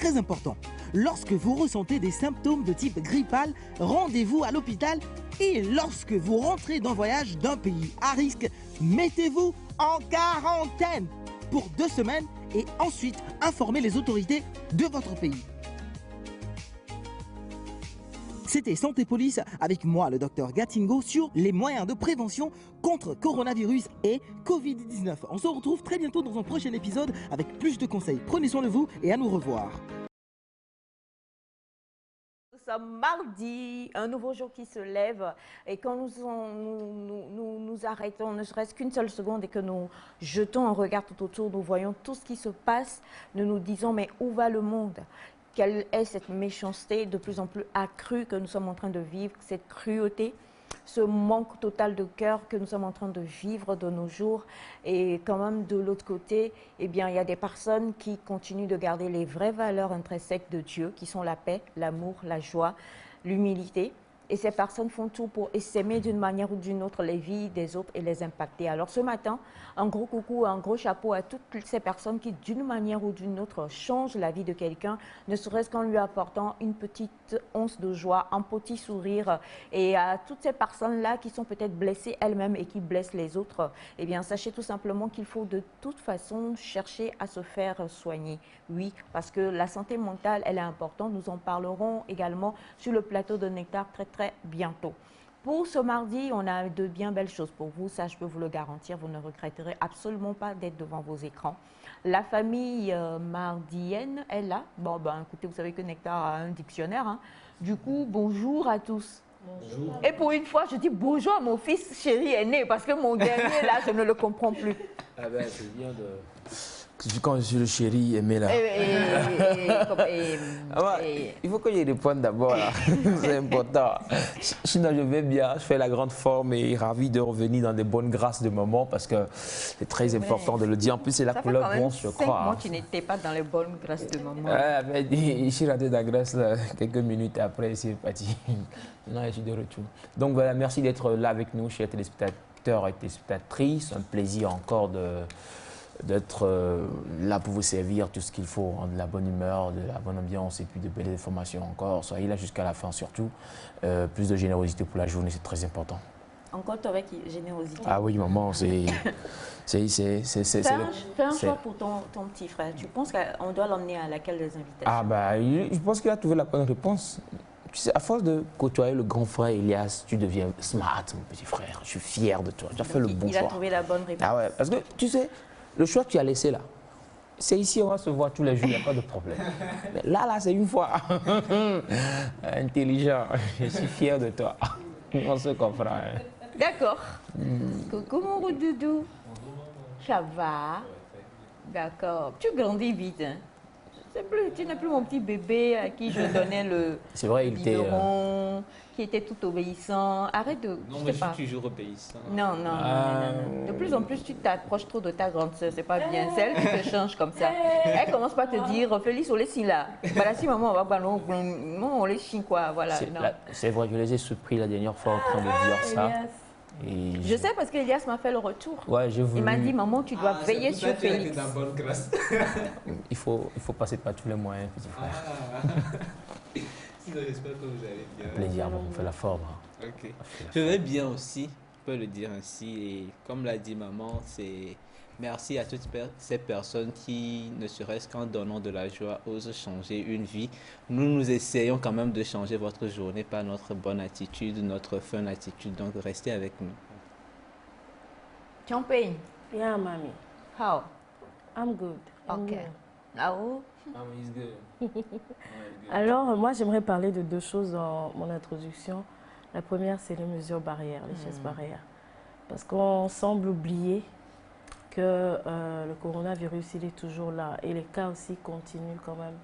très important. Lorsque vous ressentez des symptômes de type grippal, rendez-vous à l'hôpital. Et lorsque vous rentrez d'un voyage d'un pays à risque, mettez-vous en quarantaine pour 2 semaines et ensuite informez les autorités de votre pays. C'était Santé Police avec moi, le docteur Gatingo, sur les moyens de prévention contre coronavirus et Covid-19. On se retrouve très bientôt dans un prochain épisode avec plus de conseils. Prenez soin de vous et à nous revoir. Nous sommes mardi, un nouveau jour qui se lève et quand nous arrêtons, ne serait-ce qu'une seule seconde et que nous jetons un regard tout autour, nous voyons tout ce qui se passe, nous nous disons mais où va le monde ? Quelle est cette méchanceté de plus en plus accrue que nous sommes en train de vivre, cette cruauté, ce manque total de cœur que nous sommes en train de vivre de nos jours. Et quand même, de l'autre côté, eh bien, il y a des personnes qui continuent de garder les vraies valeurs intrinsèques de Dieu, qui sont la paix, l'amour, la joie, l'humilité. Et ces personnes font tout pour essaimer d'une manière ou d'une autre les vies des autres et les impacter. Alors ce matin, un gros coucou, un gros chapeau à toutes ces personnes qui d'une manière ou d'une autre changent la vie de quelqu'un, ne serait-ce qu'en lui apportant une petite once de joie, un petit sourire. Et à toutes ces personnes-là qui sont peut-être blessées elles-mêmes et qui blessent les autres, eh bien sachez tout simplement qu'il faut de toute façon chercher à se faire soigner. Oui, parce que la santé mentale, elle est importante. Nous en parlerons également sur le plateau de Nectar très bientôt. Pour ce mardi, on a de bien belles choses pour vous, ça je peux vous le garantir, vous ne regretterez absolument pas d'être devant vos écrans. La famille mardienne est là. Bon, ben écoutez, vous savez que Nectar a un dictionnaire, hein. Du coup, bonjour à tous. Bonjour. Et pour une fois, je dis bonjour à mon fils chéri aîné, parce que mon dernier là, je ne le comprends plus. Ah ben, c'est bien de... Quand je suis le chéri aimé là. Il faut que je réponde d'abord là. C'est important. Sinon je vais bien, je fais la grande forme et ravi de revenir dans des bonnes grâces de moment parce que c'est très important de le dire. En plus c'est la couleur bronze je crois. Moi tu n'étais pas dans les bonnes grâces de moment. Je suis raté de la Grèce là, quelques minutes après c'est parti. Non, je suis de retour. Donc voilà, merci d'être là avec nous chers téléspectateurs et téléspectatrices. Un plaisir encore d'être là pour vous servir tout ce qu'il faut, hein, de la bonne humeur, de la bonne ambiance et puis de belles informations encore. Soyez là jusqu'à la fin surtout. Plus de générosité pour la journée, c'est très important. Encore avec générosité. Ah oui, maman, c'est... Fais un choix pour ton petit frère. Tu penses qu'on doit l'emmener à laquelle des invitations? Ah bah, je pense qu'il a trouvé la bonne réponse. Tu sais, à force de côtoyer le grand frère Elias, tu deviens smart, mon petit frère. Je suis fier de toi. Tu as fait le bon choix. Il a trouvé la bonne réponse. Ah ouais, parce que tu sais, le choix que tu as laissé là, c'est ici, on va se voir tous les jours, il n'y a pas de problème. Mais là, c'est une fois. Intelligent, je suis fier de toi. On se comprend. Hein. D'accord. Coucou mon roudoudou. Ça va? D'accord. Tu grandis vite. Hein. Tu n'es plus mon petit bébé à qui je donnais le biberon, qui était tout obéissant. Arrête de... Non, mais je suis toujours obéissant. Non. De plus en plus, tu t'approches trop de ta grande soeur. C'est pas bien. C'est elle qui te change comme ça. Elle commence pas à te dire, Félix, on les signe là. Voilà, si maman, on les signe quoi. Voilà. C'est vrai, je les ai surpris la dernière fois en train de dire ça. Et je sais parce qu'Elias m'a fait le retour. Ouais, il m'a dit, maman, tu dois veiller sur Félix. Dans bonne grâce. il faut passer par tous les moyens, petit frère. Sinon, j'espère que vous allez bien. Plaisir, on fait la forme. Hein. Ok. Je vais bien aussi, on peut le dire ainsi. Et comme l'a dit maman, c'est merci à toutes ces personnes qui, ne serait-ce qu'en donnant de la joie, osent changer une vie. Nous essayons quand même de changer votre journée par notre bonne attitude, notre fun attitude. Donc, restez avec nous. Champagne. Yeah, mommy. How? I'm good. Okay. How? He's good. Alors, moi, j'aimerais parler de 2 choses dans mon introduction. La première, c'est les mesures barrières, les gestes barrières. Parce qu'on semble oublier que le coronavirus, il est toujours là. Et les cas aussi continuent quand même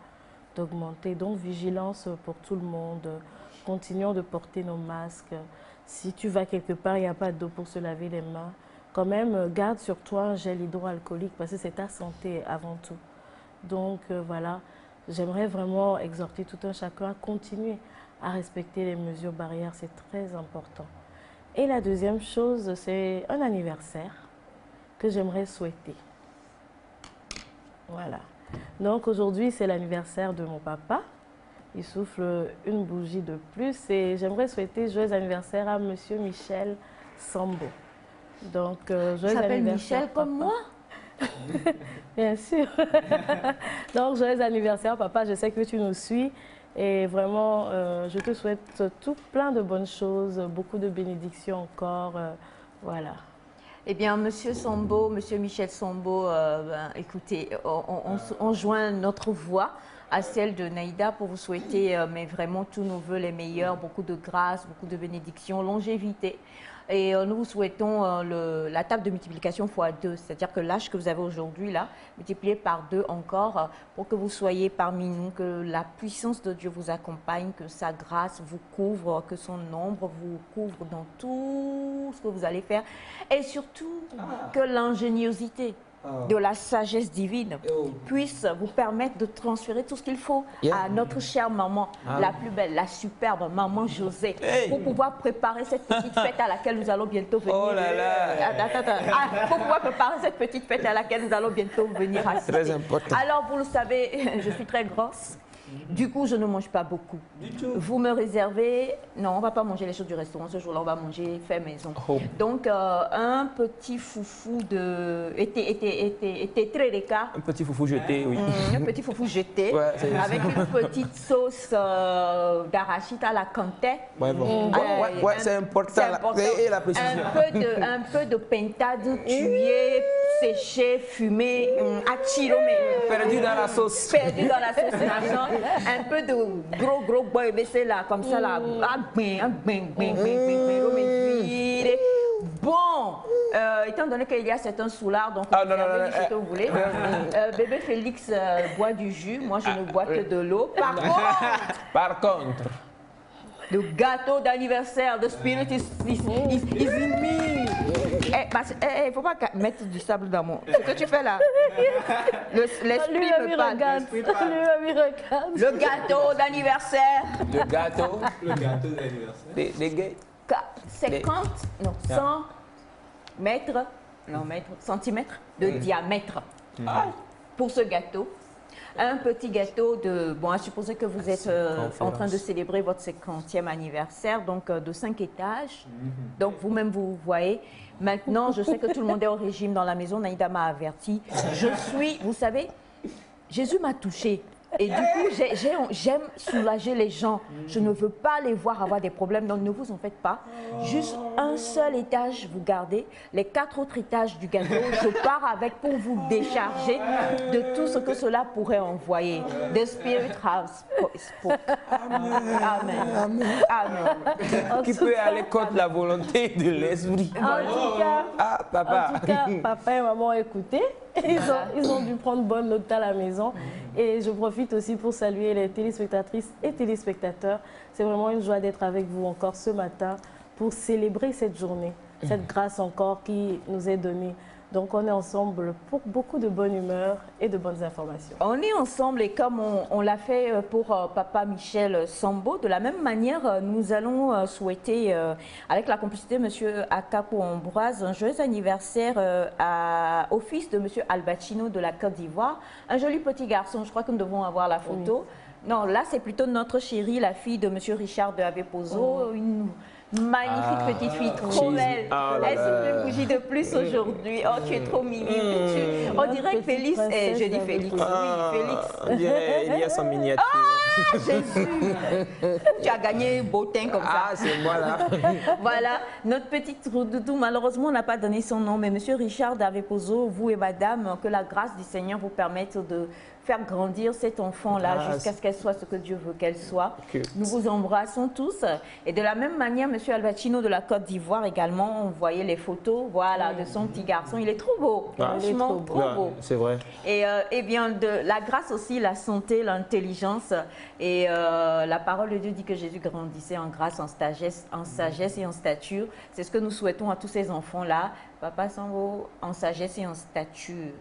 d'augmenter. Donc, vigilance pour tout le monde. Continuons de porter nos masques. Si tu vas quelque part, il n'y a pas d'eau pour se laver les mains. Quand même, garde sur toi un gel hydroalcoolique parce que c'est ta santé avant tout. Donc, voilà, j'aimerais vraiment exhorter tout un chacun à continuer à respecter les mesures barrières. C'est très important. Et la deuxième chose, c'est un anniversaire que j'aimerais souhaiter. Voilà. Donc aujourd'hui, c'est l'anniversaire de mon papa. Il souffle une bougie de plus et j'aimerais souhaiter joyeux anniversaire à Monsieur Michel Sambo. Donc, joyeux s'appelle anniversaire, Michel comme papa. moi? Bien sûr. Donc, joyeux anniversaire, papa. Je sais que tu nous suis. Et vraiment, je te souhaite tout plein de bonnes choses, beaucoup de bénédictions encore. Voilà. Eh bien, Monsieur Sambo, Monsieur Michel Sambo, écoutez, on joint notre voix à celle de Naïda pour vous souhaiter mais vraiment tous nos voeux les meilleurs, beaucoup de grâce, beaucoup de bénédictions, longévité. Et nous vous souhaitons la table de multiplication x2, c'est-à-dire que l'âge que vous avez aujourd'hui, là, multiplié par 2 encore, pour que vous soyez parmi nous, que la puissance de Dieu vous accompagne, que sa grâce vous couvre, que son ombre vous couvre dans tout ce que vous allez faire. Et surtout, que l'ingéniosité de la sagesse divine puisse vous permettre de transférer tout ce qu'il faut à notre chère maman, la plus belle, la superbe maman José, pour pouvoir préparer cette petite fête à laquelle nous allons bientôt venir. Oh là là. Pour pouvoir préparer cette petite fête à laquelle nous allons bientôt venir assister. Très important. Alors, vous le savez, je suis très grosse. Du coup, je ne mange pas beaucoup. Vous me réservez... Non, on ne va pas manger les choses du restaurant. Ce jour-là, on va manger fait maison. Donc, un petit foufou de... était très d'écart. Un petit foufou jeté, oui. Un petit foufou jeté, Ouais, avec une petite sauce d'arachide à la cantais. Ouais, bon. Ouais, c'est important. Et la précision. Un peu de pintade tuée, séchée, fumée, à chiromé. Perdu dans la sauce. Perdu dans la sauce machin. Un peu de gros boy baissé là, comme ça là. Bon, étant donné qu'il y a certains soulards, donc vous servez ce que vous voulez. Bébé Félix boit du jus, moi je ne bois que de l'eau. Par contre, le gâteau d'anniversaire de Spirit is in me. Il ne faut pas mettre du sable dans mon... Ce que tu fais là, l'esprit me parle. Le gâteau d'anniversière. le gâteau, Le gâteau d'anniversaire. des gays. 50, non, 100 mètres, non, centimètres de diamètre pour ce gâteau. Un petit gâteau de, bon, à supposer que vous êtes en train de célébrer votre 50e anniversaire, donc de 5 étages. Donc vous-même, vous voyez. Maintenant, je sais que tout le monde est au régime dans la maison. Naïda m'a averti. Je suis, vous savez, Jésus m'a touchée. Et du coup, j'aime soulager les gens. Je ne veux pas les voir avoir des problèmes, donc ne vous en faites pas. Juste un seul étage, vous gardez. Les 4 autres étages du gâteau, je pars avec pour vous décharger de tout ce que cela pourrait envoyer. The Spirit House. Amen. Amen. Qui peut aller contre la volonté de l'esprit. En tout cas, papa et maman, écoutez, ils ont dû prendre bonne note à la maison. Et je profite aussi pour saluer les téléspectatrices et téléspectateurs. C'est vraiment une joie d'être avec vous encore ce matin pour célébrer cette journée, cette grâce encore qui nous est donnée. Donc on est ensemble pour beaucoup de bonne humeur et de bonnes informations. On est ensemble et comme on l'a fait pour Papa Michel Sambo, de la même manière, nous allons souhaiter, avec la complicité de M. Akapo Ambroise, un joyeux anniversaire au fils de M. Albacino de la Côte d'Ivoire. Un joli petit garçon, je crois que nous devons avoir la photo. Oui. Non, là c'est plutôt notre chérie, la fille de M. Richard de Avepozo, une magnifique petite fille, trop belle. Elle se fait bougie de plus aujourd'hui. Oh, tu es trop mignonne. On dirait que Félix, je dis Félix, oui, Félix. Il y a son miniature. Ah, Jésus. Tu as gagné beau teint comme ça. Ah, c'est moi là. Voilà, notre petite doudou, malheureusement, on n'a pas donné son nom, mais Monsieur Richard d'Avepozo, vous et madame, que la grâce du Seigneur vous permette de faire grandir cet enfant-là jusqu'à ce qu'elle soit ce que Dieu veut qu'elle soit. Nous vous embrassons tous. Et de la même manière, M. Albacino de la Côte d'Ivoire également, on voyait les photos de son petit garçon. Il est trop beau, franchement, trop beau. C'est vrai. Et bien, de la grâce aussi, la santé, l'intelligence. Et la parole de Dieu dit que Jésus grandissait en grâce, en sagesse et en stature. C'est ce que nous souhaitons à tous ces enfants-là. Papa Sambo, en sagesse et en stature.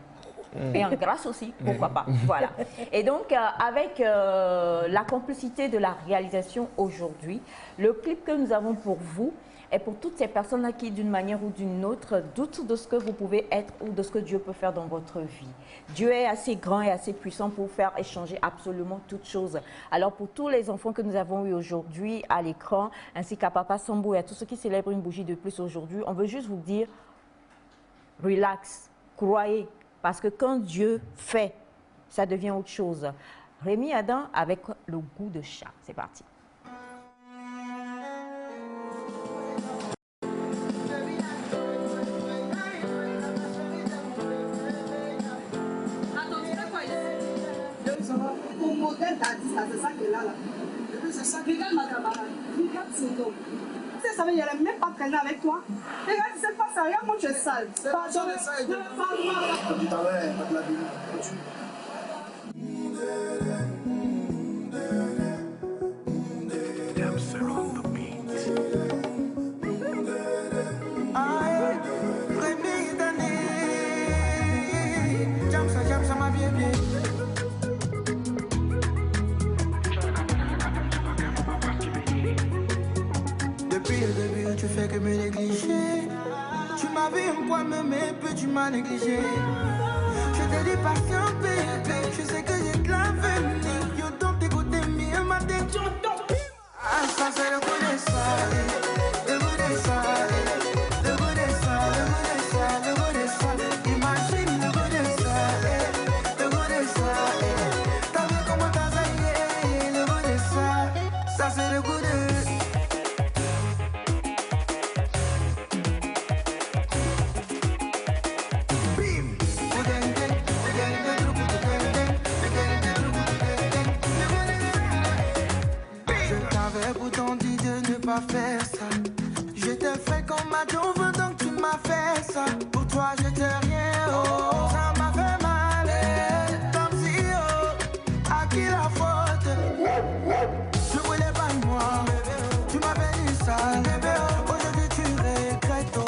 Et en grâce aussi, pourquoi pas. Voilà. Et donc, avec la complicité de la réalisation aujourd'hui, le clip que nous avons pour vous est pour toutes ces personnes-là qui, d'une manière ou d'une autre, doutent de ce que vous pouvez être ou de ce que Dieu peut faire dans votre vie. Dieu est assez grand et assez puissant pour faire échanger absolument toutes choses. Alors pour tous les enfants que nous avons eu aujourd'hui à l'écran, ainsi qu'à Papa Sambo et à tous ceux qui célèbrent une bougie de plus aujourd'hui, on veut juste vous dire, relax, croyez, parce que quand Dieu fait, ça devient autre chose. Rémi Adam avec le goût de chat. C'est parti. Mon modèle d'artiste, c'est ça qui est là. C'est ça. Regarde ma camarade. Regarde ses dos. Tu sais, ça veut dire qu'elle n'aime même pas traîner avec toi. Regarde, c'est pas ça. Regarde, moi, je suis sale. Pardon. Depuis le début, tu fais que me négliger. Tu m'as vu un poids m'aimer, puis tu m'as négligé. Je t'ai dit patience, bébé. Je sais que j'ai de l'avenir. Yo, donc t'écoutes mieux ma tête. Ah, ça c'est le coup de ça. Le goût de ça. Le goût de ça. Le goût de ça. Le goût de ça. Imagine le goût de ça. Le goût de ça. T'as vu comment t'as zaillé. Le goût de ça. Ça c'est le goût de. Faire ça. Je te fais comme ma douve, donc tu m'as fait ça. Pour toi, je t'ai rien, oh. Ça m'a fait mal, comme si, oh. À qui la faute? Je voulais pas de moi. Tu m'avais dit ça, bébé, oh. Aujourd'hui, tu regrettes, oh.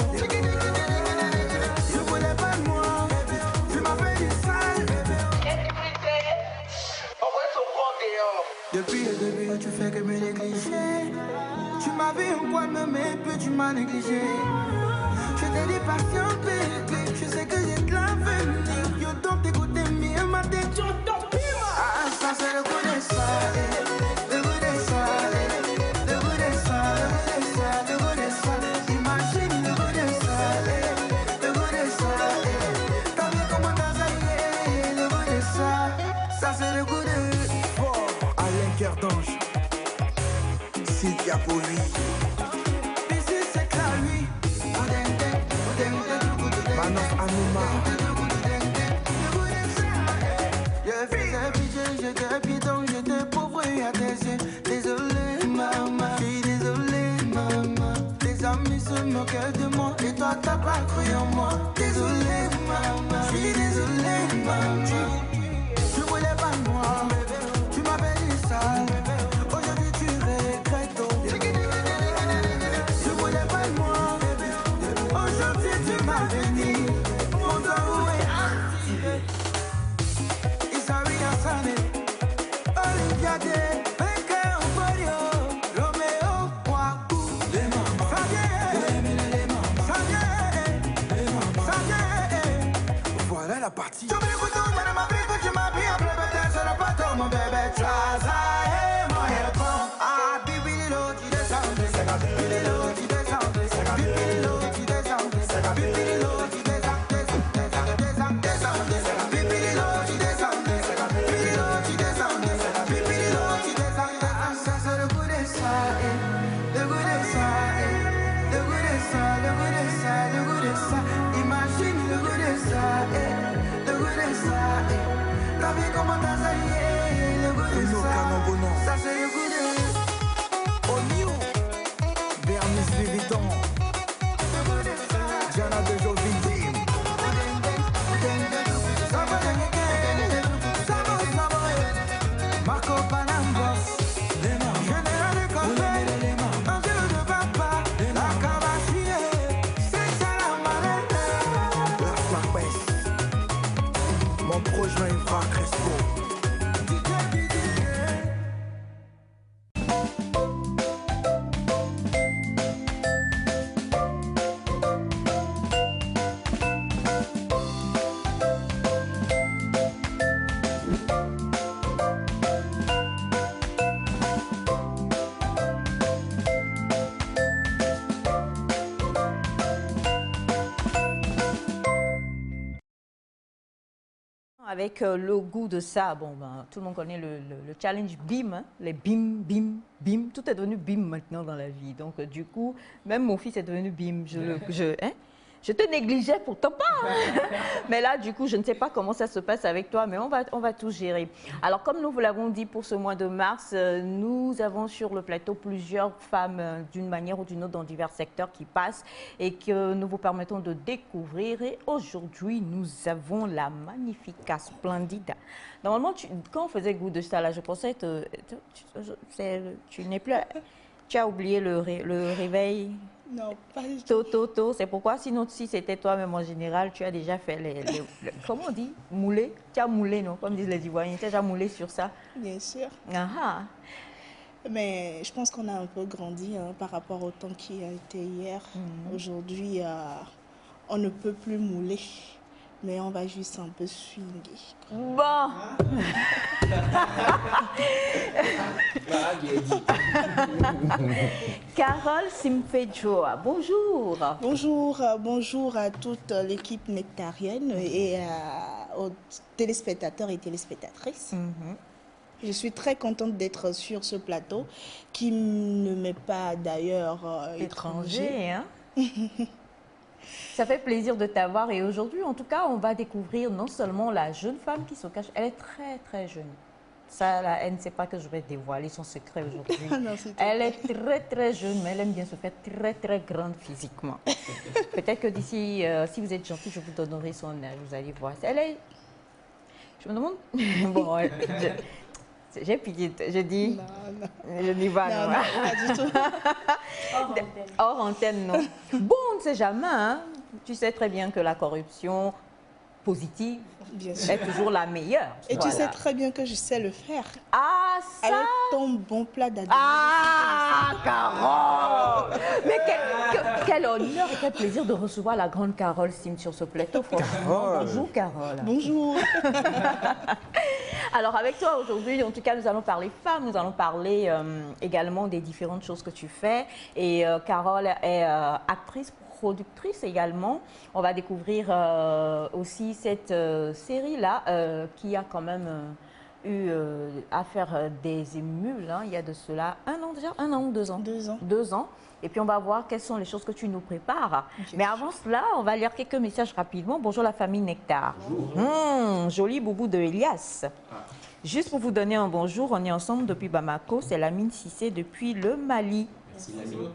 Je voulais pas de moi. Tu m'avais dit ça, bébé. Depuis le début, tu fais que me négliger. Tu m'as vu un poids m'aimer, puis tu m'as négligé. Je t'ai dit patience, bébé. Je sais que j'ai de l'avenir. Yo, donc t'écoutes mieux ma tête. Ah, ça c'est le goût de ça. Le goût de ça. Le goût de ça. Le goût de ça. Le goût de ça. Imagine le goût de ça. Le goût de ça. T'as vu comment t'as zaillé. Le goût de ça. Ça c'est le goût de. Fort, Alain Cœur d'Ange. Sylvia pour lui. Ici c'est que la nuit. Manoff Anouma. Je faisais pitié, j'étais bidon, j'étais pauvre à tes yeux. Désolé maman, je suis désolé maman. Tes amis se moquaient de moi et toi t'as pas cru en moi. Désolé maman, je suis désolé maman. Je voulais pas de moi, tu m'avais dit ça. Aujourd'hui tu regrettes. Je voulais pas de moi. Aujourd'hui tu m'as béni. Mon temps est activé. Isari Hassane, Olympiade, Becker, Podio, Roméo, Waku, voilà la partie. Tu me bouton, dans ma vie, tu m'as pris après bébé, ça n'a pas tant mon bébé, Traza et mon répond. Ah, bibi l'eau, tu descends, bibi l'eau, tu descends, bibi l'eau, tu descends, bibi l'eau, tu descends. Imagine le goût de ça, le goût de ça. T'as vu comment t'as zaillé, le goût de ça. Ça c'est le goût de Onio, Bernice Léviton, Diana de Jovin, Marco Panambos, Général de Corbeil, Angelo de Papa, la Cavachie, c'est ça la manette. La Flac West, mon prochain Infra Crespo. avec le goût de ça. Bon, ben, tout le monde connaît le challenge BIM, hein, les BIM, BIM, BIM. Tout est devenu BIM maintenant dans la vie. Donc, du coup, même mon fils est devenu BIM. Je te négligeais pourtant pas. Hein. Mais là, du coup, je ne sais pas comment ça se passe avec toi, mais on va tout gérer. Alors, comme nous vous l'avons dit pour ce mois de mars, nous avons sur le plateau plusieurs femmes d'une manière ou d'une autre dans divers secteurs qui passent et que nous vous permettons de découvrir. Et aujourd'hui, nous avons la Magnifica Splendida. Normalement, quand on faisait goût de ça, là, je pensais que tu n'es plus... Tu as oublié le réveil. Non, pas du tout. Toto, c'est pourquoi sinon si c'était toi-même en général, tu as déjà fait comment on dit, moulé. Tu as moulé, non, comme disent les Ivoiriens, tu as déjà moulé sur ça. Bien sûr. Ah. Mais je pense qu'on a un peu grandi hein, par rapport au temps qui a été hier. Aujourd'hui, on ne peut plus mouler, mais on va juste un peu swinguer. Bon. Carole Simfedjoa, bonjour. Bonjour à toute l'équipe nectarienne et aux téléspectateurs et téléspectatrices. Je suis très contente d'être sur ce plateau qui ne m'est pas d'ailleurs étranger. Hein. Ça fait plaisir de t'avoir et aujourd'hui, en tout cas, on va découvrir non seulement la jeune femme qui se cache, elle est très très jeune. Ça, là, elle ne sait pas que je vais dévoiler son secret aujourd'hui. Elle est très très jeune, mais elle aime bien se faire très très grande physiquement. Peut-être que d'ici, si vous êtes gentil, je vous donnerai son âge, vous allez voir. Elle est... Je me demande... Bon, j'ai pitié, je dis... Non. Je dis pas, non. Pas du tout. Hors antenne, non. Bon, on ne sait jamais, hein. Tu sais très bien que la corruption positive est toujours la meilleure. Et voilà. Tu sais très bien que je sais le faire. Ah, ça. Avec ton bon plat d'adresse. Ah, Carole. Mais quel honneur et quel plaisir de recevoir la grande Carole Sim sur ce plateau. Bonjour, Carole. Bonjour. Alors, avec toi aujourd'hui, en tout cas, nous allons parler femmes, nous allons parler également des différentes choses que tu fais. Et Carole est actrice, productrice également. On va découvrir aussi cette série-là qui a quand même eu à faire des émules. Hein. Il y a de cela 1 an déjà, 1 an ou 2 ans 2 ans. 2 ans. Et puis, on va voir quelles sont les choses que tu nous prépares. Mais avant cela, on va lire quelques messages rapidement. Bonjour la famille Nectar. Bonjour. Joli boubou de Elias. Juste pour vous donner un bonjour, on est ensemble depuis Bamako. C'est Lamine Cissé depuis le Mali. Merci, Lamine.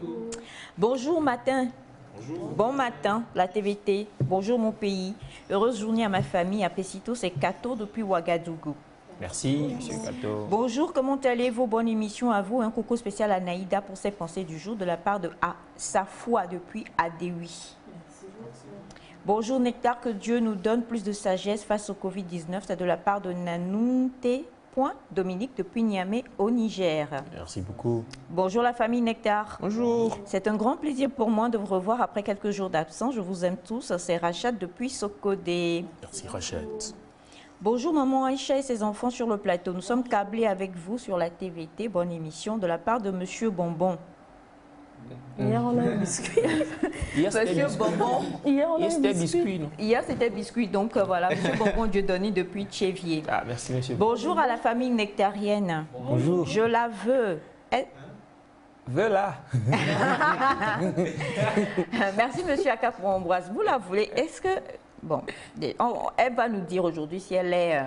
Bonjour matin. Bonjour. Bon matin, la TVT. Bonjour mon pays. Heureuse journée à ma famille. À Pesito, c'est Kato depuis Ouagadougou. Merci, monsieur Kato. Bonjour, comment allez-vous? Bonne émission à vous. Un coucou spécial à Naïda pour ses pensées du jour de la part de Safwa depuis Adéoui. Bonjour Nectar, que Dieu nous donne plus de sagesse face au Covid-19. C'est de la part de Nanounte. Dominique depuis Niamey au Niger. Merci beaucoup. Bonjour la famille Nectar. Bonjour. C'est un grand plaisir pour moi de vous revoir après quelques jours d'absence. Je vous aime tous. C'est Rachad depuis Sokodé. Merci Rachad. Bonjour maman Aïcha et ses enfants sur le plateau. Nous sommes câblés avec vous sur la TVT. Bonne émission de la part de Monsieur Bonbon. Hier, on a un biscuit. Hier, Monsieur Bonbon. Hier, on a un c'était biscuit. biscuit, non? Hier, c'était biscuit. Donc voilà, Monsieur Bonbon Dieudonné depuis Tchévier. Ah, merci monsieur. Bonjour à la famille nectarienne. Bonjour. Je la veux. Veux là. Merci Monsieur Akapro Ambroise. Vous la voulez? Est-ce que... Bon, elle va nous dire aujourd'hui si elle est...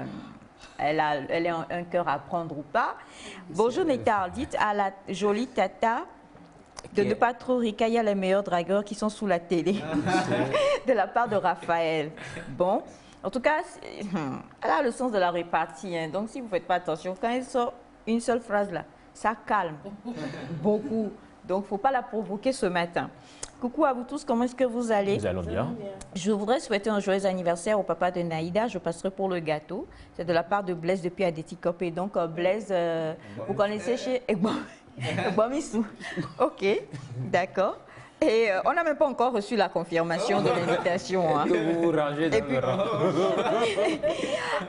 Elle a un cœur à prendre ou pas. Bonjour Nectar, dites à la jolie Tata de ne pas trop ricailler les meilleurs dragueurs qui sont sous la télé. De la part de Raphaël. Bon, en tout cas, elle a le sens de la répartie. Hein. Donc si vous ne faites pas attention, quand elle sort une seule phrase là, ça calme beaucoup. Donc il ne faut pas la provoquer ce matin. Coucou à vous tous, comment est-ce que vous allez? Nous allons bien. Je voudrais souhaiter un joyeux anniversaire au papa de Naïda. Je passerai pour le gâteau. C'est de la part de Blaise depuis Adétikopé. Donc Blaise, vous connaissez chez Egbamissou. Ok, d'accord. Et on n'a même pas encore reçu la confirmation de l'invitation. Hein. Que vous vous rangez dans le rang.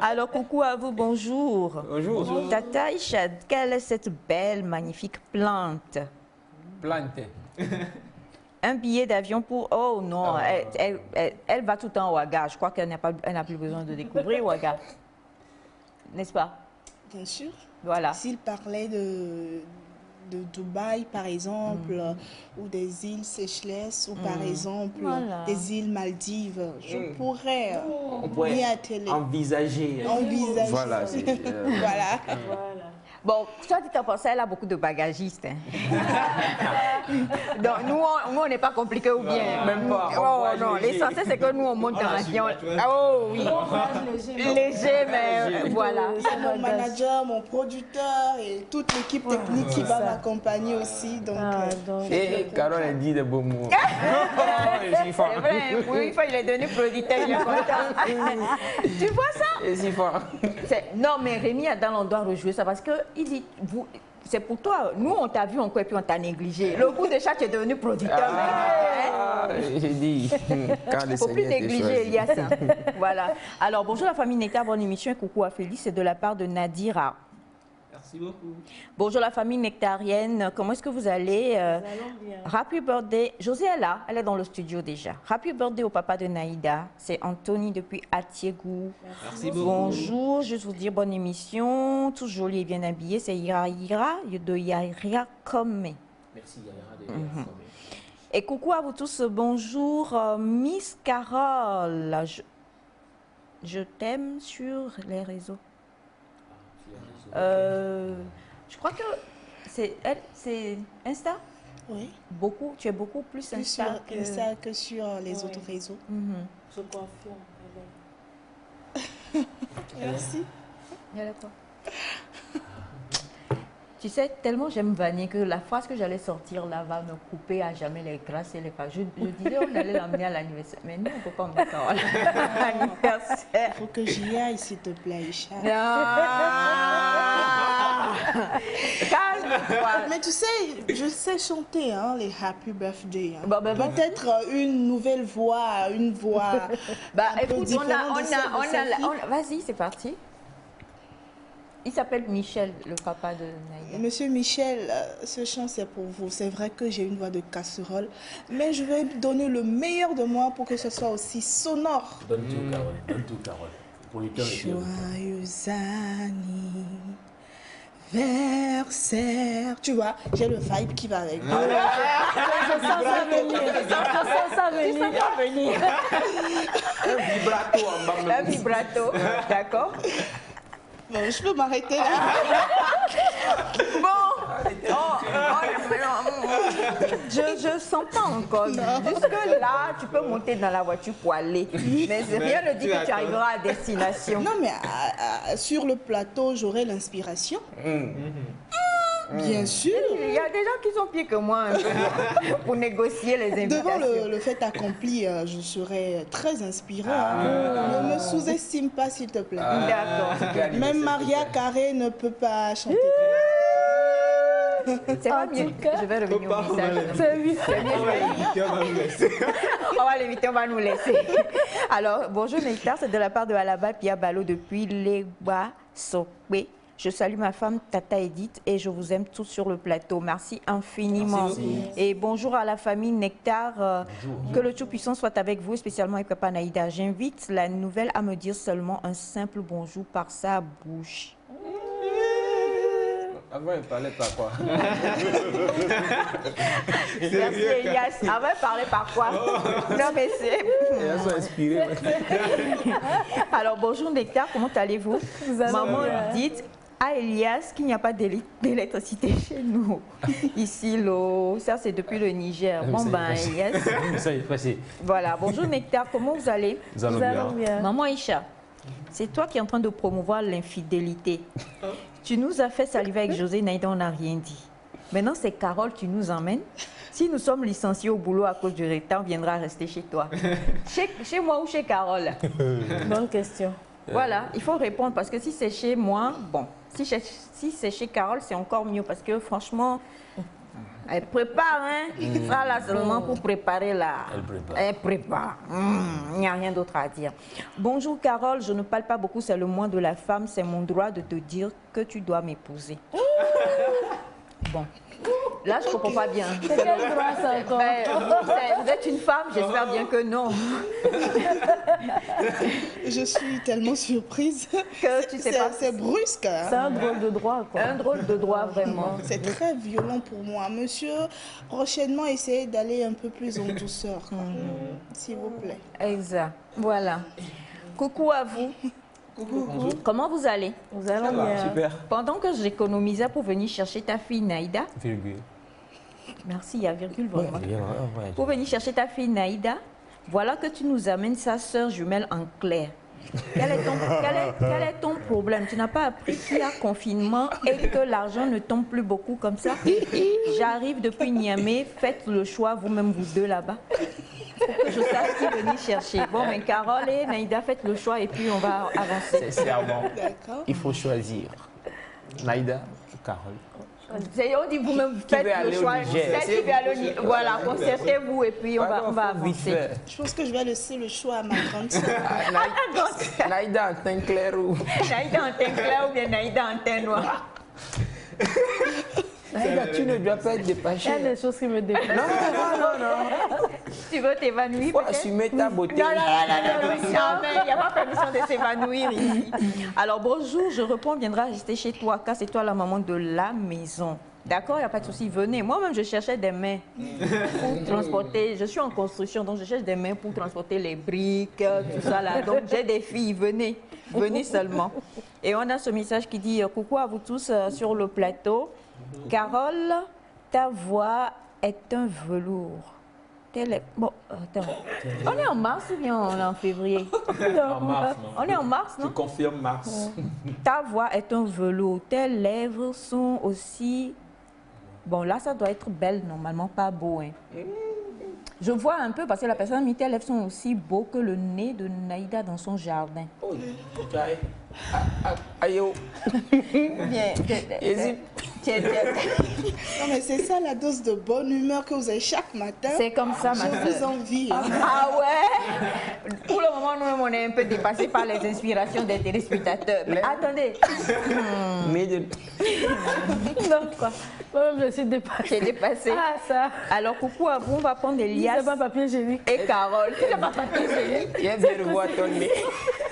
Alors, coucou à vous, bonjour. Bonjour. Tata Ishad, quelle est cette belle, magnifique plante? Plante. Un billet d'avion pour... Oh non, elle va tout le temps à Ouaga. Je crois qu'elle n'a plus besoin de découvrir Ouaga. n'est-ce pas? Bien sûr. Voilà. S'il parlait de Dubaï, par exemple, ou des îles Seychelles, ou par exemple, des îles Maldives, je pourrais m'y atteler. Envisager. Voilà. Voilà. Bon, toi, tu t'as pensé, elle a beaucoup de bagagistes. Hein. Donc, nous, on n'est pas compliqués ou bien. Même pas. Oh non, l'essentiel, c'est que nous, on monte en avion. Oh oui. Léger, mais voilà. Il y a mon manager, mon producteur et toute l'équipe technique qui va m'accompagner aussi. Donc, et Carole a dit des beaux mots. C'est vrai, oui, il est devenu producteur. Il est content. Tu vois ça? Et si fort. Non, mais Rémi Adam, on doit rejouer ça parce que il dit, c'est pour toi. Nous, on t'a vu encore et puis on t'a négligé. Le coup de chat, tu es devenu producteur. J'ai dit, quand il ne faut plus négliger Elias. Voilà. Alors, bonjour la famille Nectar, bonne émission et coucou à Félix. C'est de la part de Nadira. Merci beaucoup. Bonjour la famille nectarienne, comment est-ce que vous allez? Nous allons bien. Happy birthday. José est là, elle est dans le studio déjà. Happy birthday au papa de Naïda. C'est Anthony depuis Atiégou. Merci beaucoup. Bonjour, juste vous dire bonne émission. Tout joli et bien habillé. C'est Ira de Yaira Komé. Merci Yaira de Yaira Komé. Et coucou à vous tous. Bonjour Miss Carole. Je t'aime sur les réseaux. Je crois que c'est Insta. Oui. Beaucoup, tu es beaucoup plus Insta que sur les autres réseaux. Je confirme. Merci. D'accord. Tu sais, tellement j'aime vanner que la phrase que j'allais sortir là va me couper à jamais les grâces et les pas. Je disais on allait l'emmener à l'anniversaire, mais nous on ne peut pas emmener Carole à l'anniversaire. Il faut que j'y aille, s'il te plaît, Isha. Calme-toi. Mais tu sais, je sais chanter hein, les Happy Birthday. Hein. Bon, peut-être une nouvelle voix, une voix. Écoute, vas-y, c'est parti. Il s'appelle Michel, le papa de Naïda. Monsieur Michel, ce chant c'est pour vous. C'est vrai que j'ai une voix de casserole, mais je vais donner le meilleur de moi pour que ce soit aussi sonore. Donne tout, Carole. Donne tout, Carole. Joyeux anniversaire. Tu vois, j'ai le vibe qui va avec. Je sens ça venir. Un vibrato en bas. Un vibrato, d'accord. Bon, je peux m'arrêter là. Bon, je sens pas encore. Jusque là, tu peux monter dans la voiture pour aller. Mais rien ne dit que tu arriveras à destination. Non, mais sur le plateau, j'aurai l'inspiration. Bien sûr. Il y a des gens qui sont pires que moi un peu, pour négocier les invitations. Devant le fait accompli, je serai très inspirée. Ne me sous-estime pas, s'il te plaît. D'accord. Même Maria Carré ne peut pas chanter. C'est pas mieux. Je vais revenir au message. C'est mieux. On va l'éviter, on va nous laisser. Alors, bonjour Nectar, c'est de la part de Alaba Pia Balo depuis Lewa Sokwe. Je salue ma femme Tata Edith et je vous aime tous sur le plateau. Merci infiniment. Merci. Et bonjour à la famille Nectar. Que le Tout-Puissant soit avec vous, spécialement avec Papa Naïda. J'invite la nouvelle à me dire seulement un simple bonjour par sa bouche. Avant, il parlait par quoi? Merci Elias. Avant, il parlait par quoi? Non, mais c'est... Elles sont inspirées. Alors, bonjour Nectar, comment allez-vous? Maman, dites à Elias qu'il n'y a pas d'électricité chez nous. Ici, l'eau, ça c'est depuis le Niger. Bon, ben Elias. Ça y est passé. Voilà, bonjour Nectar, comment vous allez? Nous allons bien. Maman Isha, c'est toi qui es en train de promouvoir l'infidélité. Tu nous as fait saliver avec José, Naïda, on n'a rien dit. Maintenant, c'est Carole, tu nous emmènes. Si nous sommes licenciés au boulot à cause du retard, on viendra rester chez toi. Chez moi ou chez Carole? Bonne question. Voilà, il faut répondre parce que si c'est chez moi, bon, si c'est chez Carole, c'est encore mieux parce que franchement, elle prépare, hein. Ça là seulement pour préparer là. Elle prépare. Il n'y a rien d'autre à dire. Bonjour Carole, je ne parle pas beaucoup, c'est le mois de la femme, c'est mon droit de te dire que tu dois m'épouser. Bon. Là, je ne comprends pas bien. C'est quel droit ça encore? Vous êtes une femme, j'espère bien que non. Je suis tellement surprise. Que tu sais pas. C'est brusque. Hein. C'est un drôle de droit, quoi. Un drôle de droit, vraiment. C'est très violent pour moi. Monsieur, prochainement, essayez d'aller un peu plus en douceur. S'il vous plaît. Exact. Voilà. Coucou à vous. Coucou. Comment vous allez? Nous allons bien. Super. Pendant que j'économisais pour venir chercher ta fille Naïda, Virgule. merci, il y a virgule vraiment. Ouais. Pour venir chercher ta fille Naïda, voilà que tu nous amènes sa sœur jumelle en clair. Quel est ton problème? Tu n'as pas appris qu'il y a confinement et que l'argent ne tombe plus beaucoup comme ça? J'arrive depuis Niamey, faites le choix vous-même, vous deux là-bas. Pour que je sache qui venir chercher. Bon, mais Carole et Naïda, faites le choix et puis on va avancer. Sincèrement, D'accord. il faut choisir. Naïda ou Carole? On dit vous-même, Qui faites veut le aller au choix. Niger? Celle qui veut aller au Niger. Voilà, concertez-vous et puis on va avancer. Je pense que je vais laisser le choix à ma grande sœur. Naïda en teint clair ou? Naïda en teint clair ou bien Naïda en teint noir? Naïda, tu ne dois pas être Il y a dépassée. des choses qui me dépassent. Non. Tu veux t'évanouir Il faut peut-être? assumer ta beauté. Non, mais il n'y a pas permission de s'évanouir ici. Alors bonjour, je réponds, viendra rester chez toi car c'est toi la maman de la maison. D'accord, il n'y a pas de souci, venez. Moi-même, je cherchais des mains pour transporter. Je suis en construction, donc je cherche des mains pour transporter les briques, tout ça là. Donc j'ai des filles, venez, venez seulement. Et on a ce message qui dit coucou à vous tous sur le plateau. Carole, ta voix est un velours. Bon, attends. On est en mars ou bien on est en février? En mars, non. On est en mars, non? Tu confirmes mars. Ta voix est un velours. Tes lèvres sont aussi... Bon, là, ça doit être belle, normalement, pas beau. Hein. Je vois un peu, parce que la personne a mis tes lèvres sont aussi beaux que le nez de Naïda dans son jardin. Oh, aïe, oh. Bien. Hésite. Non, mais c'est ça la dose de bonne humeur que vous avez chaque matin. C'est comme ça, ma Je vous soeur. envie. Ah ouais? Pour le moment, nous-mêmes, on est un peu dépassés par les inspirations des téléspectateurs. Mais attendez. Mais de... Non, quoi. Moi-même, je suis dépassée. J'ai dépassé. Ah, ça. Alors, coucou à vous, on va prendre Elias C'est pas papier génique. et Carole. C'est pas papier génique. Il y a de revoir ton nez.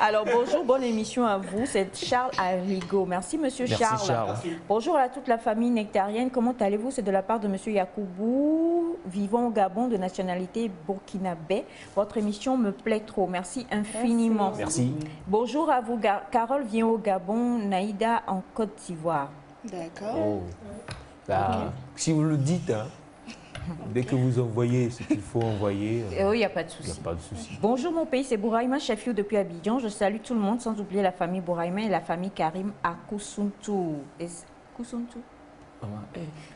Alors, bonjour, bonne émission à vous. C'est Charles Arrigo. Merci, monsieur Merci, Charles. Bonjour à toute la famille nectarienne. Comment allez-vous? C'est de la part de monsieur Yakoubou, vivant au Gabon, de nationalité burkinabé. Votre émission me plaît trop. Merci infiniment. Merci. Bonjour à vous. Carole vient au Gabon, Naïda en Côte d'Ivoire. D'accord. Oh. Là, si vous le dites, hein, dès que vous envoyez ce qu'il faut envoyer, Oui, il n'y a pas de il n'y souci. a pas de souci. Bonjour mon pays, c'est Bouraïma Chefio depuis Abidjan. Je salue tout le monde, sans oublier la famille Bouraïma et la famille Karim à Koussountou. Koussountou?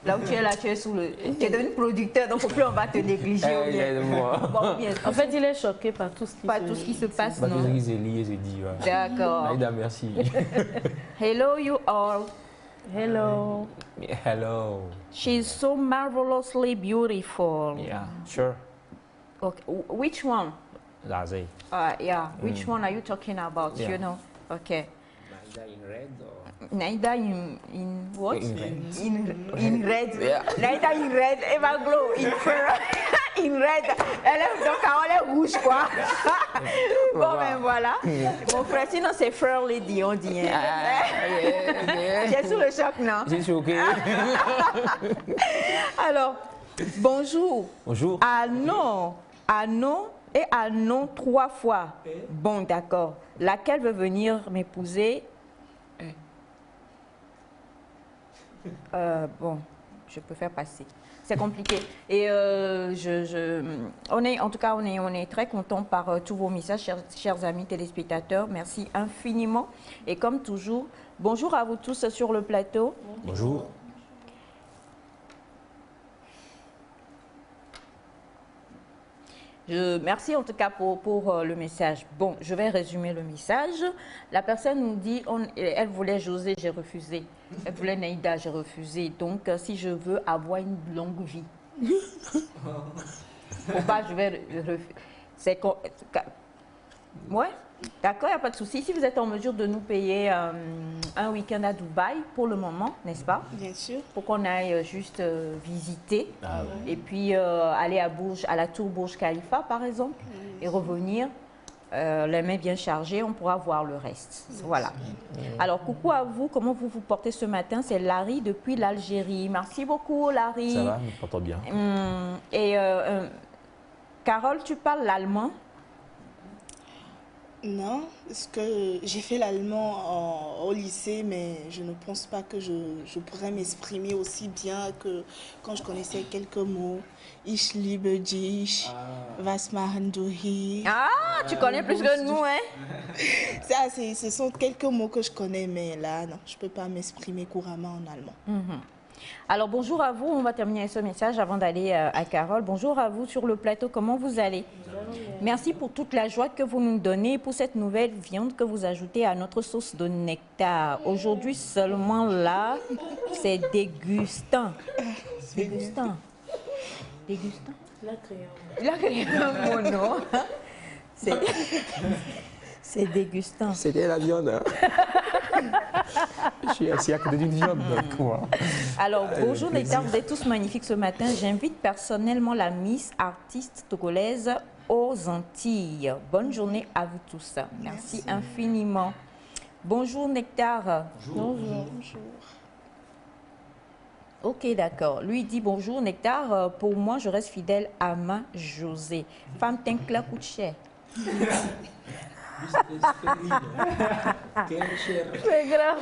Là où tu es là, tu es sous le... Tu es devenu producteur, donc au plus on va te négliger. ou bien. Aide-moi. Bon, bien. En fait, il est choqué par tout ce qui Pas se... tout ce qui se passe, Pas tout ce non? qui s'est lié, c'est dit. Ouais. D'accord. Naïda, merci. Hello you all. Hello. Hello. She's so marvelously beautiful. Yeah, sure. Okay. Which one? Lazé. Yeah. Which one are you talking about? Yeah. You know? Okay. Naïda in red or... Naïda in what? In red. In red. Yeah. Naïda in red. Eva Glow in fur. In red. Elle est donc elle est rouge quoi. Bon ben voilà. Mon frère, sinon c'est Fur Lady on dit. Hein. J'ai sous le choc non? J'ai choqué. Alors bonjour. Bonjour. Ah non. Ah non. Et ah non 3 fois. Bon d'accord. Laquelle veut venir m'épouser? Bon, je peux faire passer. C'est compliqué. Et on est très content par tous vos messages, chers amis téléspectateurs. Merci infiniment. Et comme toujours, bonjour à vous tous sur le plateau. Bonjour. Merci en tout cas pour le message. Bon, je vais résumer le message. La personne nous dit, elle voulait José, j'ai refusé. Elle voulait Naïda, j'ai refusé. Donc, si je veux avoir une longue vie, faut pas, je vais refuser. C'est ouais, D'accord, il n'y a pas de souci. Si vous êtes en mesure de nous payer un week-end à Dubaï pour le moment, n'est-ce pas? Bien sûr. Pour qu'on aille juste visiter ouais. et puis aller à la tour Burj Khalifa par exemple et revenir les mains bien chargées, on pourra voir le reste. Voilà. Alors coucou à vous, comment vous vous portez ce matin? C'est Larry depuis l'Algérie. Merci beaucoup Larry. Ça va, je me porte bien. Et Carole, tu parles l'allemand? Non, parce que j'ai fait l'allemand au lycée, mais je ne pense pas que je pourrais m'exprimer aussi bien que quand je connaissais quelques mots. Ich liebe dich, was machen du hier? Ah, tu connais plus que nous, hein? Ça, ce sont quelques mots que je connais, mais là, non, je ne peux pas m'exprimer couramment en allemand. Alors, bonjour à vous. On va terminer ce message avant d'aller à Carole. Bonjour à vous sur le plateau. Comment vous allez? Merci pour toute la joie que vous nous donnez et pour cette nouvelle viande que vous ajoutez à notre sauce de nectar. Aujourd'hui seulement là, c'est dégustant. Dégustant. Dégustant. La créole, mon nom. C'est dégustant. C'était la viande. Hein. Je suis assis à côté d'une viande. Donc, moi. Alors, bonjour Nectar, vous êtes tous magnifiques ce matin. J'invite personnellement la Miss artiste togolaise aux Antilles. Bonne journée à vous tous. Merci infiniment. Bonjour Nectar. Bonjour. Ok, d'accord. Lui dit bonjour Nectar. Pour moi, je reste fidèle à ma José. Femme Tenkla coûte cher. C'est grave.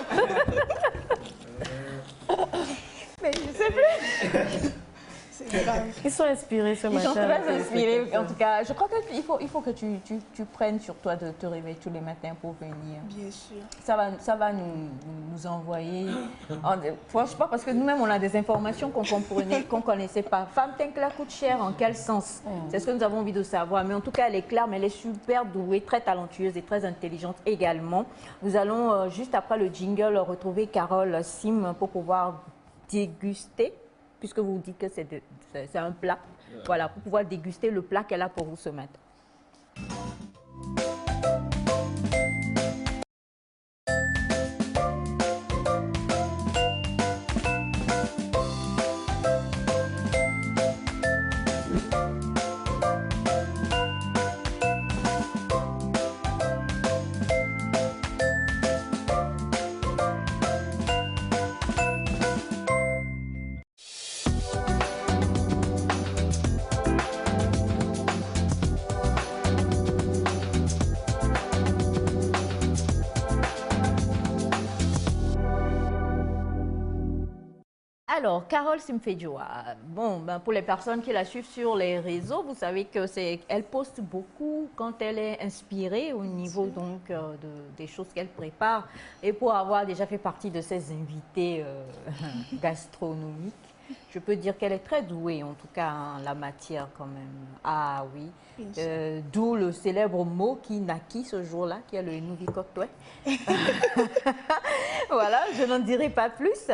Mais je sais plus. Ils sont inspirés ce matin. Ils sont très inspirés. En tout cas, je crois qu'il faut que tu prennes sur toi de te réveiller tous les matins pour venir. Bien sûr. Ça va nous envoyer. Franchement, parce que nous-mêmes, on a des informations qu'on connaissait pas. Femme Tenkla coûte cher, en quel sens? C'est ce que nous avons envie de savoir. Mais en tout cas, elle est claire, mais elle est super douée, très talentueuse et très intelligente également. Nous allons, juste après le jingle, retrouver Carole Sim pour pouvoir déguster, puisque vous dites que c'est un plat. Voilà, pour pouvoir déguster le plat qu'elle a pour vous ce matin. Alors, Carole Simfedjoa, bon, pour les personnes qui la suivent sur les réseaux, vous savez qu'elle poste beaucoup quand elle est inspirée au niveau donc des choses qu'elle prépare. Et pour avoir déjà fait partie de ses invités gastronomiques, je peux dire qu'elle est très douée, en tout cas en la matière quand même. Ah oui, d'où le célèbre mot qui naquit ce jour-là, qui est le Nouvikotwe. Voilà, je n'en dirai pas plus.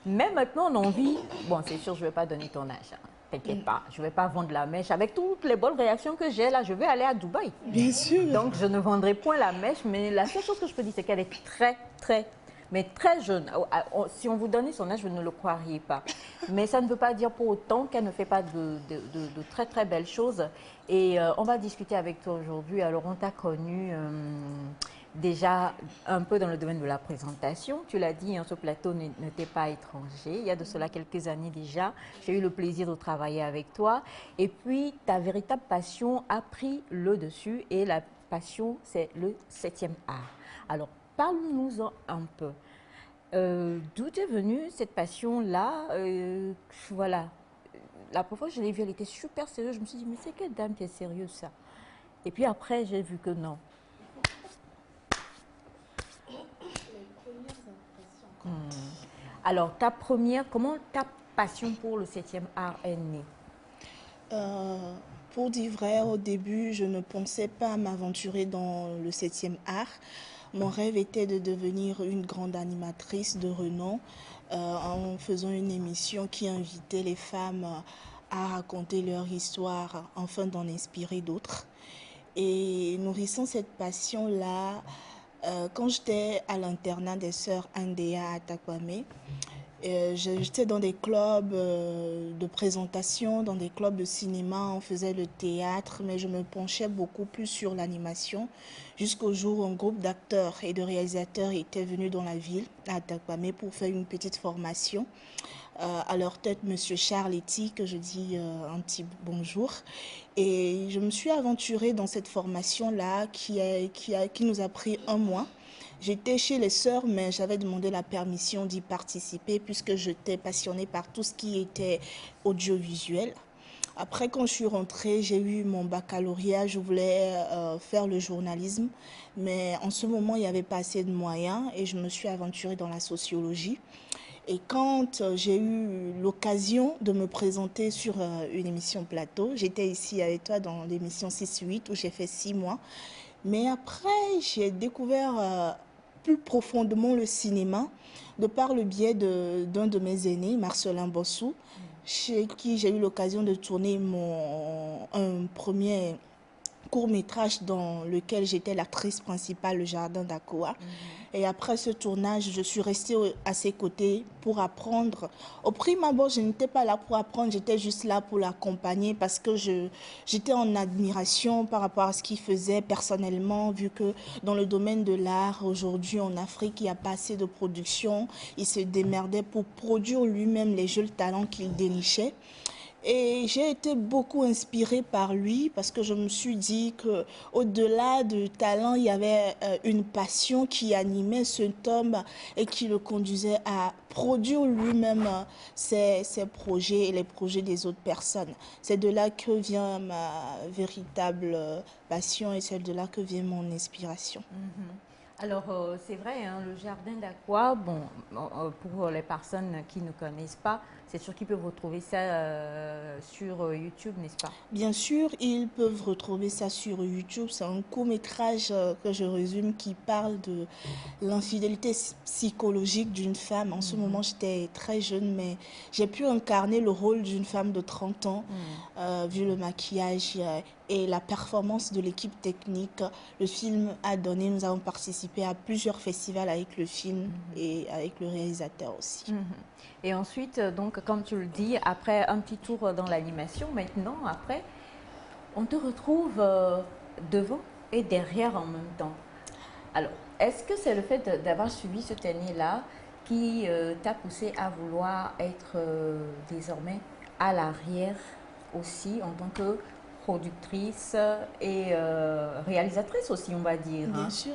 Mais maintenant, on a envie... Bon, c'est sûr, je ne vais pas donner ton âge. Hein. T'inquiète pas, je ne vais pas vendre la mèche. Avec toutes les bonnes réactions que j'ai là, je vais aller à Dubaï. Bien sûr. Donc, je ne vendrai point la mèche. Mais la seule chose que je peux dire, c'est qu'elle est très jeune. Si on vous donnait son âge, vous ne le croiriez pas. Mais ça ne veut pas dire pour autant qu'elle ne fait pas de très, très belles choses. Et on va discuter avec toi aujourd'hui. Alors, on t'a connu déjà un peu dans le domaine de la présentation. Tu l'as dit, hein, ce plateau ne t'est pas étranger. Il y a de cela quelques années déjà, j'ai eu le plaisir de travailler avec toi. Et puis, ta véritable passion a pris le dessus. Et la passion, c'est le 7e art. Alors, parle-nous-en un peu. D'où est venue cette passion-là? Voilà. La première fois que je l'ai vue, elle était super sérieuse. Je me suis dit, mais c'est quelle dame qui est sérieuse, ça? Et puis après, j'ai vu que non. Alors, comment ta passion pour le 7e art est née? Pour dire vrai, au début, je ne pensais pas m'aventurer dans le 7e art. Mon rêve était de devenir une grande animatrice de renom en faisant une émission qui invitait les femmes à raconter leur histoire afin d'en inspirer d'autres. Et nourrissant cette passion-là, quand j'étais à l'internat des sœurs Andea à Takwame, j'étais dans des clubs de présentation, dans des clubs de cinéma, on faisait le théâtre, mais je me penchais beaucoup plus sur l'animation, jusqu'au jour où un groupe d'acteurs et de réalisateurs était venu dans la ville, à Takwame, pour faire une petite formation. À leur tête, M. Charles Eti, que je dis un petit bonjour. Et je me suis aventurée dans cette formation-là qui nous a pris 1 mois. J'étais chez les sœurs, mais j'avais demandé la permission d'y participer puisque j'étais passionnée par tout ce qui était audiovisuel. Après, quand je suis rentrée, j'ai eu mon baccalauréat, je voulais faire le journalisme, mais en ce moment, il n'y avait pas assez de moyens et je me suis aventurée dans la sociologie. Et quand j'ai eu l'occasion de me présenter sur une émission plateau, j'étais ici avec toi dans l'émission 6-8 où j'ai fait 6 mois. Mais après, j'ai découvert plus profondément le cinéma de par le biais d'un de mes aînés, Marcelin Bossou, chez qui j'ai eu l'occasion de tourner un premier court-métrage dans lequel j'étais l'actrice principale, Le Jardin d'Akoa. Et après ce tournage, je suis restée à ses côtés pour apprendre. Au prime abord, je n'étais pas là pour apprendre, j'étais juste là pour l'accompagner parce que j'étais en admiration par rapport à ce qu'il faisait personnellement, vu que dans le domaine de l'art, aujourd'hui en Afrique, il n'y a pas assez de production. Il se démerdait pour produire lui-même les jeunes talents qu'il dénichait. Et j'ai été beaucoup inspirée par lui parce que je me suis dit qu'au-delà du talent, il y avait une passion qui animait cet homme et qui le conduisait à produire lui-même ses projets et les projets des autres personnes. C'est de là que vient ma véritable passion et c'est de là que vient mon inspiration. Alors, c'est vrai, hein, le Jardin d'Aqua, bon, pour les personnes qui ne connaissent pas, c'est sûr qu'ils peuvent retrouver ça sur YouTube, n'est-ce pas? Bien sûr, ils peuvent retrouver ça sur YouTube. C'est un court-métrage que je résume qui parle de l'infidélité psychologique d'une femme. En ce moment, j'étais très jeune, mais j'ai pu incarner le rôle d'une femme de 30 ans, vu le maquillage et la performance de l'équipe technique. Le film a donné, nous avons participé à plusieurs festivals avec le film et avec le réalisateur aussi. Et ensuite, donc, comme tu le dis, après un petit tour dans l'animation, maintenant, après, on te retrouve devant et derrière en même temps. Alors, est-ce que c'est le fait d'avoir suivi cette année-là qui t'a poussé à vouloir être désormais à l'arrière aussi en tant que productrice et réalisatrice aussi, on va dire? Bien sûr.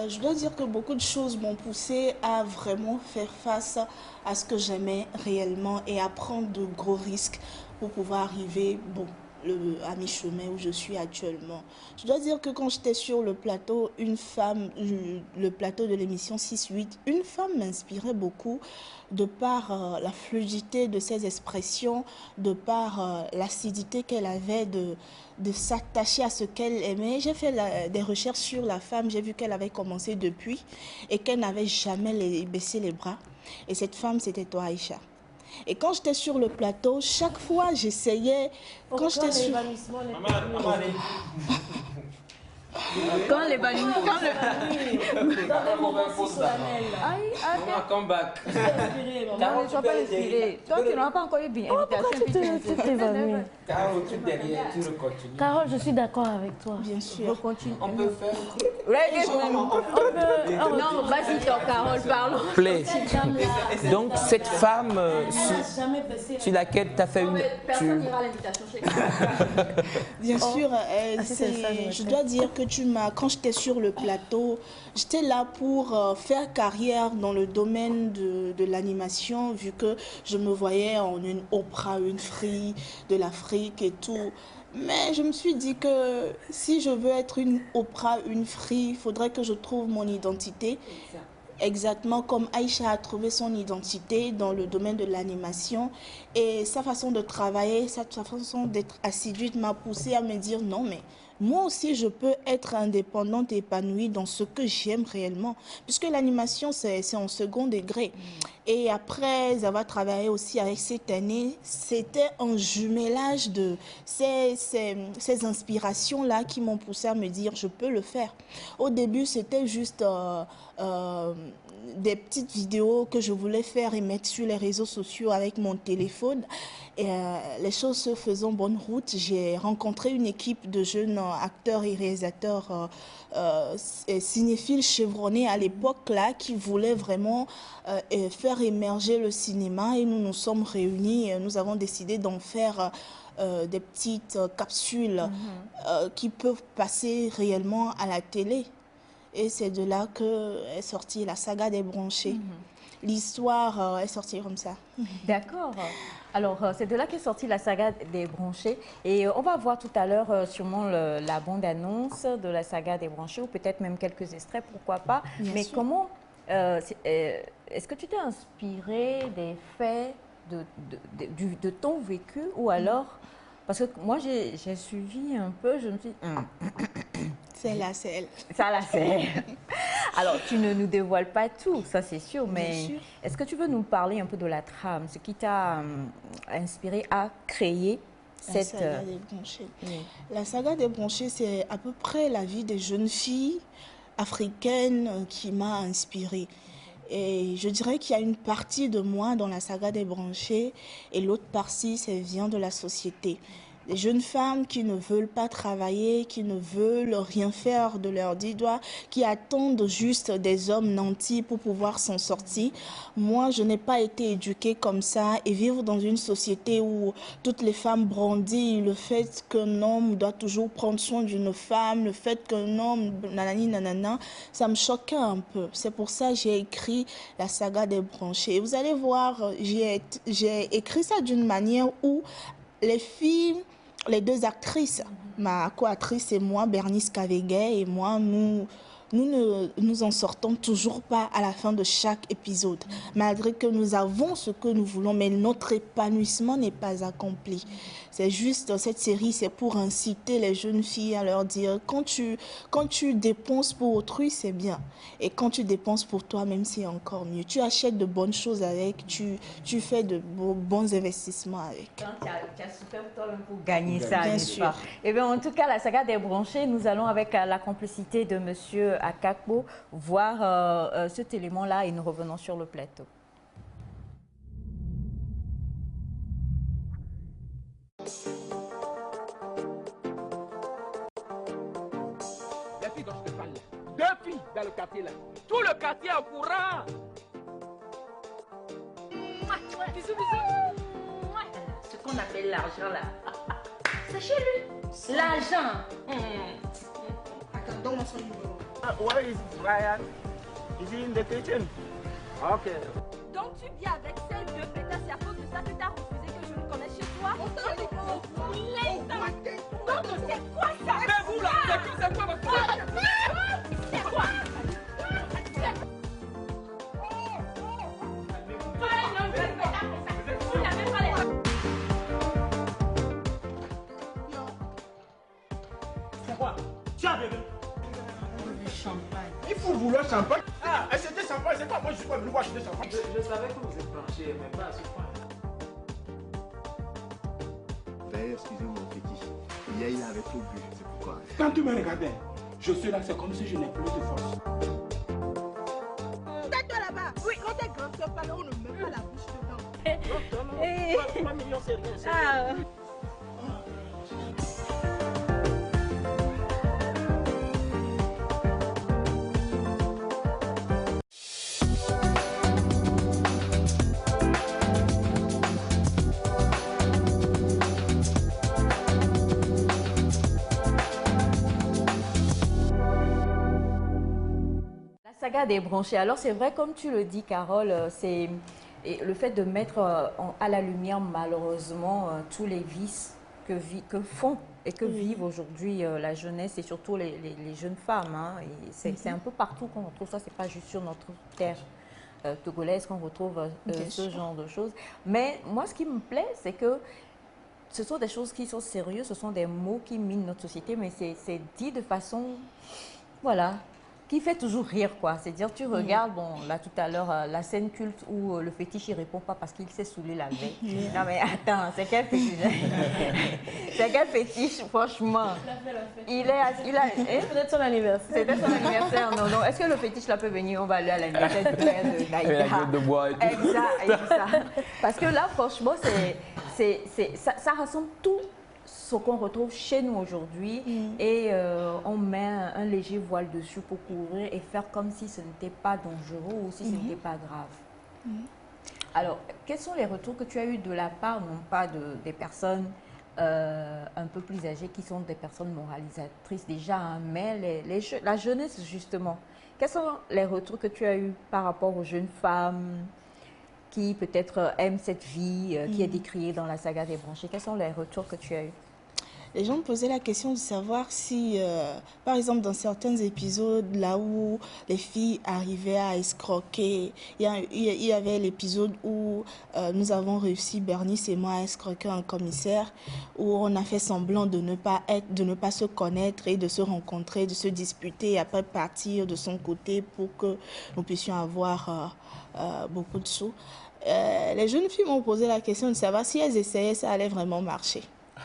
Je dois dire que beaucoup de choses m'ont poussée à vraiment faire face à ce que j'aimais réellement et à prendre de gros risques pour pouvoir arriver à mi-chemin où je suis actuellement. Je dois dire que quand j'étais sur le plateau, le plateau de l'émission 6-8, une femme m'inspirait beaucoup de par la fluidité de ses expressions, de par l'acidité qu'elle avait de s'attacher à ce qu'elle aimait. J'ai fait des recherches sur la femme, j'ai vu qu'elle avait commencé depuis et qu'elle n'avait jamais baissé les bras. Et cette femme, c'était toi, Aïcha. Et quand j'étais sur le plateau, chaque fois, j'essayais... Quand j'étais sur... Quand l'évanouissement... Dans des moments si solennels. Comeback. Non, ne sois pas inspiré. Toi, tu n'auras pas encore eu bien invitation. Tu t'évanouis. Carole, tu derrière, tu recontinues. Carole, je suis d'accord avec toi. Bien sûr. On peut faire... Non, vas-y, toi, Carole, parle. Play. Donc, cette femme sur laquelle tu as fait une... Personne n'ira à l'invitation chez Bien sûr, je dois dire que quand j'étais sur le plateau, j'étais là pour faire carrière dans le domaine de l'animation, vu que je me voyais en une Oprah, une Free de l'Afrique et tout. Mais je me suis dit que si je veux être une Oprah, une Free, il faudrait que je trouve mon identité. Exactement comme Aïcha a trouvé son identité dans le domaine de l'animation. Et sa façon de travailler, sa façon d'être assidue m'a poussée à me dire non, mais moi aussi, je peux être indépendante et épanouie dans ce que j'aime réellement. Puisque l'animation, c'est en second degré. Et après avoir travaillé aussi avec cette année, c'était un jumelage de ces inspirations-là qui m'ont poussé à me dire, je peux le faire. Au début, c'était juste des petites vidéos que je voulais faire et mettre sur les réseaux sociaux avec mon téléphone. Et les choses se faisant bonne route, j'ai rencontré une équipe de jeunes acteurs et réalisateurs cinéphiles chevronnés à l'époque là qui voulaient vraiment faire émerger le cinéma, et nous nous sommes réunis et nous avons décidé d'en faire des petites capsules qui peuvent passer réellement à la télé. Et c'est de là qu'est sortie la saga des branchés. L'histoire est sortie comme ça. D'accord. Alors, c'est de là qu'est sortie la saga des branchés. Et on va voir tout à l'heure sûrement la bande-annonce de la saga des branchés, ou peut-être même quelques extraits, pourquoi pas. Bien Mais sûr. comment, est-ce que tu t'es inspiré des faits de ton vécu, ou alors, parce que moi j'ai suivi un peu, je me suis dit, C'est là, c'est elle. ça là c'est... Alors, tu ne nous dévoiles pas tout, ça c'est sûr, mais sûr. est-ce que tu veux nous parler un peu de la trame, ce qui t'a inspiré à créer La cette... saga des branchés. Oui. La saga des branchés, c'est à peu près la vie des jeunes filles africaines qui m'a inspirée. Et je dirais qu'il y a une partie de moi dans la saga des branchés, et l'autre partie, ça vient de la société. Des jeunes femmes qui ne veulent pas travailler, qui ne veulent rien faire de leurs 10 doigts, qui attendent juste des hommes nantis pour pouvoir s'en sortir. Moi, je n'ai pas été éduquée comme ça, et vivre dans une société où toutes les femmes brandissent le fait qu'un homme doit toujours prendre soin d'une femme, le fait qu'un homme, nanani, nanana, ça me choquait un peu. C'est pour ça que j'ai écrit la saga des branchés. Et vous allez voir, j'ai écrit ça d'une manière où les filles, les deux actrices, ma co-actrice et moi, Bernice Kaveguet et moi, nous ne nous en sortons toujours pas à la fin de chaque épisode. Malgré que nous avons ce que nous voulons, mais notre épanouissement n'est pas accompli. C'est juste, cette série, c'est pour inciter les jeunes filles à leur dire, quand tu dépenses pour autrui, c'est bien. Et quand tu dépenses pour toi-même, c'est encore mieux. Tu achètes de bonnes choses avec, tu fais de bons investissements avec. Tu as souffert toi-même pour gagner ça, Bien n'est-ce sûr. pas? Eh bien, en tout cas, la saga des branchés, nous allons avec la complicité de Monsieur Akakpo voir cet élément-là, et nous revenons sur le plateau. Les filles dont je te parle là. 2 filles dans le quartier là. Tout le quartier est au courant. Bisous, bisous. Ce qu'on appelle l'argent là. C'est chez lui. L'argent. Attends, donne-moi son numéro. Where is Brian? Is he in the kitchen? Okay. Donc tu viens avec ces 2 pétasses, c'est à cause de ça que tu as refusé que je me connaisse chez toi. Donc c'est quoi ça? Mais vous là, c'est quoi votre problème? C'est quoi? C'est quoi? Tu as besoin? Le champagne. Il faut vouloir champagne. Ah, c'était champagne, c'est pas moi, je suis pas venu voir acheter champagne. Je savais que vous êtes branché, mais pas à ce point. D'ailleurs, excusez mon petit. Hier, il avait trop bu, c'est pourquoi. Quand tu me regardais, je suis là, c'est comme si je n'ai plus de force. Tais-toi là-bas. Oui, quand t'es grand, tu parles, on ne met pas la bouche dedans. 3 millions, c'est rien. c'est Ah, rien. la saga des branchés. Alors, c'est vrai, comme tu le dis, Carole, c'est le fait de mettre à la lumière, malheureusement, tous les vices que font et que vivent aujourd'hui la jeunesse, et surtout les jeunes femmes. Hein. C'est un peu partout qu'on retrouve ça, c'est pas juste sur notre terre togolaise qu'on retrouve ce genre de choses. Mais moi, ce qui me plaît, c'est que ce sont des choses qui sont sérieuses, ce sont des mots qui minent notre société, mais c'est dit de façon, voilà, qui fait toujours rire, quoi. C'est-à-dire, tu regardes, bon, là, tout à l'heure, la scène culte où le fétiche, il répond pas parce qu'il s'est saoulé la veille. Non, mais attends, c'est quel fétiche? C'est quel fétiche, franchement? Il a peut-être son anniversaire. C'était son anniversaire, non, non. Est-ce que le fétiche, là, peut venir? On va aller à l'anniversaire du père de Naïda. Avec la gueule de bois et tout. Exact. Parce que là, franchement, ça rassemble tout ce qu'on retrouve chez nous aujourd'hui et on met un léger voile dessus pour couvrir et faire comme si ce n'était pas dangereux ou si ce n'était pas grave. Alors, quels sont les retours que tu as eu de la part, non pas des personnes un peu plus âgées qui sont des personnes moralisatrices déjà, hein, mais la jeunesse justement. Quels sont les retours que tu as eu par rapport aux jeunes femmes qui peut-être aiment cette vie qui est décriée dans la saga des branchés? Quels sont les retours que tu as eus? Les gens me posaient la question de savoir si, par exemple, dans certains épisodes, là où les filles arrivaient à escroquer, il y avait l'épisode où nous avons réussi, Bernice et moi, à escroquer un commissaire, où on a fait semblant de ne pas se connaître et de se rencontrer, de se disputer, et après partir de son côté pour que nous puissions avoir beaucoup de sous. Les jeunes filles m'ont posé la question de savoir si elles essayaient, ça allait vraiment marcher.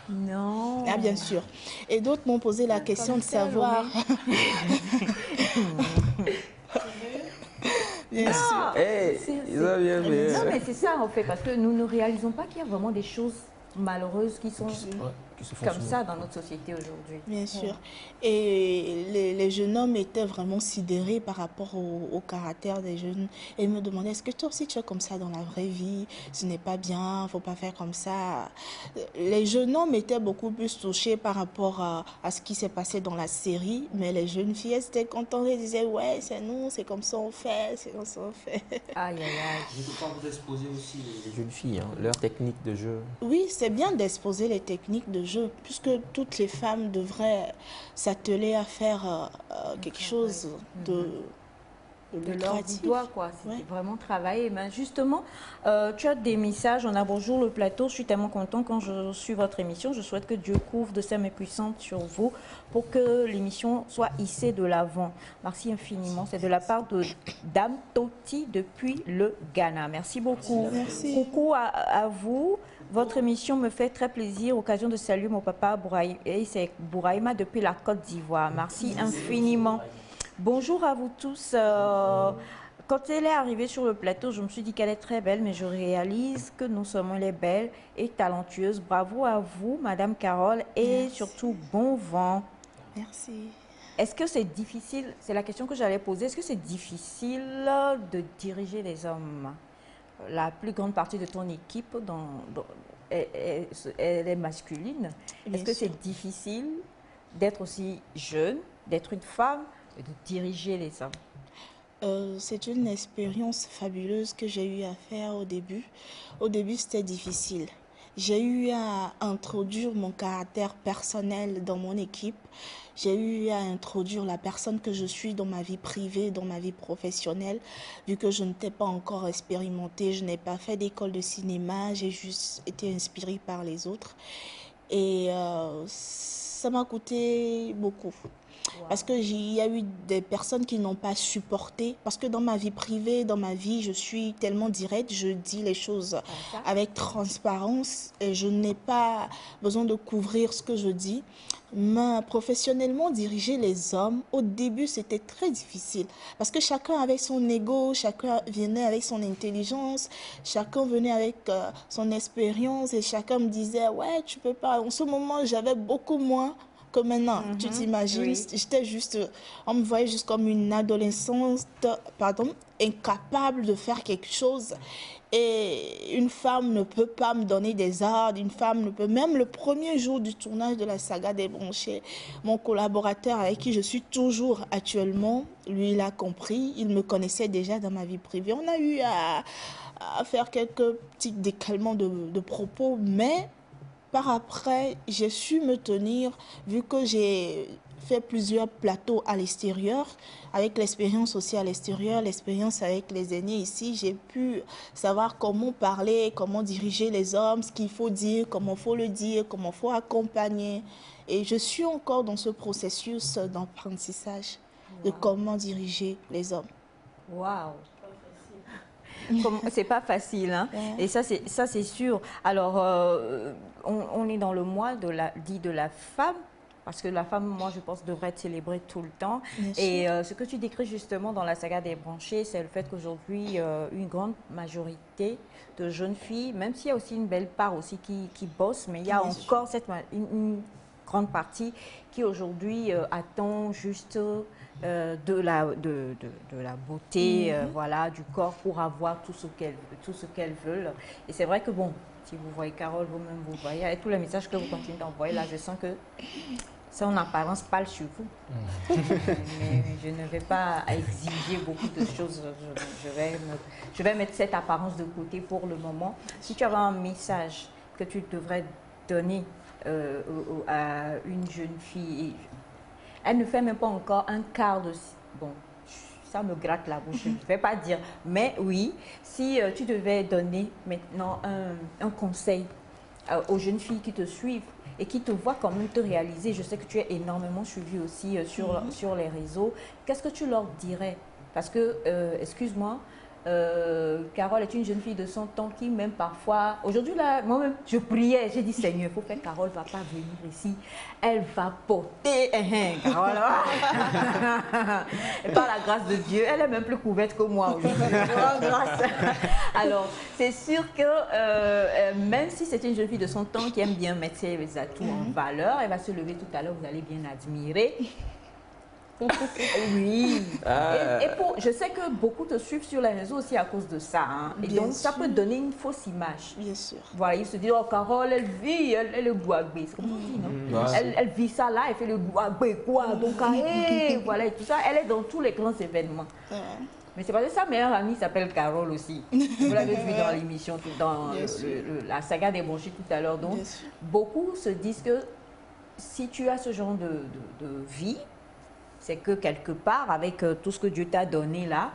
Non. Ah, bien sûr. Et d'autres m'ont posé la question de savoir... Bien sûr. Non, mais c'est ça en fait, parce que nous ne réalisons pas qu'il y a vraiment des choses malheureuses qui sont comme ça dans notre société aujourd'hui. Bien sûr. Et les jeunes hommes étaient vraiment sidérés par rapport au caractère des jeunes. Et ils me demandaient, est-ce que toi aussi tu es comme ça dans la vraie vie? Ce n'est pas bien, il ne faut pas faire comme ça. Les jeunes hommes étaient beaucoup plus touchés par rapport à ce qui s'est passé dans la série. Mais les jeunes filles, elles étaient contentes. Elles disaient, ouais, c'est nous, c'est comme ça on fait, c'est comme ça on fait. Aïe, aïe, aïe. Je ne peux pas vous exposer aussi les jeunes filles, hein, leurs techniques de jeu. Oui, c'est bien d'exposer les techniques de jeu, puisque toutes les femmes devraient s'atteler à faire quelque chose de leur doigt, quoi. C'était vraiment travailler. Mais justement, tu as des messages. On a bonjour le plateau. Je suis tellement content quand je suis votre émission. Je souhaite que Dieu couvre de ses mains puissantes sur vous pour que l'émission soit hissée de l'avant. Merci infiniment. C'est de la part de Dame Toti depuis le Ghana. Merci beaucoup. Merci. Coucou à vous. Votre émission me fait très plaisir. Occasion de saluer mon papa c'est Bouraïma depuis la Côte d'Ivoire. Merci infiniment. Bonjour à vous tous. Quand elle est arrivée sur le plateau, je me suis dit qu'elle est très belle, mais je réalise que non seulement elle est belle et talentueuse. Bravo à vous, Madame Carole, et surtout bon vent. Merci. Est-ce que c'est difficile, c'est la question que j'allais poser, est-ce que c'est difficile de diriger les hommes? La plus grande partie de ton équipe elle est masculine. Est-ce que c'est difficile d'être aussi jeune, d'être une femme, et de diriger les hommes? C'est une expérience fabuleuse que j'ai eu à faire au début. Au début, c'était difficile. J'ai eu à introduire mon caractère personnel dans mon équipe. J'ai eu à introduire la personne que je suis dans ma vie privée, dans ma vie professionnelle. Vu que je n'étais pas encore expérimentée, je n'ai pas fait d'école de cinéma, j'ai juste été inspirée par les autres. Et ça m'a coûté beaucoup. Wow. Parce qu'il y a eu des personnes qui n'ont pas supporté. Parce que dans ma vie privée, dans ma vie, je suis tellement directe, je dis les choses avec transparence et je n'ai pas besoin de couvrir ce que je dis. Mais professionnellement, diriger les hommes, au début, c'était très difficile. Parce que chacun avait son ego, chacun venait avec son intelligence, chacun venait avec son expérience et chacun me disait, ouais, tu peux pas. En ce moment, j'avais beaucoup moins que maintenant. Tu t'imagines, j'étais juste, on me voyait juste comme une adolescente, incapable de faire quelque chose. Et une femme ne peut pas me donner des ordres, une femme ne peut, même le premier jour du tournage de la saga des branchés, mon collaborateur avec qui je suis toujours actuellement, lui, il a compris, il me connaissait déjà dans ma vie privée. On a eu à faire quelques petits décalements de propos, mais par après, j'ai su me tenir, vu que j'ai fait plusieurs plateaux à l'extérieur, avec l'expérience aussi à l'extérieur, l'expérience avec les aînés ici, j'ai pu savoir comment parler, comment diriger les hommes, ce qu'il faut dire, comment il faut le dire, comment il faut accompagner. Et je suis encore dans ce processus d'apprentissage de comment diriger les hommes. Waouh! C'est pas facile, hein? Ouais. Et ça c'est sûr. Alors, on est dans le mois dit de la femme, parce que la femme, moi, je pense, devrait être célébrée tout le temps. Et ce que tu décris justement dans la saga des branchés, c'est le fait qu'aujourd'hui, une grande majorité de jeunes filles, même s'il y a aussi une belle part aussi qui bosse, mais il y a encore une grande partie qui aujourd'hui attend juste de la beauté, voilà, du corps pour avoir tout ce qu'elles veulent. Et c'est vrai que bon, si vous voyez Carole, vous-même vous voyez, avec tous les messages que vous continuez d'envoyer là, je sens que c'est en apparence pâle sur vous. Mais je ne vais pas exiger beaucoup de choses. Je vais mettre cette apparence de côté pour le moment. Si tu avais un message que tu devrais donner à une jeune fille, elle ne fait même pas encore un quart de... Bon, ça me gratte la bouche, je ne vais pas dire. Mais oui, si tu devais donner maintenant un conseil aux jeunes filles qui te suivent et qui te voient quand même te réaliser, je sais que tu es énormément suivie aussi sur les réseaux, qu'est-ce que tu leur dirais? Parce que, excuse-moi, Carole est une jeune fille de 100 ans qui même parfois... Aujourd'hui, là, moi-même, je priais, j'ai dit, Seigneur, il faut faire Carole ne va pas venir ici. Elle va porter... Carole, et par la grâce de Dieu, elle est même plus couverte que moi aujourd'hui. Alors, c'est sûr que même si c'est une jeune fille de 100 ans qui aime bien mettre ses atouts en valeur, elle va se lever tout à l'heure, vous allez bien admirer. Oui. Je sais que beaucoup te suivent sur les réseaux aussi à cause de ça. Hein. Et donc, ça peut donner une fausse image. Bien sûr. Voilà, ils se disent, oh, Carole, elle vit, elle est le bois-bé. C'est comme on dit, non? Elle vit ça là, elle fait le bois-bé, quoi. Donc, voilà, et tout ça. Elle est dans tous les grands événements. Mais c'est parce que sa meilleure amie s'appelle Carole aussi. Vous l'avez vu dans l'émission, dans la saga des branchés tout à l'heure. Donc, beaucoup se disent que si tu as ce genre de vie, c'est que quelque part, avec tout ce que Dieu t'a donné là,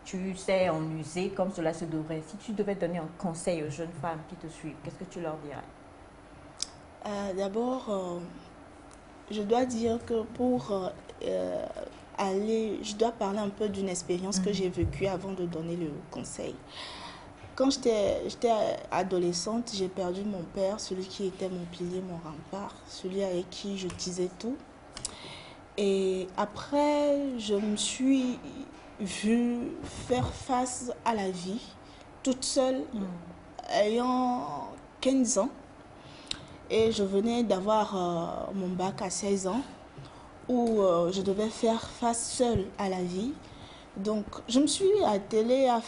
tu sais en user comme cela se devrait. Si tu devais donner un conseil aux jeunes femmes qui te suivent, qu'est-ce que tu leur dirais? D'abord, je dois dire que pour je dois parler un peu d'une expérience que j'ai vécue avant de donner le conseil. Quand j'étais adolescente, j'ai perdu mon père, celui qui était mon pilier, mon rempart, celui avec qui je disais tout. Et après, je me suis vue faire face à la vie, toute seule, ayant 15 ans. Et je venais d'avoir mon bac à 16 ans, où je devais faire face seule à la vie. Donc, je me suis attelée à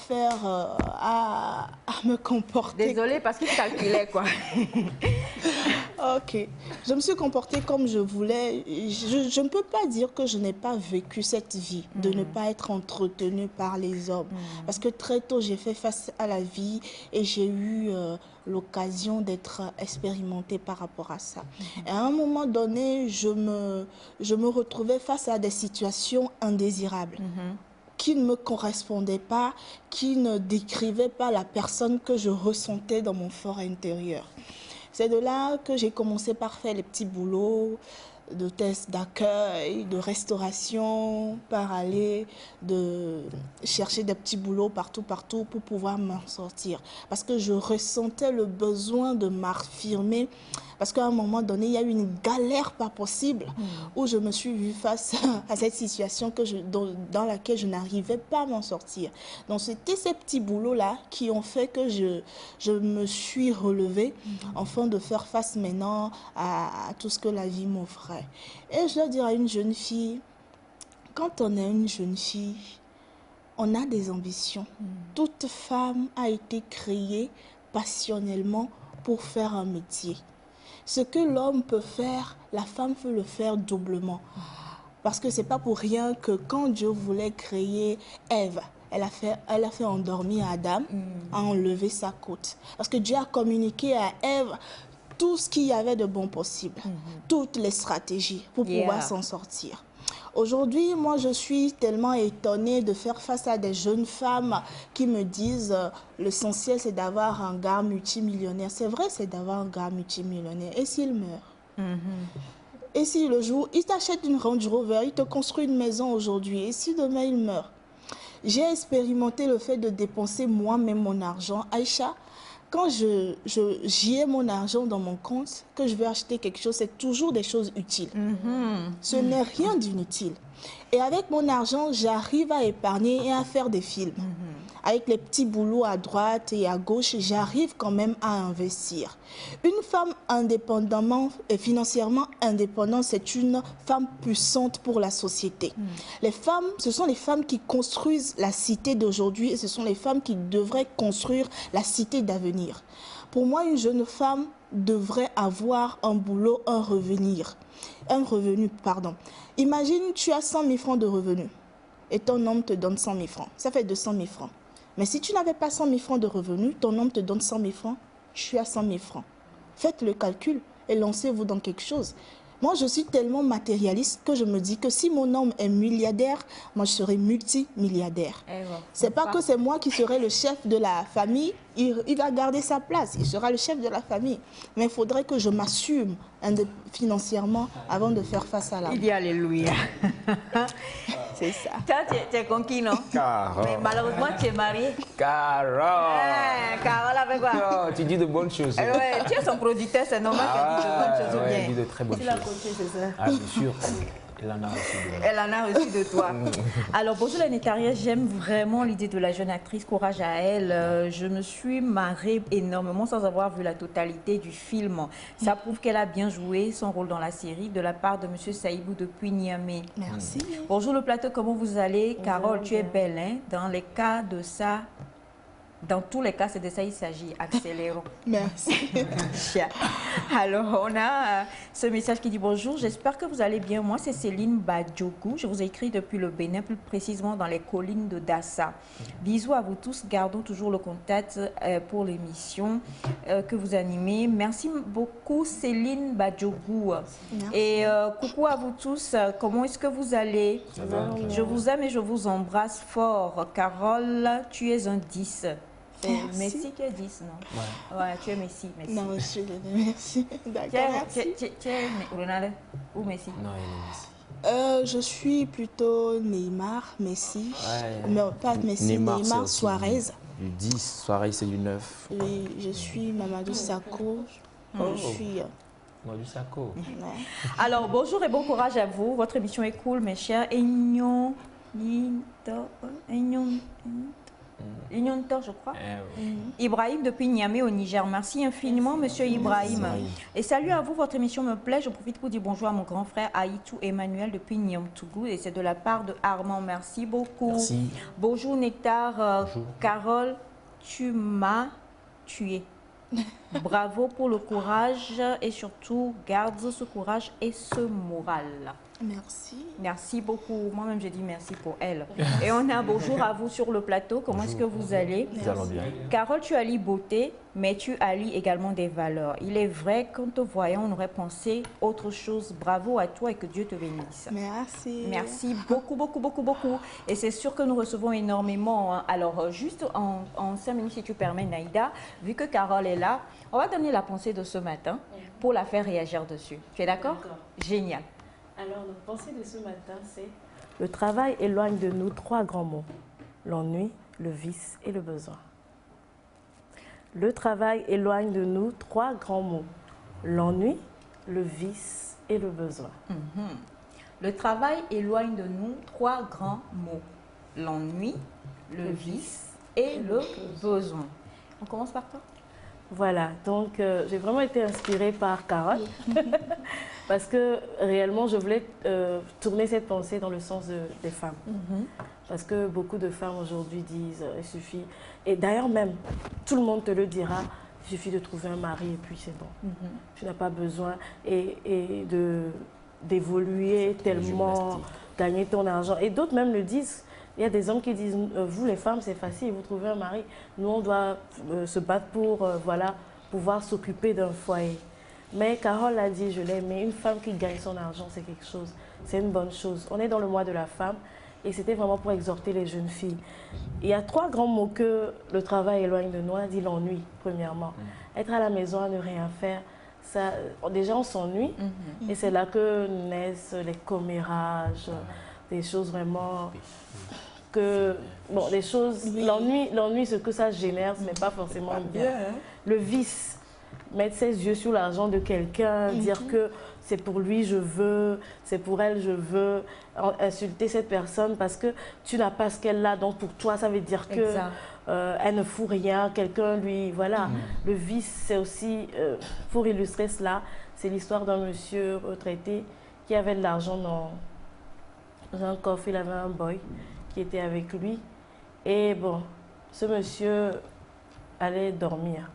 à me comporter. Désolée, parce que je calculais, quoi. Ok. Je me suis comportée comme je voulais. Je ne peux pas dire que je n'ai pas vécu cette vie, de ne pas être entretenue par les hommes. Parce que très tôt, j'ai fait face à la vie et j'ai eu l'occasion d'être expérimentée par rapport à ça. Et à un moment donné, je me retrouvais face à des situations indésirables. Qui ne me correspondaient pas, qui ne décrivaient pas la personne que je ressentais dans mon fort intérieur. C'est de là que j'ai commencé par faire les petits boulots de tests d'accueil, de restauration, par aller chercher des petits boulots partout pour pouvoir m'en sortir. Parce que je ressentais le besoin de m'affirmer. Parce qu'à un moment donné, il y a eu une galère pas possible où je me suis vue face à cette situation dans laquelle je n'arrivais pas à m'en sortir. Donc, c'était ces petits boulots-là qui ont fait que je me suis relevée afin de faire face maintenant à tout ce que la vie m'offrait. Et je dois dire à une jeune fille, quand on est une jeune fille, on a des ambitions. Toute femme a été créée passionnellement pour faire un métier. Ce que l'homme peut faire, la femme peut le faire doublement. Parce que ce n'est pas pour rien que quand Dieu voulait créer Ève, elle a fait endormir Adam, a enlevé sa côte. Parce que Dieu a communiqué à Ève tout ce qu'il y avait de bon possible, toutes les stratégies pour pouvoir s'en sortir. Aujourd'hui, moi, je suis tellement étonnée de faire face à des jeunes femmes qui me disent l'essentiel, c'est d'avoir un gars multimillionnaire. C'est vrai, c'est d'avoir un gars multimillionnaire. Et s'il meurt? Et si le jour, il t'achète une Range Rover, il te construit une maison aujourd'hui, et si demain il meurt? J'ai expérimenté le fait de dépenser moi-même mon argent. Aïcha, quand j'y ai mon argent dans mon compte, que je veux acheter quelque chose, c'est toujours des choses utiles. Ce n'est rien d'inutile. Et avec mon argent, j'arrive à épargner et à faire des films. Avec les petits boulots à droite et à gauche, j'arrive quand même à investir. Une femme indépendamment et financièrement indépendante, c'est une femme puissante pour la société. Les femmes, ce sont les femmes qui construisent la cité d'aujourd'hui et ce sont les femmes qui devraient construire la cité d'avenir. Pour moi, une jeune femme devrait avoir un boulot, un revenu. Imagine, tu as 100 000 francs de revenus et ton homme te donne 100 000 francs. Ça fait 200 000 francs. Mais si tu n'avais pas 100 000 francs de revenus, ton homme te donne 100 000 francs, tu as 100 000 francs. Faites le calcul et lancez-vous dans quelque chose. Moi, je suis tellement matérialiste que je me dis que si mon homme est milliardaire, moi, je serai multimilliardaire. C'est pas que c'est moi qui serai le chef de la famille, il va garder sa place, il sera le chef de la famille. Mais il faudrait que je m'assume financièrement avant de faire face à la... Il dit alléluia. C'est ça. Toi, tu es conquis, non? Carole. Mais malheureusement, tu es marié. Carole. Carole avec quoi? Oh, tu dis de bonnes choses. Ouais, tu es son producteur, c'est normal qu'elle dise de bonnes choses ou bien. Elle dit de très bonnes choses. Tu l'as coaché, c'est ça? Ah, bien sûr. Elle en a reçu de... Elle en a reçu de toi. Alors, bonjour la Nétarienne, j'aime vraiment l'idée de la jeune actrice, courage à elle. Je me suis marrée énormément sans avoir vu la totalité du film. Ça prouve qu'elle a bien joué son rôle dans la série de la part de M. Saïbou depuis Niamey. Merci. Bonjour le plateau, comment vous allez? Carole, tu es belle, hein? Dans les cas de ça... Dans tous les cas, c'est de ça qu'il s'agit. Accélérons. Merci. Alors, on a ce message qui dit bonjour. J'espère que vous allez bien. Moi, c'est Céline Badjougou. Je vous ai écrit depuis le Bénin, plus précisément dans les collines de Dassa. Bisous à vous tous. Gardons toujours le contact pour l'émission que vous animez. Merci beaucoup, Céline Badjougou. Et coucou à vous tous. Comment est-ce que vous allez? Je vous aime et je vous embrasse fort. Carole, tu es un 10. C'est Messi qui est 10, non? Ouais, tu es Messi. Non, je suis Messi. D'accord, tu es Ronaldo ou Messi? Non, il est Messi. Je suis plutôt Neymar, Messi. Non, pas Messi, Neymar Suarez. Du 10, Suarez c'est du 9. Oui, je suis Mamadou Sakho. Je suis... Mamadou Sakho. Alors, bonjour et bon courage à vous. Votre émission est cool, mes chers. Ignonto, je crois. Ibrahim depuis Niamey au Niger. Merci infiniment, monsieur Ibrahim. Et salut à vous, votre émission me plaît. Je profite pour dire bonjour à mon grand frère Aïtou Emmanuel depuis Niamtougou. Et c'est de la part de Armand. Merci beaucoup. Merci. Bonjour Nectar. Bonjour. Carole, tu m'as tué. Bravo pour le courage et surtout garde ce courage et ce moral. Merci. Merci beaucoup. Moi-même, je dis merci pour elle. Et on a bonjour à vous sur le plateau. Comment est-ce que vous allez? Nous allons bien. Carole, tu allies beauté, mais tu allies également des valeurs. Il est vrai qu'en te voyant, on aurait pensé autre chose. Bravo à toi et que Dieu te bénisse. Merci. Merci beaucoup, beaucoup, beaucoup, beaucoup. Et c'est sûr que nous recevons énormément. Hein. Alors, juste en 5 minutes, si tu permets, Naïda, vu que Carole est là, on va donner la pensée de ce matin pour la faire réagir dessus. Tu es d'accord? Génial. Alors, notre pensée de ce matin, c'est « Le travail éloigne de nous 3 grands mots, l'ennui, le vice et le besoin. » Le travail éloigne de nous 3 grands mots, l'ennui, le vice et le besoin. Le travail éloigne de nous 3 grands mots, l'ennui, le vice et le besoin. On commence par quoi? Voilà, donc j'ai vraiment été inspirée par Carole parce que réellement je voulais tourner cette pensée dans le sens des femmes. Parce que beaucoup de femmes aujourd'hui disent il suffit, et d'ailleurs même tout le monde te le dira, il suffit de trouver un mari et puis c'est bon. Tu n'as pas besoin d'évoluer tellement, gagner ton argent. Et d'autres même le disent. Il y a des hommes qui disent, vous les femmes, c'est facile, vous trouvez un mari. Nous, on doit se battre pour voilà, pouvoir s'occuper d'un foyer. Mais Carole a dit, je l'aime, mais une femme qui gagne son argent, c'est quelque chose, c'est une bonne chose. On est dans le mois de la femme et c'était vraiment pour exhorter les jeunes filles. Il y a 3 grands mots que le travail éloigne de nous. On a dit l'ennui, premièrement. Être à la maison à ne rien faire, ça, déjà on s'ennuie et c'est là que naissent les commérages, des choses vraiment que... Bon, des choses... L'ennui, ce que ça génère, ce n'est pas forcément bien. Le vice, mettre ses yeux sur l'argent de quelqu'un, dire que c'est pour lui, je veux, c'est pour elle, je veux, insulter cette personne parce que tu n'as pas ce qu'elle a, donc pour toi, ça veut dire que elle ne fout rien, quelqu'un lui... Voilà, le vice, c'est aussi, pour illustrer cela, c'est l'histoire d'un monsieur retraité qui avait de l'argent dans un coffre, il avait un boy qui était avec lui. Et bon, ce monsieur allait dormir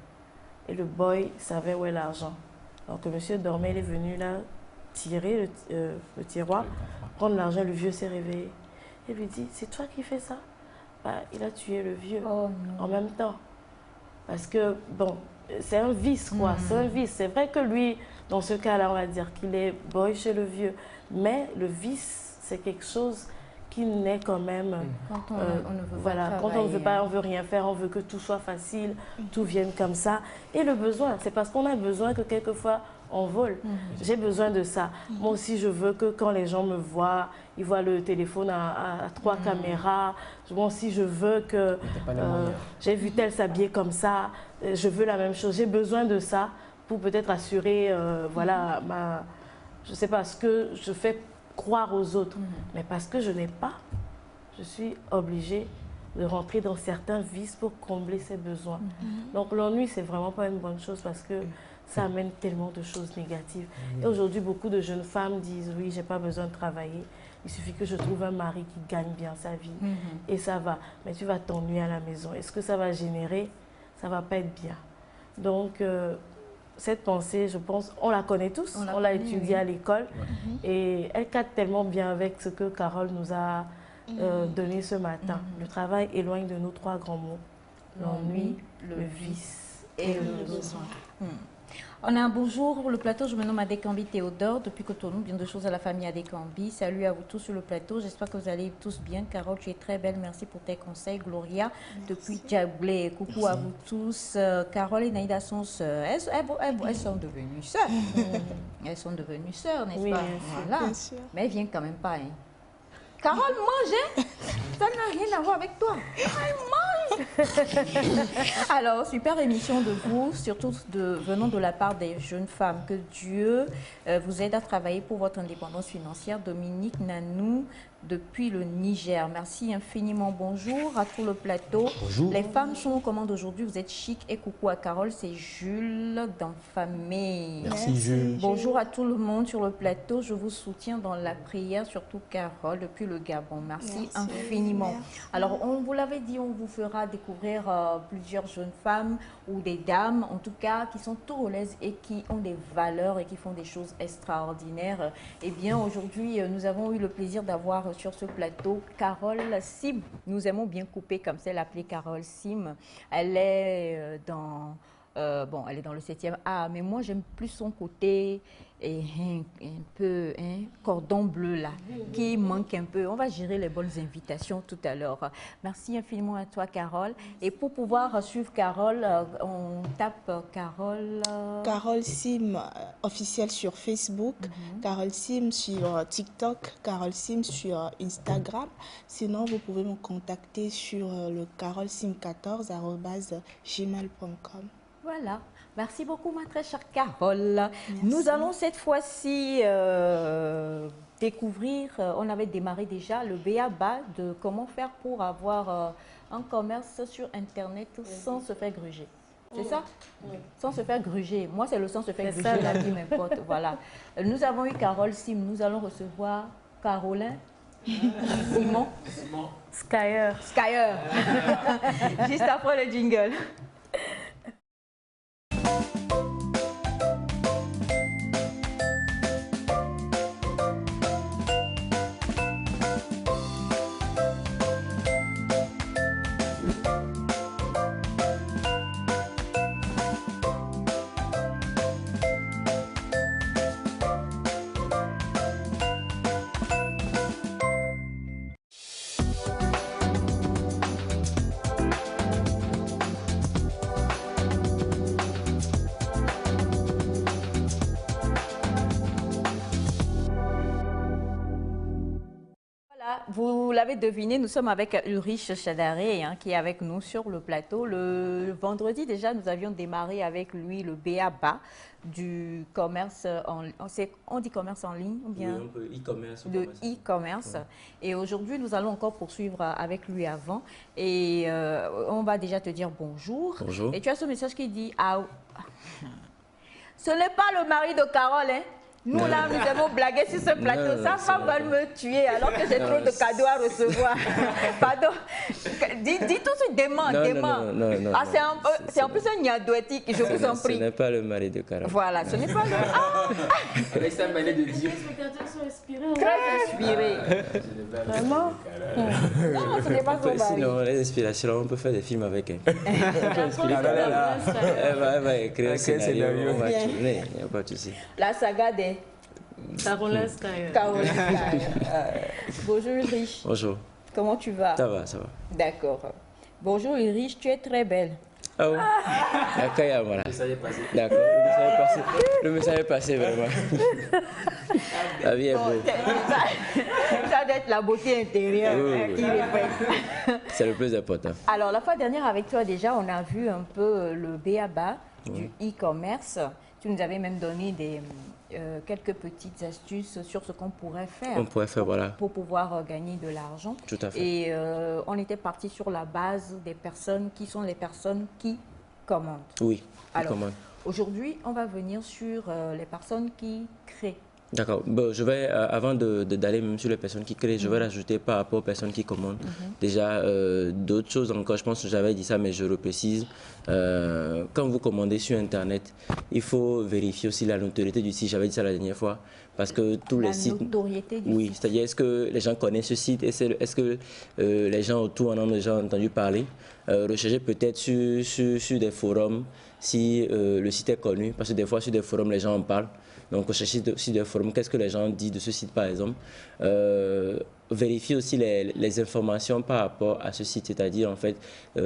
et le boy savait où est l'argent. Donc le monsieur dormait, il est venu là tirer le tiroir, prendre l'argent, le vieux s'est réveillé. Il lui dit, c'est toi qui fais ça? Bah, il a tué le vieux en même temps. Parce que, bon, c'est un vice quoi, c'est un vice. C'est vrai que lui, dans ce cas-là, on va dire qu'il est boy chez le vieux. Mais le vice, c'est quelque chose qui naît quand même. Quand on ne veut voilà, quand on ne veut pas, on veut rien faire, on veut que tout soit facile, tout vienne comme ça. Et le besoin, c'est parce qu'on a besoin que quelquefois on vole. J'ai besoin de ça. Moi aussi, je veux que quand les gens me voient, ils voient le téléphone à 3 caméras. Moi aussi, je veux que j'ai vu tel s'habiller comme ça. Je veux la même chose. J'ai besoin de ça pour peut-être assurer, voilà, je ne sais pas, ce que je fais croire aux autres. Mais parce que je n'ai pas, je suis obligée de rentrer dans certains vices pour combler ses besoins. Donc l'ennui, c'est vraiment pas une bonne chose parce que ça amène tellement de choses négatives. Et aujourd'hui, beaucoup de jeunes femmes disent, oui, j'ai pas besoin de travailler. Il suffit que je trouve un mari qui gagne bien sa vie et ça va. Mais tu vas t'ennuyer à la maison. Et ce que ça va générer, ça va pas être bien. Donc, cette pensée, je pense, on la connaît tous. On l'a étudiée à l'école. Et elle cadre tellement bien avec ce que Carole nous a donné ce matin. Le travail éloigne de nous 3 grands mots. L'ennui, le vice et le besoin. On a un bonjour, le plateau, je me nomme Adékambi Théodore, depuis Cotonou, bien de choses à la famille Adékambi. Salut à vous tous sur le plateau, j'espère que vous allez tous bien. Carole, tu es très belle, merci pour tes conseils. Gloria, depuis Djablé, coucou à vous tous. Carole et Naïda sont sœurs, elles sont devenues sœurs. Elles sont devenues sœurs, n'est-ce pas? Voilà. Mais elles viennent quand même pas. Hein. Carole, mange, hein? Ça n'a rien à voir avec toi. Elle mange. Alors, super émission de vous, surtout venant de la part des jeunes femmes. Que Dieu vous aide à travailler pour votre indépendance financière. Dominique Nanou, depuis le Niger. Merci infiniment. Bonjour à tout le plateau. Bonjour. Les femmes sont aux commandes aujourd'hui. Vous êtes chic. Et coucou à Carole, c'est Jules d'Enfamé. Merci Jules. Bonjour à tout le monde sur le plateau. Je vous soutiens dans la prière, surtout Carole, depuis le Gabon. Merci infiniment. Merci. Alors, on vous l'avait dit, on vous fera découvrir plusieurs jeunes femmes ou des dames, en tout cas, qui sont togolaises et qui ont des valeurs et qui font des choses extraordinaires. Eh bien, aujourd'hui, nous avons eu le plaisir d'avoir sur ce plateau Carole Sim. Nous aimons bien couper comme ça, l'appeler Carole Sim. Elle est dans elle est dans le 7e art, mais moi j'aime plus son côté un peu cordon bleu là, qui manque un peu. On va gérer les bonnes invitations tout à l'heure. Merci infiniment à toi Carole. Et pour pouvoir suivre Carole, on tape Carole... Carole Sim officielle sur Facebook, Carole Sim sur TikTok, Carole Sim sur Instagram. Sinon, vous pouvez me contacter sur le carolsim14@gmail.com. Voilà. Merci beaucoup, ma très chère Carole. Merci. Nous allons cette fois-ci découvrir, on avait démarré déjà le b.a.-ba de comment faire pour avoir un commerce sur Internet sans se faire gruger. C'est ça? Sans se faire gruger. Moi, c'est le sans se faire gruger là qui m'importe. Voilà. Nous avons eu Carole Sim. Nous allons recevoir Carolin. Simon. Skyer. Juste après le jingle. vous l'avez deviné, nous sommes avec Ulrich Chadaré hein, qui est avec nous sur le plateau. Le vendredi déjà, nous avions démarré avec lui le B.A.B.A. du commerce en ligne. On dit commerce en ligne ou bien e-commerce. de e-commerce. Ouais. Et aujourd'hui, nous allons encore poursuivre avec lui avant. Et on va déjà te dire bonjour. Bonjour. Et tu as ce message qui dit ah, ce n'est pas le mari de Carole, hein? Nous, là, nous avons blagué sur ce plateau. Sa femme va me tuer alors que j'ai trop de cadeaux à recevoir. Pardon. Dis tout de suite, dément. Non. Ah, c'est en plus un niadouetique, je vous en prie. Ce n'est pas le mari de Carole. Voilà, ce n'est pas le... Ah. Avec sa manière de dire. Les spectateurs sont inspirés. Très inspirés. Vraiment? Non, ce n'est pas son mari. Sinon, les inspirations, on peut faire des films avec elle. Elle va écrire un scénario, on va tourner, il n'y a pas de souci. La saga des... Caroline Sky. Bonjour Ulrich. Bonjour. Comment tu vas? Ça va. D'accord. Bonjour Ulrich, tu es très belle. Ah oui. D'accord, voilà. Le message est passé. D'accord, le message est passé vraiment. La vie est beau. Ça doit être la beauté intérieure qui répète. C'est le plus important. Alors la fois dernière avec toi déjà, on a vu un peu le B.A.B.A. du e-commerce. Tu nous avais même donné quelques petites astuces sur ce qu'on pourrait faire. On pourrait faire, voilà. Pour pouvoir gagner de l'argent. Tout à fait. Et on était parti sur la base des personnes qui sont les personnes qui commandent. Oui, alors, aujourd'hui, on va venir sur les personnes qui créent. D'accord. Bon, je vais, avant d'aller même sur les personnes qui créent, je vais rajouter par rapport aux personnes qui commandent. Déjà, d'autres choses encore, je pense que j'avais dit ça, mais je reprécise. Quand vous commandez sur Internet, il faut vérifier aussi la notoriété du site. J'avais dit ça la dernière fois. Parce que tous les sites... La notoriété du site. C'est-à-dire, est-ce que les gens connaissent ce site? Est-ce que les gens autour en ont déjà entendu parler? Recherchez peut-être sur des forums si le site est connu. Parce que des fois, sur des forums, les gens en parlent. Donc, recherchez sur des forums, qu'est-ce que les gens disent de ce site, par exemple. Vérifiez aussi les informations par rapport à ce site, c'est-à-dire, en fait,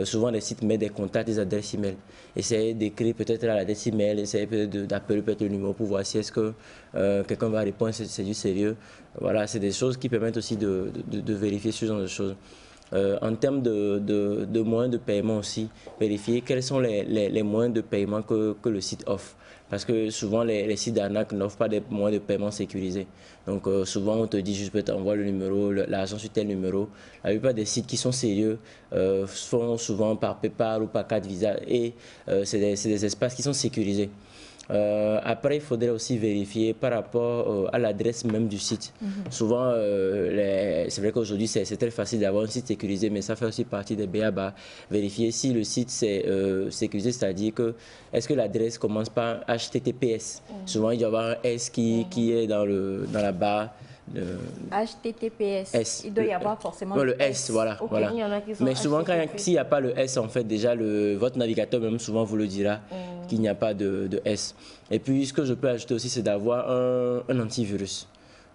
souvent, les sites mettent des contacts, des adresses email. Essayez d'écrire peut-être l'adresse email, essayez peut-être d'appeler peut-être le numéro pour voir si est-ce que quelqu'un va répondre, c'est du sérieux. Voilà, c'est des choses qui permettent aussi de vérifier ce genre de choses. En termes de moyens de paiement aussi, vérifier quels sont les moyens de paiement que le site offre. Parce que souvent, les sites d'arnaque n'offrent pas des moyens de paiement sécurisés. Donc, souvent, on te dit juste, peut t'envoyer le numéro, l'argent sur tel numéro. La plupart des sites qui sont sérieux font souvent par PayPal ou par carte Visa. Et c'est des espaces qui sont sécurisés. Après, il faudrait aussi vérifier par rapport à l'adresse même du site. Souvent, c'est vrai qu'aujourd'hui, c'est très facile d'avoir un site sécurisé, mais ça fait aussi partie des B.A.B.A. Vérifier si le site c'est sécurisé, c'est-à-dire que est-ce que l'adresse commence par HTTPS. Souvent, il y a un S qui est dans la barre. HTTPS. Il doit y avoir forcément le S. Voilà. Okay. Voilà. Il y en a qui sont mais souvent, s'il n'y a pas le S, en fait, déjà, votre navigateur même souvent vous le dira qu'il n'y a pas de S. Et puis, ce que je peux ajouter aussi, c'est d'avoir un antivirus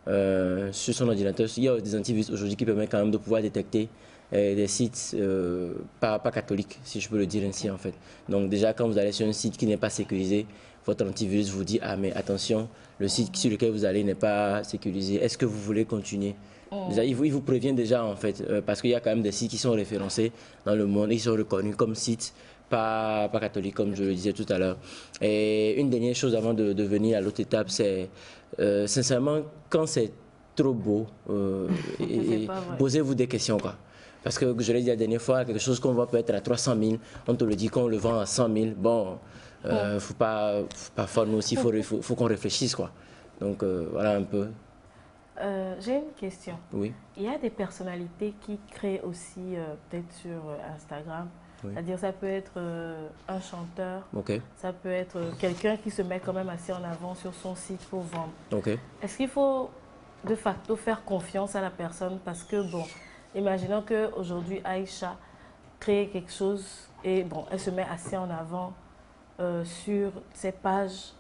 sur son ordinateur. Il y a des antivirus aujourd'hui qui permettent quand même de pouvoir détecter des sites pas catholiques, si je peux le dire ainsi, en fait. Donc, déjà, quand vous allez sur un site qui n'est pas sécurisé, votre antivirus vous dit « Ah, mais attention, le site sur lequel vous allez n'est pas sécurisé. Est-ce que vous voulez continuer ?» Déjà, il vous prévient déjà, en fait, parce qu'il y a quand même des sites qui sont référencés dans le monde et qui sont reconnus comme sites pas catholiques, comme je le disais tout à l'heure. Et une dernière chose avant de venir à l'autre étape, c'est sincèrement, quand c'est trop beau, posez-vous des questions, quoi. Parce que je l'ai dit la dernière fois, quelque chose qu'on voit peut-être à 300 000, on te le dit qu'on le vend à 100 000, bon... faut pas nous aussi, faut qu'on réfléchisse, quoi. Donc voilà un peu. J'ai une question. Oui. Il y a des personnalités qui créent aussi peut-être sur Instagram. Oui. C'est-à-dire ça peut être un chanteur, ça peut être quelqu'un qui se met quand même assez en avant sur son site pour vendre. Est-ce qu'il faut de facto faire confiance à la personne parce que bon, imaginons qu'aujourd'hui Aïcha crée quelque chose et bon, elle se met assez en avant. Sur ces pages,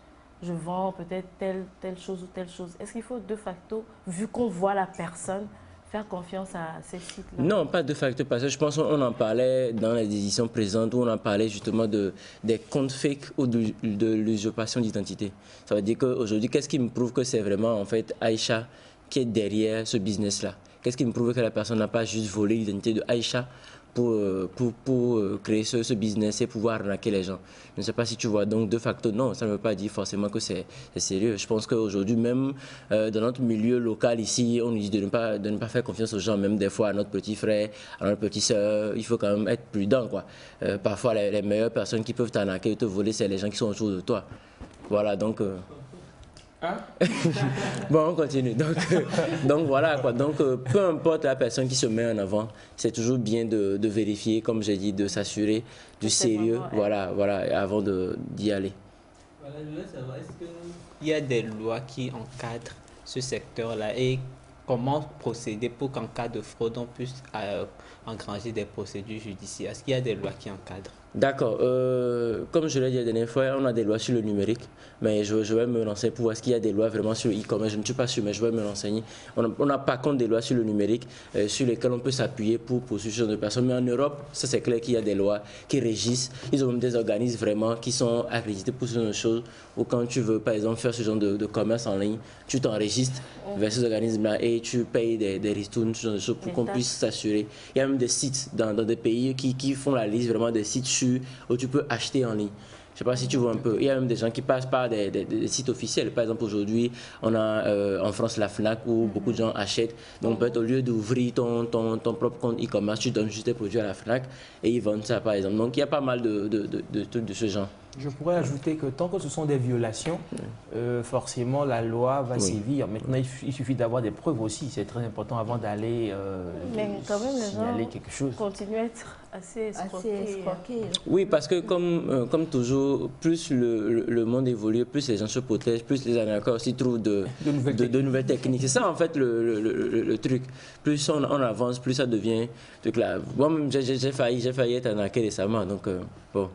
je vends peut-être telle chose ou telle chose. Est-ce qu'il faut de facto, vu qu'on voit la personne, faire confiance à ces sites-là? Non, pas de facto, parce que je pense qu'on en parlait dans les éditions présentes où on en parlait justement des comptes fake ou de l'usurpation d'identité. Ça veut dire qu'aujourd'hui, qu'est-ce qui me prouve que c'est vraiment en fait Aïcha qui est derrière ce business-là? Qu'est-ce qui me prouve que la personne n'a pas juste volé l'identité de Aïcha pour créer ce business et pouvoir arnaquer les gens. Je ne sais pas si tu vois. Donc, de facto, non, ça ne veut pas dire forcément que c'est sérieux. Je pense qu'aujourd'hui, même dans notre milieu local ici, on nous dit de ne pas faire confiance aux gens, même des fois à notre petit frère, à notre petite soeur. Il faut quand même être prudent, quoi. Parfois, les meilleures personnes qui peuvent t'arnaquer ou te voler, c'est les gens qui sont autour de toi. Voilà, donc... Hein? Bon, on continue. Donc voilà quoi. Donc peu importe la personne qui se met en avant, c'est toujours bien de vérifier, comme j'ai dit, de s'assurer du sérieux, voilà, avant d'y aller. Voilà, je voulais savoir, est-ce qu'il y a des lois qui encadrent ce secteur-là et comment procéder pour qu'en cas de fraude, on puisse engranger des procédures judiciaires? Est-ce qu'il y a des lois qui encadrent? D'accord. Comme je l'ai dit la dernière fois, on a des lois sur le numérique, mais je vais me renseigner pour voir est-ce qu'il y a des lois vraiment sur le e-commerce. Je ne suis pas sûr, mais je vais me renseigner. On n'a pas contre des lois sur le numérique sur lesquelles on peut s'appuyer pour poursuivre ce genre de personnes. Mais en Europe, ça c'est clair qu'il y a des lois qui régissent. Ils ont même des organismes vraiment qui sont accrédités pour ce genre de choses. Ou quand tu veux, par exemple, faire ce genre de commerce en ligne, tu t'enregistres vers ces organismes-là et tu payes des ristournes, ce genre de choses pour qu'on puisse s'assurer. Il y a même des sites dans des pays qui font la liste vraiment des sites où tu peux acheter en ligne. Je ne sais pas si tu vois un peu. Il y a même des gens qui passent par des sites officiels. Par exemple, aujourd'hui, on a en France la FNAC où beaucoup de gens achètent. Donc, peut-être au lieu d'ouvrir ton propre compte e-commerce, tu donnes juste tes produits à la FNAC et ils vendent ça, par exemple. Donc, il y a pas mal de trucs de ce genre. Je pourrais ajouter que tant que ce sont des violations, forcément la loi va sévir. Maintenant, il suffit d'avoir des preuves aussi. C'est très important avant d'aller signaler quelque chose. Continue à être assez escroqué. Oui, parce que comme toujours, plus le monde évolue, plus les gens se protègent, plus les arnaqueurs aussi trouvent de nouvelles techniques. C'est ça en fait le truc. Plus on avance, plus ça devient truc là. Moi-même, j'ai failli être arnaqué récemment, donc bon.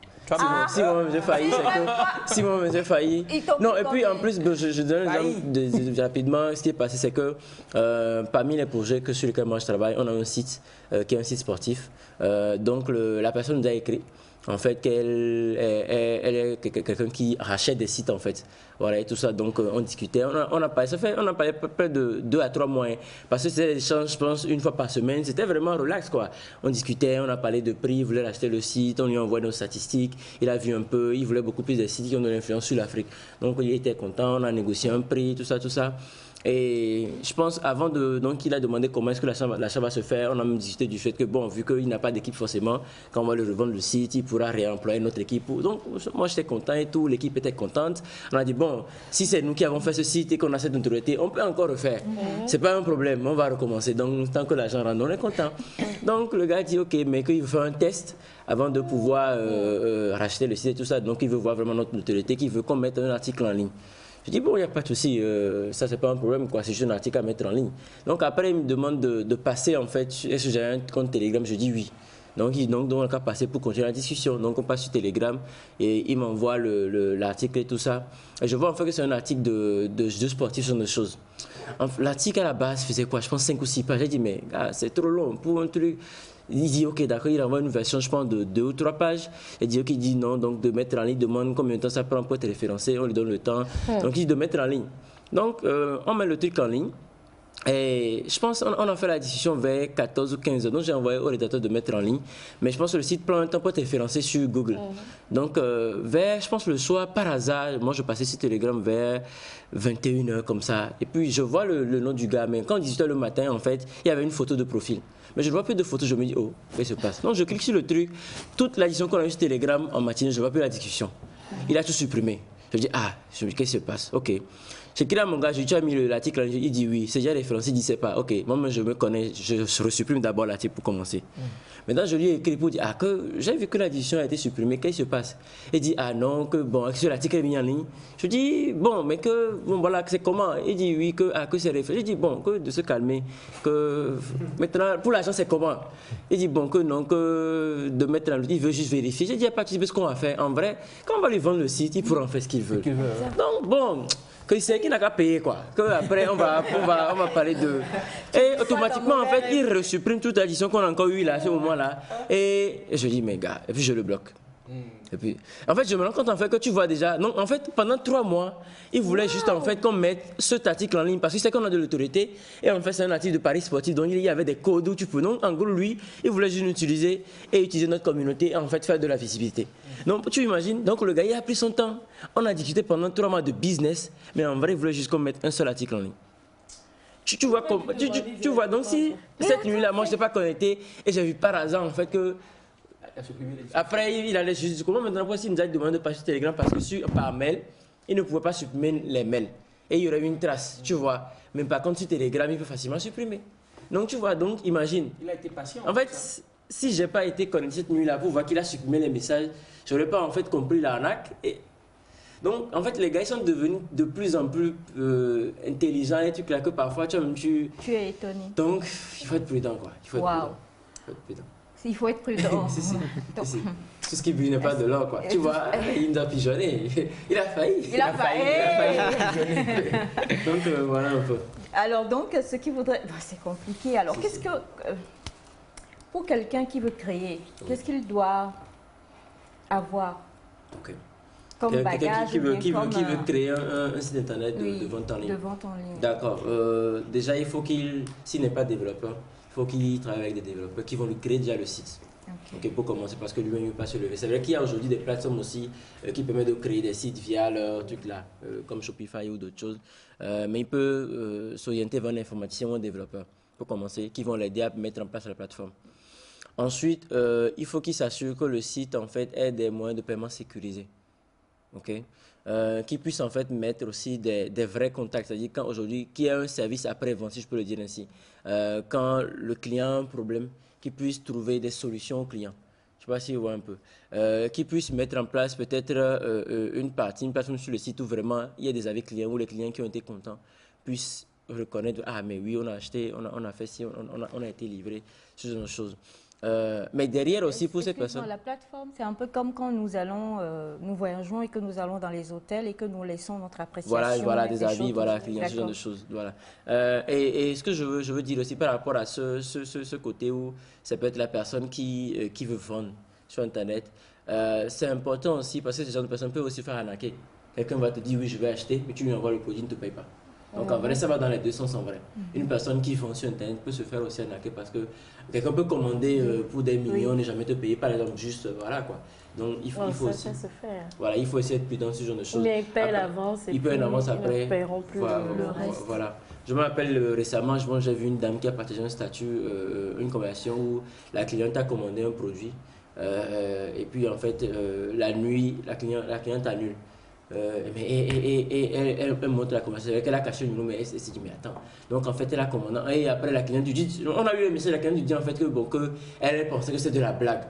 Si moi-même j'ai failli, c'est que... Si moi-même j'ai failli... Non, et puis en plus, je donne un exemple rapidement. Ce qui est passé, c'est que parmi les projets sur lesquels moi je travaille, on a un site qui est un site sportif. Donc la personne nous a écrit en fait qu'elle est quelqu'un qui rachète des sites en fait. Voilà, et tout ça. Donc on discutait, on a parlé près de 2 à 3 mois. Parce que c'était des échanges, je pense, une fois par semaine. C'était vraiment relax quoi. On discutait, on a parlé de prix, il voulait racheter le site, on lui a envoyé nos statistiques, il a vu un peu, il voulait beaucoup plus de sites qui ont de l'influence sur l'Afrique. Donc il était content, on a négocié un prix, tout ça. Et je pense, donc il a demandé comment est-ce que l'achat va se faire. On a même discuté du fait que, bon, vu qu'il n'a pas d'équipe forcément, quand on va le revendre le site, il pourra réemployer notre équipe. Donc, moi, j'étais content et tout, l'équipe était contente. On a dit, bon, si c'est nous qui avons fait ce site et qu'on a cette notoriété, on peut encore refaire. C'est pas un problème, on va recommencer. Donc, tant que l'argent rentre, on est content. Donc, le gars dit, OK, mais qu'il veut faire un test avant de pouvoir racheter le site et tout ça. Donc, il veut voir vraiment notre notoriété, qu'il veut qu'on mette un article en ligne. Je dis, bon, il n'y a pas de souci, ça, c'est pas un problème, quoi, c'est juste un article à mettre en ligne. Donc, après, il me demande de passer, en fait, est-ce que j'ai un compte Telegram? Je dis oui. Donc, on a qu'à passer pour continuer la discussion. Donc, on passe sur Telegram et il m'envoie l'article et tout ça. Et je vois, en fait, que c'est un article de sportif sur des choses. L'article, à la base, faisait quoi? Je pense 5 ou 6 pages. J'ai dit, mais c'est trop long pour un truc. Il dit, OK, d'accord, il envoie une version, je pense, de 2 ou 3 pages. Il dit, OK, il dit non, donc de mettre en ligne, demande combien de temps ça prend pour être référencé, on lui donne le temps. Donc, il dit de mettre en ligne. Donc, on met le truc en ligne. Et je pense qu'on a fait la discussion vers 14 ou 15 heures. Donc, j'ai envoyé au rédacteur de mettre en ligne. Mais je pense que le site prend un temps pour être référencé sur Google. Donc, je pense le soir, par hasard, moi, je passais sur Telegram vers 21h comme ça. Et puis, je vois le nom du gars. Mais quand 18h le matin, en fait, il y avait une photo de profil. Mais je ne vois plus de photos, je me dis, oh, qu'est-ce qui se passe? Donc je clique sur le truc, toute la discussion qu'on a eue sur Telegram en matinée, je ne vois plus la discussion. Il a tout supprimé. Je dis, qu'est-ce qui se passe? OK. J'écris à mon gars, tu as mis l'article, il dit oui, c'est déjà référencé, il dit c'est pas. OK, moi je me connais, je resupprime d'abord l'article pour commencer. Maintenant, je lui ai écrit pour dire, que j'ai vu que la discussion a été supprimée, qu'est-ce qui se passe? Il dit, non, que bon, que l'article est mis en ligne. Je dis, bon, mais que, bon, voilà, c'est comment? Il dit oui, que c'est référencé. Je dis, bon, que de se calmer, que maintenant, pour l'argent, c'est comment? Il dit, bon, que non, que de mettre en ligne, il veut juste vérifier. J'ai dit, il n'y a pas de souci, ce qu'on va faire. En vrai, quand on va lui vendre le site, il pourra en faire ce qu'il veut. Donc, bon. Que c'est qui n'a qu'à payer quoi. Que après on va parler de. Et automatiquement en fait il resupprime toute l'addition qu'on a encore eu là à ce moment-là. Et je dis mais gars, et puis je le bloque. Et puis, en fait, je me rends compte en fait que tu vois déjà. Donc, en fait, pendant 3 mois, il voulait juste en fait qu'on mette cet article en ligne parce que c'est qu'on a de l'autorité. Et en fait, c'est un article de Paris sportif. Donc, il y avait des codes où tu peux. Donc, en gros, lui, il voulait juste nous utiliser et utiliser notre communauté et en fait faire de la visibilité. Donc, tu imagines. Donc, le gars, il a pris son temps. On a discuté pendant 3 mois de business, mais en vrai, il voulait juste qu'on mette un seul article en ligne. Tu vois, tu vois. Donc, si cette nuit-là, moi, je n'étais pas connecté et j'ai vu par hasard en fait que. Après, il allait juste comment maintenant, il nous a demandé de passer sur Telegram parce que par mail, il ne pouvait pas supprimer les mails. Et il y aurait eu une trace, tu vois. Mais par contre, sur Telegram, il peut facilement supprimer. Donc, tu vois, donc imagine. Il a été patient. En fait, si je n'ai pas été connecté cette nuit-là pour voir qu'il a supprimé les messages, je n'aurais pas en fait compris l'arnaque. Et donc, en fait, les gars, ils sont devenus de plus en plus intelligents et trucs là que parfois, tu es étonné. Donc, il faut être prudent, quoi. Il faut être prudent. Il faut être prudent. Si. Tout ce qui brille n'est pas de l'or, quoi. Tu vois, il nous a pigeonné. Il a failli. Il a failli. Donc, voilà un peu. Alors, donc, ce qui voudrait... c'est compliqué. Alors, qu'est-ce que... pour quelqu'un qui veut créer, qu'est-ce qu'il doit avoir comme bagage qui veut créer un site internet de vente en ligne. De vente en ligne. D'accord. Déjà, il faut s'il n'est pas développeur, il faut qu'il travaille avec des développeurs qui vont lui créer déjà le site. Pour commencer, parce que lui-même ne peut pas se lever. C'est vrai qu'il y a aujourd'hui des plateformes aussi qui permettent de créer des sites via leur truc là, comme Shopify ou d'autres choses. Mais il peut s'orienter vers un informaticien ou un développeur, pour commencer, qui vont l'aider à mettre en place la plateforme. Ensuite, il faut qu'il s'assure que le site en fait ait des moyens de paiement sécurisés. Qui puisse en fait mettre aussi des vrais contacts, c'est-à-dire quand aujourd'hui, qu'il y a un service après-vente, si je peux le dire ainsi, quand le client a un problème, qu'il puisse trouver des solutions au client. Je ne sais pas si vous voyez un peu. Qu'il puisse mettre en place peut-être une plateforme sur le site où vraiment il y a des avis clients, où les clients qui ont été contents puissent reconnaître, ah mais oui, on a acheté, on a fait ci, on a été livré, ce genre de choses. Mais derrière aussi pour ces personnes. La plateforme, c'est un peu comme quand nous allons, nous voyageons et que nous allons dans les hôtels et que nous laissons notre appréciation. Voilà des avis, voilà, clients, ce genre de choses. Voilà. Et ce que je veux dire aussi par rapport à ce côté où ça peut être la personne qui veut vendre sur Internet, c'est important aussi parce que ce genre de personne peut aussi faire arnaquer. Quelqu'un va te dire oui, je vais acheter, mais tu lui envoies le produit, il ne te paye pas. Donc en vrai, ça va dans les deux sens en vrai. Une personne qui vend sur Internet peut se faire aussi arnaquer parce que quelqu'un peut commander pour des millions et jamais te payer, par exemple, juste voilà quoi. Donc il faut aussi. Ça se fait. Voilà, il faut essayer d'être prudent sur ce genre de choses. Mais ils paient l'avance et ils paient l'avance après. Ils ne paieront plus le reste. Voilà. Je me rappelle récemment, j'ai vu une dame qui a partagé un statut, une conversation où la cliente a commandé un produit et puis en fait la nuit, la cliente annule. Elle montre la conversation, elle a caché le numéro, mais elle s'est dit, mais attends. Donc en fait, elle a commandé. Et après, la cliente lui dit, on a eu le message, la cliente lui dit en fait elle pensait que c'était de la blague.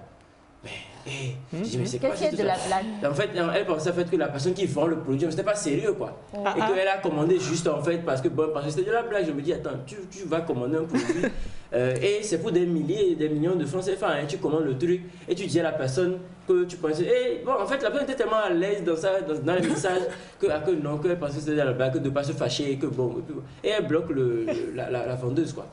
Mais, qu'est-ce que c'est de la blague? En fait, elle pensait en fait que la personne qui vend le produit, c'était pas sérieux quoi. Et qu'elle a commandé juste en fait parce que c'était de la blague. Je me dis, attends, tu vas commander un produit et c'est pour des milliers et des millions de francs CFA. Tu commandes le truc et tu dis à la personne que tu pensais. Et bon, en fait, la personne était tellement à l'aise dans les messages qu'elle pensait que c'était de la blague, de ne pas se fâcher et que bon. Et elle bloque la vendeuse quoi.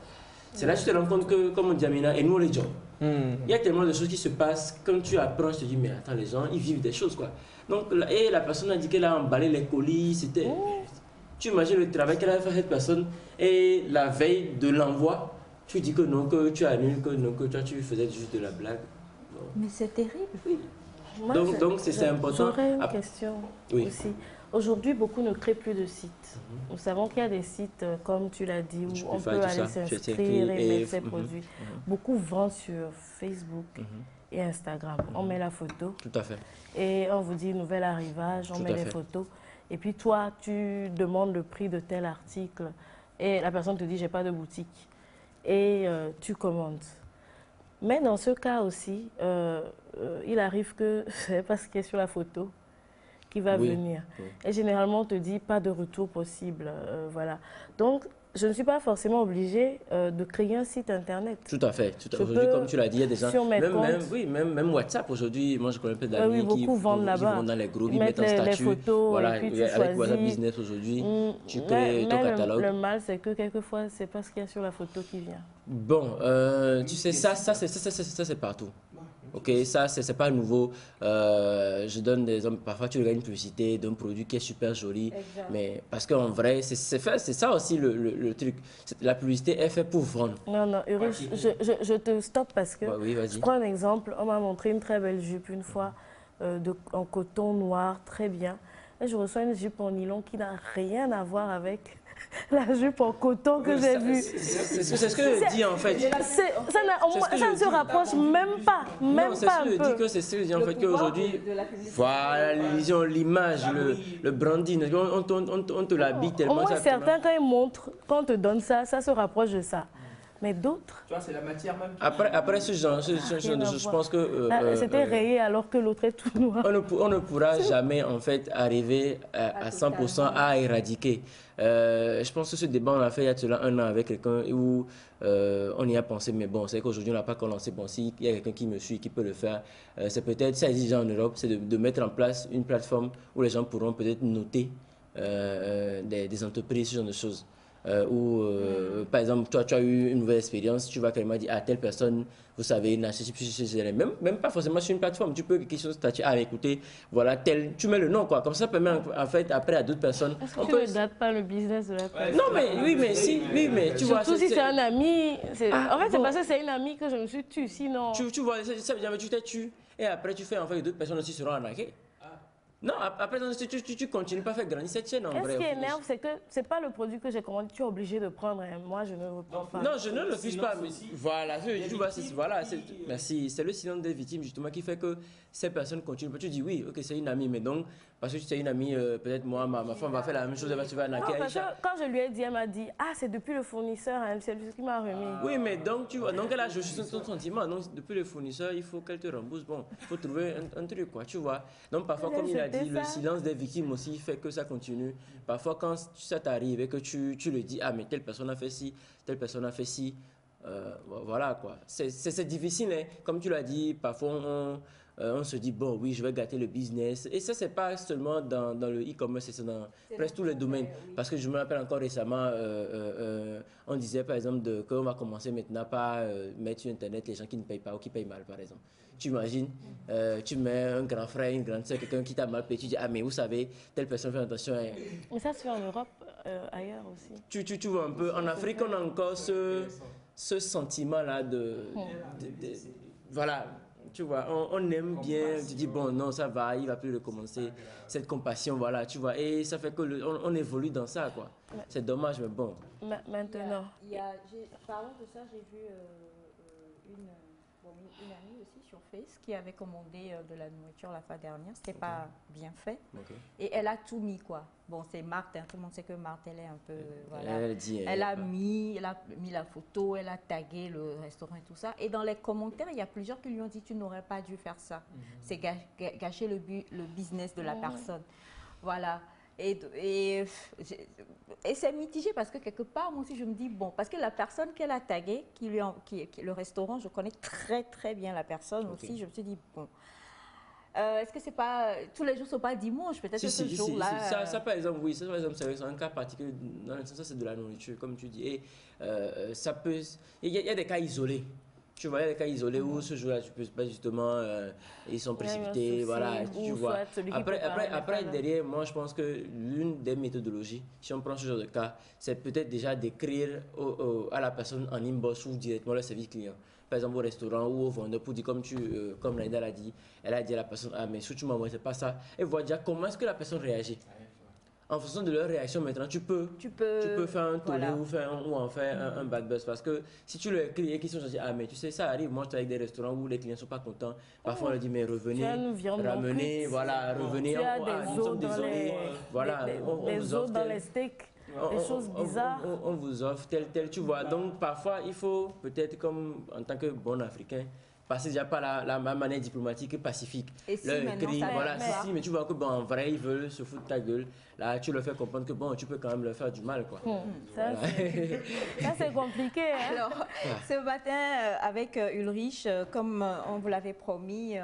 C'est là que tu te rends compte que, comme on dit Amina, et nous les gens. Il y a tellement de choses qui se passent. Quand tu apprends, tu te dis, mais attends, les gens, ils vivent des choses, quoi. Donc, et la personne a dit qu'elle a emballé les colis. C'était... Tu imagines le travail qu'elle a fait cette personne. Et la veille de l'envoi, tu dis que non, que tu annules, que non, que toi, tu faisais juste de la blague. Bon. Mais c'est terrible. Oui. Moi, donc c'est important. J'aurais une question aussi. Aujourd'hui, beaucoup ne créent plus de sites. Nous savons qu'il y a des sites, comme tu l'as dit, où on peut aller s'inscrire et mettre ses produits. Beaucoup vendent sur Facebook et Instagram. On met la photo. Tout à fait. Et on vous dit nouvel arrivage, on met les photos. Et puis toi, tu demandes le prix de tel article. Et la personne te dit, j'ai pas de boutique. Et tu commandes. Mais dans ce cas aussi, il arrive que c'est pas ce qui est sur la photo qui va venir. Et généralement, on te dit pas de retour possible. Voilà. Donc, je ne suis pas forcément obligée de créer un site internet. Tout à fait. Aujourd'hui, comme tu l'as dit, il y a des gens... Même WhatsApp, aujourd'hui, moi je connais plein d'amis qui vont dans les groupes, ils mettent un statut. Les photos, voilà, et puis tu avec choisis. WhatsApp Business aujourd'hui, tu crées ton catalogue. Le mal, c'est que quelquefois, c'est pas ce qu'il y a sur la photo qui vient. Bon, tu sais, ça c'est partout. Ok, ça, c'est pas nouveau. Je donne des exemples. Parfois, tu regardes une publicité d'un produit qui est super joli. Exact. Mais parce qu'en vrai, c'est ça aussi le truc. La publicité est faite pour vendre. Non, non, Urich, je te stoppe parce que Oui, vas-y. je prends un exemple. On m'a montré une très belle jupe une fois en coton noir, très bien. Et je reçois une jupe en nylon qui n'a rien à voir avec la jupe en coton que j'ai vue. C'est ce que je dis en fait. Ça ne se rapproche même pas. Même c'est pas ce que je dis que c'est ce que je dis en fait qu'aujourd'hui, voilà l'image, le branding, on te l'habille tellement. Au moins certains, quand ils montrent, quand on te donne ça, ça se rapproche de ça. Mais d'autres... Tu vois, c'est la matière même. Après ce genre de choses, je pense que... C'était rayé alors que l'autre est tout noir. On ne pourra jamais en fait arriver à 100% à éradiquer. Je pense que ce débat, on l'a fait il y a cela 1 an avec quelqu'un où on y a pensé, mais bon, c'est qu'aujourd'hui on n'a pas commencé. Bon, s'il y a quelqu'un qui me suit, qui peut le faire, c'est peut-être, ça existe déjà en Europe, c'est de mettre en place une plateforme où les gens pourront peut-être noter des entreprises, ce genre de choses. Par exemple, toi, tu as eu une nouvelle expérience, tu vas carrément dire à telle personne, vous savez, même pas forcément sur une plateforme, tu peux quelque chose statut, écoutez, voilà, tel, tu mets le nom, quoi. Comme ça permet en fait après à d'autres personnes. Est-ce que tu ne dates pas le business de la personne? Non, mais oui, mais tu vois. Surtout si c'est un ami. En fait, c'est parce que c'est une amie que je me suis tue, sinon. Tu vois, ça veut dire que tu t'es tué, et après tu fais en fait que d'autres personnes aussi seront arnaquées. Non, après, tu continues pas à faire grandir cette chaîne en vrai. Ce qui énerve, c'est que c'est pas le produit que j'ai commandé, tu es obligé de prendre. Hein. Moi, je ne reprends pas. Non, je ne le refuse pas. Mais voilà, c'est le silence des victimes justement qui fait que ces personnes continuent. Tu dis oui, ok, c'est une amie, mais donc, parce que c'est une amie, peut-être moi, ma femme va faire la même chose, elle va se faire arnaquer. Parce que quand je lui ai dit, elle m'a dit, ah, c'est depuis le fournisseur, hein, c'est lui qui m'a remis. Oui, mais donc, tu vois, donc elle a joué sur son sentiment. Donc, depuis le fournisseur, il faut qu'elle te rembourse. Bon, il faut trouver un truc, quoi, tu vois. Donc, parfois, comme il a dit, le silence des victimes aussi fait que ça continue. Parfois, quand ça t'arrive et que tu le dis, ah, mais telle personne a fait ci, telle personne a fait ci, voilà, quoi. C'est difficile, hein. Comme tu l'as dit, parfois, on se dit, bon, oui, je vais gâter le business. Et ça, c'est pas seulement dans le e-commerce, c'est dans presque tous les domaines. Parce que je me rappelle encore récemment, on disait, par exemple, qu'on va commencer maintenant par mettre sur Internet les gens qui ne payent pas ou qui payent mal, par exemple. Tu imagines, tu mets un grand frère, une grande soeur, quelqu'un qui t'a mal payé, tu dis, ah, mais vous savez, telle personne fait attention. Hein. Mais ça se fait en Europe, ailleurs aussi. Tu vois un peu, en Afrique, on a encore ce sentiment-là voilà. Tu vois, on aime bien, tu dis, bon, non, ça va, il va plus recommencer, cette compassion, voilà, tu vois, et ça fait on évolue dans ça, quoi. C'est dommage, mais bon. Maintenant. Parlant de ça, j'ai vu une amie aussi sur Face qui avait commandé de la nourriture la fois dernière. C'était pas bien fait. Et elle a tout mis, quoi. Bon, c'est Marthe, hein, tout le monde sait que Marthe, elle est un peu... Voilà. Elle a mis la photo, elle a tagué le restaurant et tout ça. Et dans les commentaires, il y a plusieurs qui lui ont dit, tu n'aurais pas dû faire ça. C'est gâcher le business de la personne. Voilà. Et c'est mitigé parce que quelque part, moi aussi, je me dis, bon, parce que la personne qu'elle a taguée, le restaurant, je connais très, très bien la personne aussi. Je me suis dit, bon, est-ce que c'est pas... Tous les jours ne sont pas dimanche, peut-être que ce jour-là... Ça, par exemple, oui, ça, par exemple, c'est un cas particulier. Dans le sens, ça, c'est de la nourriture, comme tu dis. Et ça peut... Il y a des cas isolés. Tu vois, il y a des cas isolés où ce jour-là, tu peux pas justement, ils sont précipités, voilà, tu vois. Après, derrière, moi, je pense que l'une des méthodologies, si on prend ce genre de cas, c'est peut-être déjà d'écrire à la personne en inbox ou directement le service client. Par exemple, au restaurant ou au vendeur, pour dire, comme Naïda l'a dit, elle a dit à la personne, ah, mais si tu m'envoies, c'est pas ça. Et voir déjà comment est-ce que la personne réagit. En fonction de leur réaction, maintenant, tu peux faire un tollé ou en faire un bad buzz. Parce que si tu leur écris et qu'ils sont dit, ah, mais tu sais, ça arrive. Moi, je travaille avec des restaurants où les clients ne sont pas contents. Parfois, on leur dit, mais revenez, ramenez, voilà, revenez. Nous sommes désolés. Voilà, des os dans les steaks. Des choses bizarres. On vous offre tel, tu vois. Donc, parfois, il faut peut-être, comme en tant que bon Africain, passer déjà par la manière diplomatique et pacifique. Et si maintenant voilà, mais tu vois que bon, en vrai, ils veulent se foutre de ta gueule. Là, tu leur fais comprendre que bon, tu peux quand même leur faire du mal, quoi. Ça, c'est compliqué. Hein? Alors, ce matin, avec Ulrich, comme on vous l'avait promis,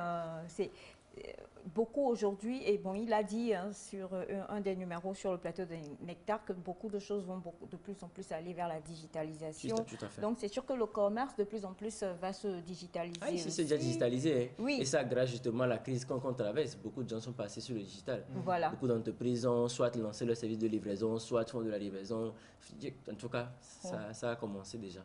beaucoup aujourd'hui, et bon, il a dit hein, sur un des numéros sur le plateau de Nectar que beaucoup de choses vont de plus en plus aller vers la digitalisation. Tout à fait. Donc, c'est sûr que le commerce, de plus en plus, va se digitaliser. Ah, ici, c'est déjà digitalisé. Hein. Oui. Et ça, grâce justement à la crise qu'on traverse, beaucoup de gens sont passés sur le digital. Voilà. Beaucoup d'entreprises ont soit lancé leur service de livraison, soit font de la livraison. En tout cas, ça a commencé déjà.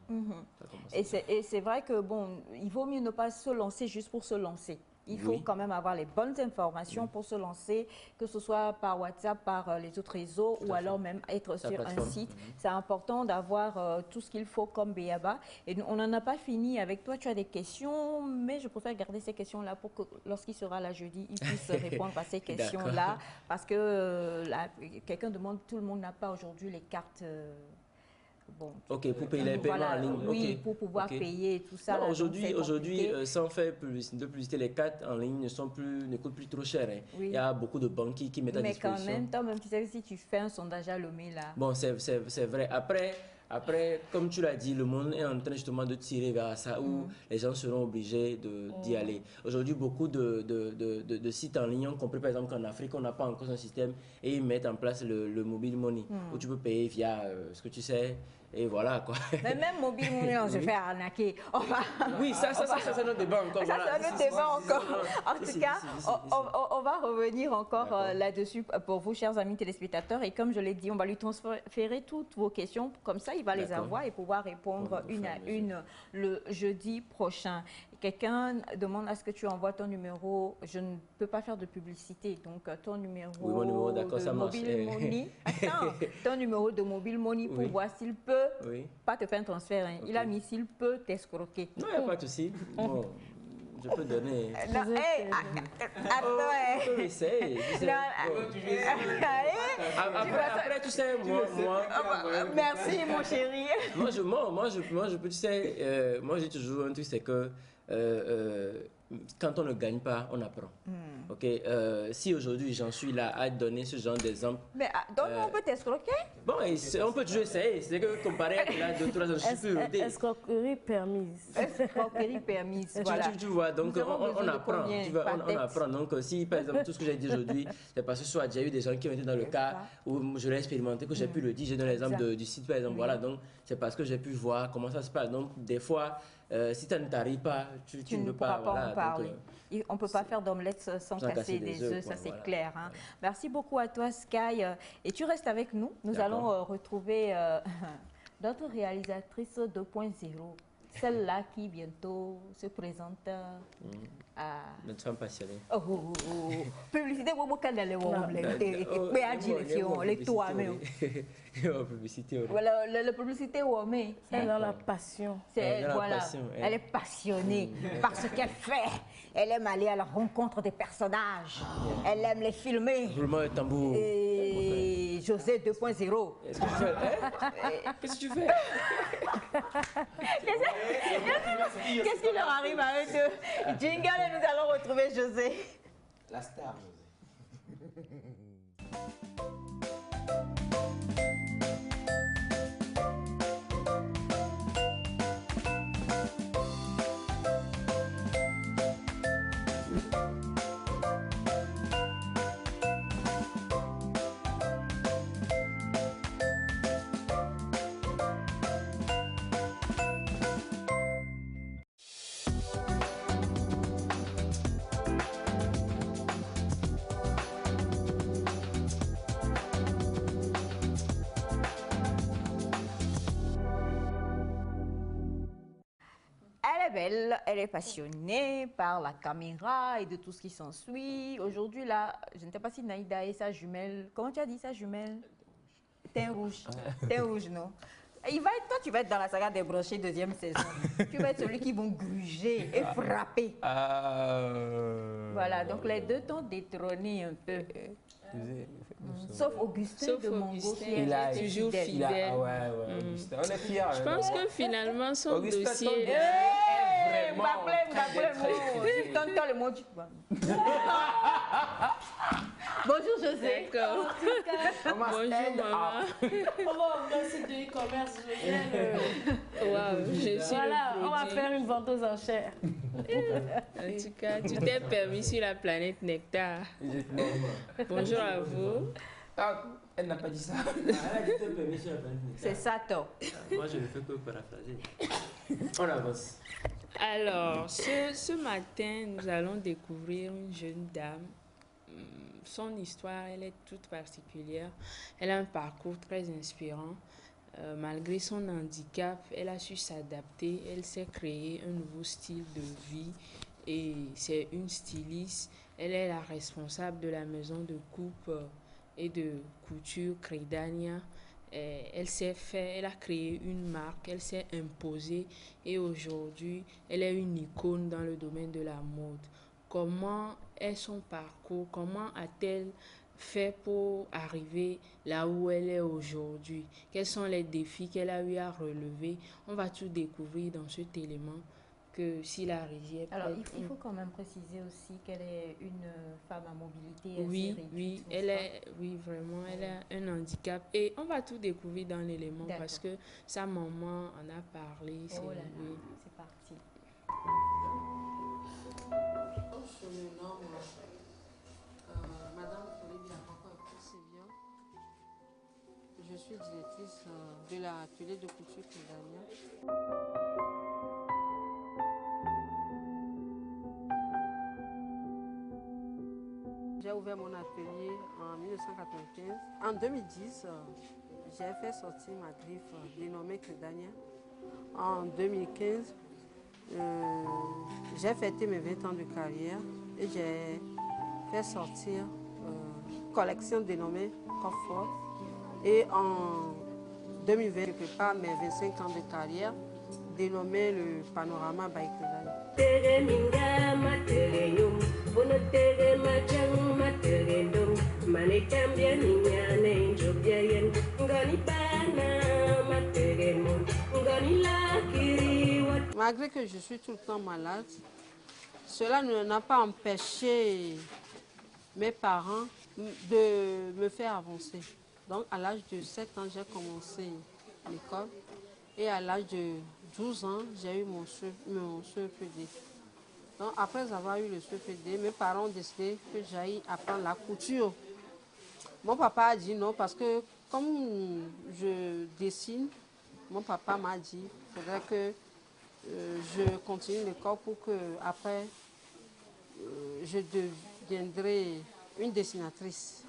Et c'est vrai que, bon, il vaut mieux ne pas se lancer juste pour se lancer. Il faut quand même avoir les bonnes informations pour se lancer, que ce soit par WhatsApp, par les autres réseaux ou alors même être sur un site. C'est important d'avoir tout ce qu'il faut comme BABA. Et on n'en a pas fini avec toi. Tu as des questions, mais je préfère garder ces questions-là pour que lorsqu'il sera là jeudi, il puisse répondre à ces questions-là. Parce que quelqu'un demande, tout le monde n'a pas aujourd'hui les cartes... Bon, ok, pour payer les paiements en ligne. Oui, pour pouvoir payer tout ça. Aujourd'hui, sans faire de publicité, les cartes en ligne ne coûtent plus trop cher. Hein. Oui. Il y a beaucoup de banques qui mettent à disposition. Mais quand même, toi-même, tu sais que si tu fais un sondage à Lomé, là... Bon, c'est vrai. Après, comme tu l'as dit, le monde est en train justement de tirer vers ça, où les gens seront obligés d'y aller. Aujourd'hui, beaucoup de sites en ligne ont compris, par exemple, qu'en Afrique, on n'a pas encore un système et ils mettent en place le mobile money, où tu peux payer via ce que tu sais. Et voilà quoi. Mais même mobile money, on se fait arnaquer. Oui, ça c'est notre débat encore. Ça c'est notre débat encore. En tout cas, on va revenir encore là-dessus pour vous, chers amis téléspectateurs. Et comme je l'ai dit, on va lui transférer toutes vos questions. Comme ça, il va les avoir et pouvoir répondre une à une le jeudi prochain. Quelqu'un demande à ce que tu envoies ton numéro. Je ne peux pas faire de publicité. Donc, ton numéro, mon numéro de mobile money. Attends, ton numéro de mobile money pour voir s'il peut pas te faire un transfert. Hein. Il a mis s'il peut t'escroquer. Non, il n'y a pas de souci. Bon, je peux donner. Non, attends. Je peux essayer. Après, tu sais, moi. Merci, mon chéri. Moi, je peux, tu sais, moi, j'ai toujours un truc, c'est que quand on ne gagne pas, on apprend. Ok, si aujourd'hui j'en suis là à donner ce genre d'exemple. Mais donc on peut t'escroquer? Bon, on peut toujours essayer. C'est que comparé à là, 2-3 ans, je suis plus rodé. Escroquerie permise. Escroquerie permise. Voilà. Tu vois, donc on apprend. On apprend. Donc si par exemple tout ce que j'ai dit aujourd'hui, c'est parce que soit déjà eu des gens qui ont été dans le cas où je l'ai expérimenté, que j'ai pu le dire. J'ai donné l'exemple du site par exemple. Voilà, donc c'est parce que j'ai pu voir comment ça se passe. Donc des fois, si ça ne t'arrive pas, tu ne peux pas en parler. On ne peut pas faire d'omelette sans casser des œufs, ça c'est clair. Hein. Merci beaucoup à toi Sky. Et tu restes avec nous. Nous allons retrouver notre réalisatrice 2.0. Celle-là qui bientôt se présente à... Notre femme passionnée. Publicité, les toi-même. Publicité. Voilà, la publicité, c'est dans la passion. Voilà, elle est passionnée par ce qu'elle fait. Elle aime aller à la rencontre des personnages. Elle aime les filmer. Roulement de tambour. Et José 2.0. Qu'est-ce que tu fais? Qu'est-ce qui leur arrive à eux deux? Jingle et nous allons retrouver José. La star, José. Belle, elle est passionnée par la caméra et de tout ce qui s'ensuit. Aujourd'hui, là, je ne sais pas si Naïda et sa jumelle, comment tu as dit sa jumelle? Teint rouge. Teint rouge, non? Toi, tu vas être dans la saga des brochés deuxième saison. Tu vas être celui qui vont gruger et frapper. Voilà, donc les deux t'ont détrôné un peu. Sauf Augustin de Mongo qui est toujours fidèle. Augustin. On est fiers. Je pense que finalement, son dossier... Donne-toi le mot du... Bonjour José. D'accord. Bonjour maman. On va ouvrir un site de e-commerce. Waouh, je suis voilà, le on va produit. faire une vente aux enchères. En tout cas, tu t'es permis sur la planète Nectar. Bonjour à vous. Ah, elle n'a pas dit ça. C'est ça, toi. Moi, je ne fais que paraphraser. On avance. Alors, ce matin, nous allons découvrir une jeune dame. Son histoire, elle est toute particulière. Elle a un parcours très inspirant. Malgré son handicap, elle a su s'adapter. Elle s'est créé un nouveau style de vie et c'est une styliste. Elle est la responsable de la maison de coupe et de couture Credania. Elle a créé une marque, elle s'est imposée et aujourd'hui, elle est une icône dans le domaine de la mode. Comment est son parcours? Comment a-t-elle fait pour arriver là où elle est aujourd'hui? Quels sont les défis qu'elle a eu à relever? On va tout découvrir dans cet élément que si la régie est Alors, prête, il faut quand même préciser aussi qu'elle est une femme à mobilité assez oui, réduite, oui, n'est-ce pas? oui, vraiment, elle a un handicap et on va tout découvrir dans l'élément D'accord. parce que sa maman en a parlé. Oh là là, oui. c'est parti. Je me nomme Madame Olivia Sévian. Je suis directrice de l'atelier de couture Credania. J'ai ouvert mon atelier en 1995. En 2010, j'ai fait sortir ma griffe dénommée Credania. En 2015, j'ai fêté mes 20 ans de carrière et j'ai fait sortir une collection dénommée Comfort. Et en 2020, je prépare mes 25 ans de carrière dénommée le Panorama by Credania. Malgré que je suis tout le temps malade, cela ne n'a pas empêché mes parents de me faire avancer. Donc à l'âge de 7 ans, j'ai commencé l'école et à l'âge de 12 ans, j'ai eu mon CEPD. Donc après avoir eu le CEPD, mes parents ont décidé que j'aille apprendre la couture. Mon papa a dit non parce que comme je dessine, mon papa m'a dit qu'il faudrait que je continue l'école pour que après je deviendrai une dessinatrice.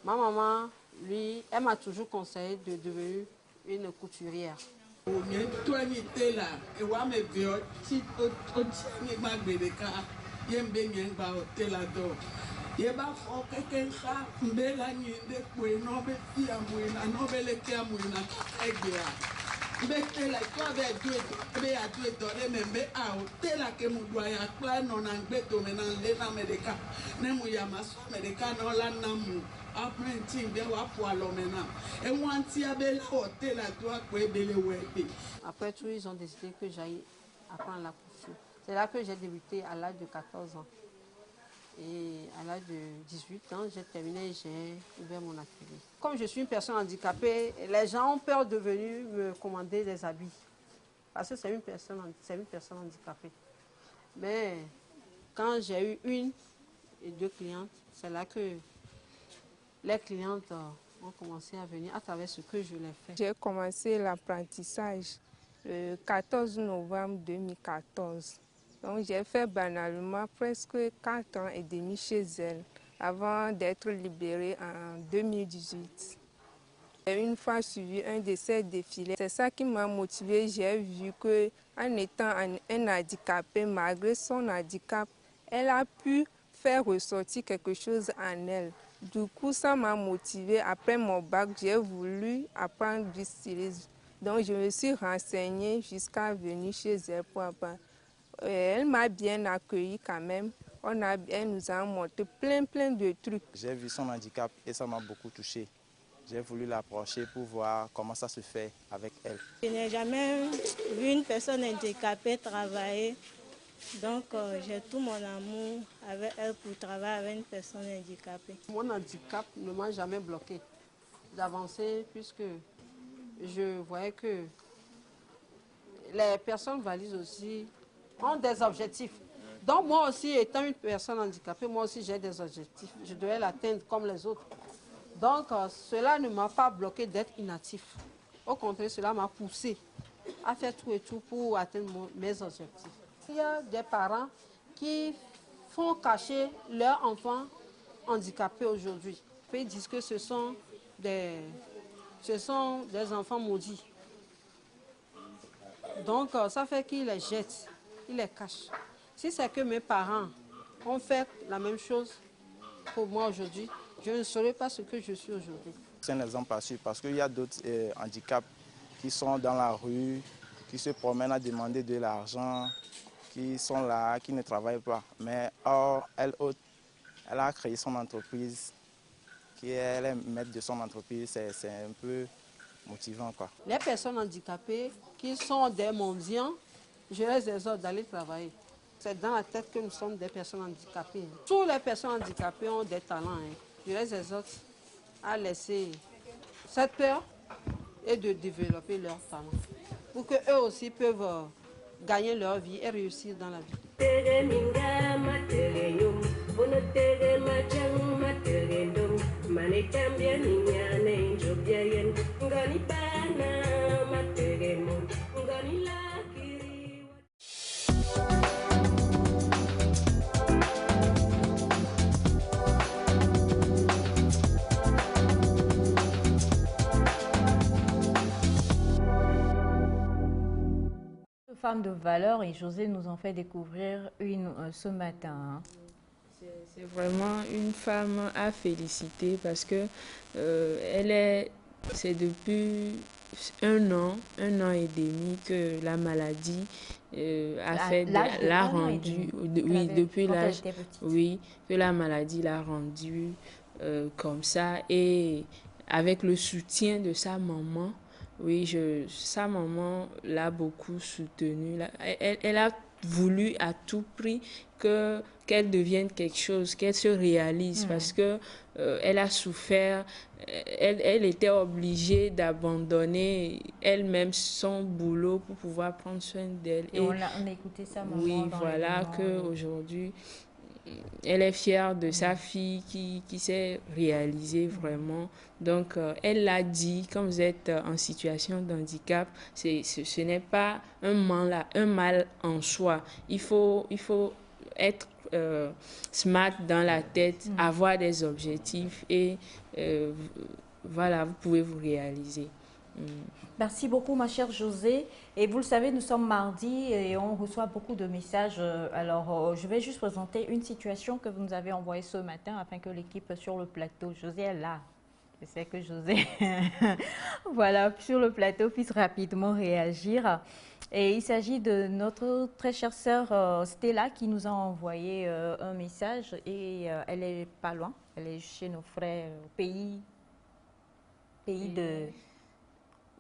Ma maman, lui, elle m'a toujours conseillé de devenir une couturière. Après tout, ils ont décidé que j'aille apprendre la couture. C'est là que j'ai débuté à l'âge de 14 ans. Et à l'âge de 18 ans, j'ai terminé et j'ai ouvert mon atelier. Comme je suis une personne handicapée, les gens ont peur de venir me commander des habits. Parce que c'est une personne handicapée. Mais quand j'ai eu 1 et 2 clientes, c'est là que les clientes ont commencé à venir à travers ce que je l'ai fait. J'ai commencé l'apprentissage le 14 novembre 2014. Donc j'ai fait banalement presque 4 ans et demi chez elle avant d'être libérée en 2018. J'ai une fois suivi un de ces défilés. C'est ça qui m'a motivée. J'ai vu qu'en étant un handicapé, malgré son handicap, elle a pu faire ressortir quelque chose en elle. Du coup, ça m'a motivée. Après mon bac, j'ai voulu apprendre du stylisme. Donc, je me suis renseignée jusqu'à venir chez elle pour apprendre. Elle m'a bien accueillie quand même. Elle nous a montré plein de trucs. J'ai vu son handicap et ça m'a beaucoup touchée. J'ai voulu l'approcher pour voir comment ça se fait avec elle. Je n'ai jamais vu une personne handicapée travailler Donc, j'ai tout mon amour avec elle pour travailler avec une personne handicapée. Mon handicap ne m'a jamais bloqué d'avancer puisque je voyais que les personnes valides aussi ont des objectifs. Donc moi aussi, étant une personne handicapée, moi aussi j'ai des objectifs. Je devais l'atteindre comme les autres. Donc cela ne m'a pas bloqué d'être inactif. Au contraire, cela m'a poussé à faire tout et tout pour atteindre mes objectifs. Il y a des parents qui font cacher leurs enfants handicapés aujourd'hui. Ils disent que ce sont des enfants maudits. Donc ça fait qu'ils les jettent, ils les cachent. Si c'est que mes parents ont fait la même chose pour moi aujourd'hui, je ne serais pas ce que je suis aujourd'hui. C'est un exemple à suivre parce qu'il y a d'autres handicaps qui sont dans la rue, qui se promènent à demander de l'argent, qui sont là, qui ne travaillent pas. Mais or, elle a créé son entreprise, elle est maître de son entreprise, c'est un peu motivant, quoi. Les personnes handicapées qui sont des mendiants, je les exhorte d'aller travailler. C'est dans la tête que nous sommes des personnes handicapées. Toutes les personnes handicapées ont des talents. Je les exhorte à laisser cette peur et de développer leurs talents pour qu'eux aussi peuvent gagner leur vie et réussir dans la vie. Femme de valeur, et José nous en fait découvrir une ce matin. C'est vraiment une femme à féliciter parce que c'est depuis un an et demi que la maladie l'a rendue, oui, depuis l'âge, oui, que la maladie l'a rendue comme ça, et avec le soutien de sa maman. Oui, sa maman l'a beaucoup soutenue. Elle a voulu à tout prix qu'elle devienne quelque chose, qu'elle se réalise, parce que elle a souffert. Elle était obligée d'abandonner elle-même son boulot pour pouvoir prendre soin d'elle. Et on a écouté sa maman. Oui, voilà qu'aujourd'hui, elle est fière de sa fille qui s'est réalisée vraiment. Donc, elle l'a dit, quand vous êtes en situation de handicap, ce n'est pas un mal en soi. Il faut être smart dans la tête, avoir des objectifs et voilà, vous pouvez vous réaliser. Merci beaucoup, ma chère José. Et vous le savez, nous sommes mardi et on reçoit beaucoup de messages. Alors, je vais juste présenter une situation que vous nous avez envoyée ce matin afin que l'équipe sur le plateau, José est là. Je sais que José, voilà, sur le plateau puisse rapidement réagir. Et il s'agit de notre très chère sœur Stella qui nous a envoyé un message et elle est pas loin. Elle est chez nos frères au pays de...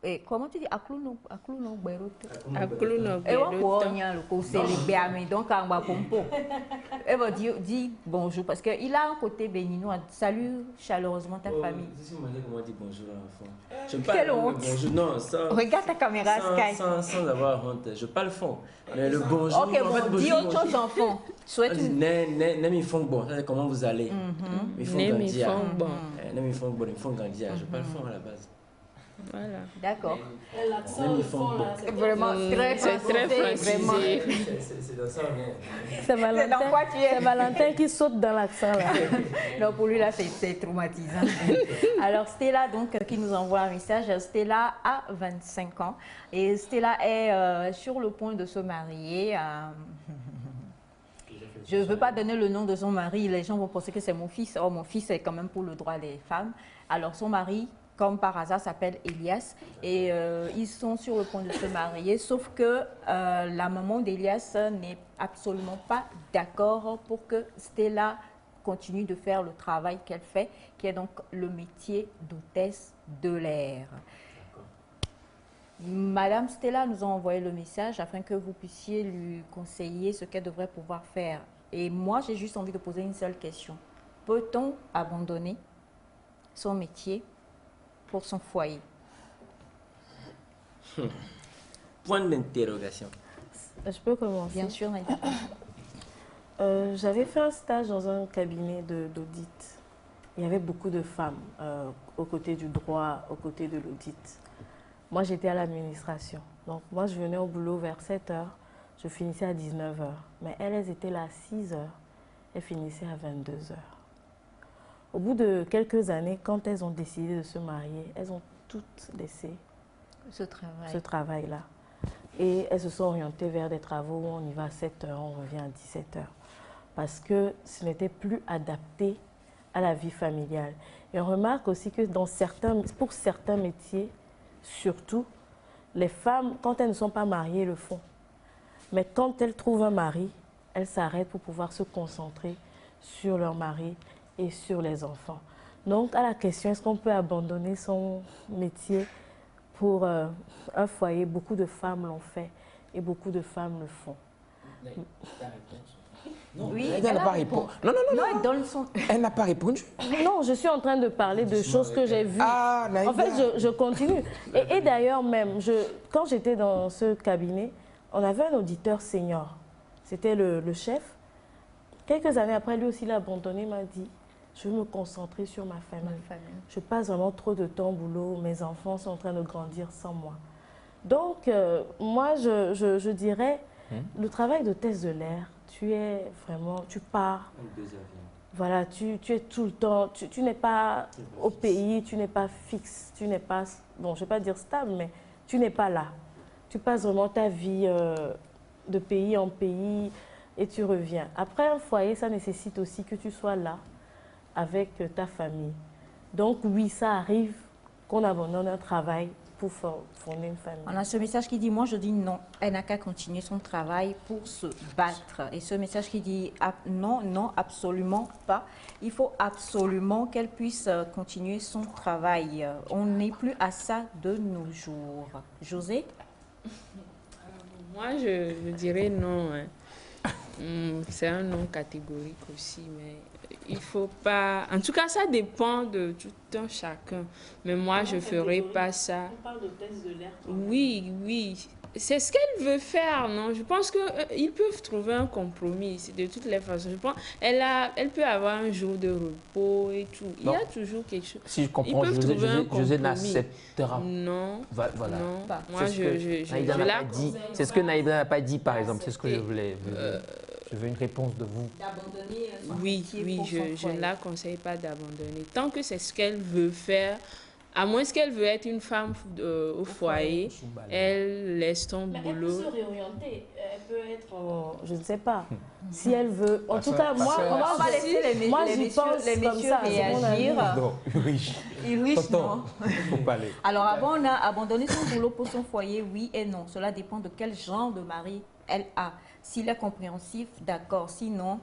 Et comment tu dis Akluno Beroto. Akluno Beroto. Donc, elle va dire bonjour parce qu'il a un côté béninois. Salut chaleureusement ta famille. Si vous me demandez comment dire bonjour à l'enfant. Je Quelle honte. Bonjour, non, regarde ta caméra Sky. Sans avoir honte. Je parle fond. Mais le bonjour. Ok, bon, bonjour, dis autre chose enfant. Souhaite une. Ne font bon. Ça c'est comment vous allez. Ne font bon. Ne font bon. Ils font grandir. Je parle fond à la base. Voilà. D'accord. L'accent de fond, là, c'est vraiment très francisé. C'est dans ça, c'est Valentin qui saute dans l'accent, là. Non, pour lui, là, c'est traumatisant. Alors, Stella, donc, qui nous envoie un message. Stella a 25 ans et Stella est sur le point de se marier. Je ne veux pas donner le nom de son mari. Les gens vont penser que c'est mon fils. Oh, mon fils est quand même pour le droit des femmes. Alors, son mari, comme par hasard, s'appelle Elias et ils sont sur le point de se marier, sauf que la maman d'Elias n'est absolument pas d'accord pour que Stella continue de faire le travail qu'elle fait, qui est donc le métier d'hôtesse de l'air. Madame Stella nous a envoyé le message afin que vous puissiez lui conseiller ce qu'elle devrait pouvoir faire. Et moi, j'ai juste envie de poser une seule question. Peut-on abandonner son métier pour son foyer? Point d'interrogation. Je peux commencer? Bien sûr, Naïda. J'avais fait un stage dans un cabinet d'audit. Il y avait beaucoup de femmes aux côtés du droit, aux côtés de l'audit. Moi, j'étais à l'administration. Donc, moi, je venais au boulot vers 7 h. Je finissais à 19 h. Mais elles étaient là à 6 h. Elles finissaient à 22 h. Au bout de quelques années, quand elles ont décidé de se marier, elles ont toutes laissé ce travail-là. Et elles se sont orientées vers des travaux où on y va à 7 h, on revient à 17 h. Parce que ce n'était plus adapté à la vie familiale. Et on remarque aussi que pour certains métiers, surtout, les femmes, quand elles ne sont pas mariées, le font. Mais quand elles trouvent un mari, elles s'arrêtent pour pouvoir se concentrer sur leur mari et sur les enfants. Donc, à la question, est-ce qu'on peut abandonner son métier pour un foyer? Beaucoup de femmes l'ont fait et beaucoup de femmes le font. Non, oui, elle n'a pas répondu. Non, elle donne son... Elle n'a pas répondu. Non, je suis en train de parler de choses que j'ai vues. Ah, en fait, je continue. Et d'ailleurs même, quand j'étais dans ce cabinet, on avait un auditeur senior. C'était le chef. Quelques années après, lui aussi, il a abandonné, il m'a dit, je veux me concentrer sur ma famille. Je passe vraiment trop de temps au boulot. Mes enfants sont en train de grandir sans moi. Donc, moi, je dirais, le travail de thèse de l'air, tu pars, voilà, tu es tout le temps, tu n'es pas au pays, tu n'es pas fixe, tu n'es pas, bon, je ne vais pas dire stable, mais tu n'es pas là. Tu passes vraiment ta vie de pays en pays et tu reviens. Après, un foyer, ça nécessite aussi que tu sois là avec ta famille. Donc oui, ça arrive qu'on abandonne un travail pour fonder une famille. On a ce message qui dit, moi je dis non, elle n'a qu'à continuer son travail pour se battre. Et ce message qui dit, non, non, absolument pas. Il faut absolument qu'elle puisse continuer son travail. On n'est plus à ça de nos jours. José? Moi, je dirais non. C'est un non catégorique aussi, mais il faut pas... En tout cas, ça dépend de tout un chacun. Mais moi, je ne ferai pas ça. On parle de thèse de l'air. Oui, oui. C'est ce qu'elle veut faire, non? Je pense qu'ils peuvent trouver un compromis. De toutes les façons. Je pense elle peut avoir un jour de repos et tout. Il y a toujours quelque chose. Si je comprends, José n'acceptera. Non. Voilà. Non. Moi, je la dit. C'est ce que Naïda n'a pas dit, par exemple. C'est ce que je voulais. Je veux une réponse de vous. D'abandonner oui, je ne la conseille pas d'abandonner. Tant que c'est ce qu'elle veut faire, à moins qu'elle veut être une femme au foyer, elle laisse ton boulot. Elle peut se réorienter. Elle peut être, je ne sais pas, si elle veut. En tout cas, moi, on va laisser les messieurs réagir. Non, riche. Non. Faut pas aller. Alors, avant, on a abandonné son boulot pour son foyer, oui et non. Cela dépend de quel genre de mari elle a. S'il est compréhensif, d'accord. Sinon,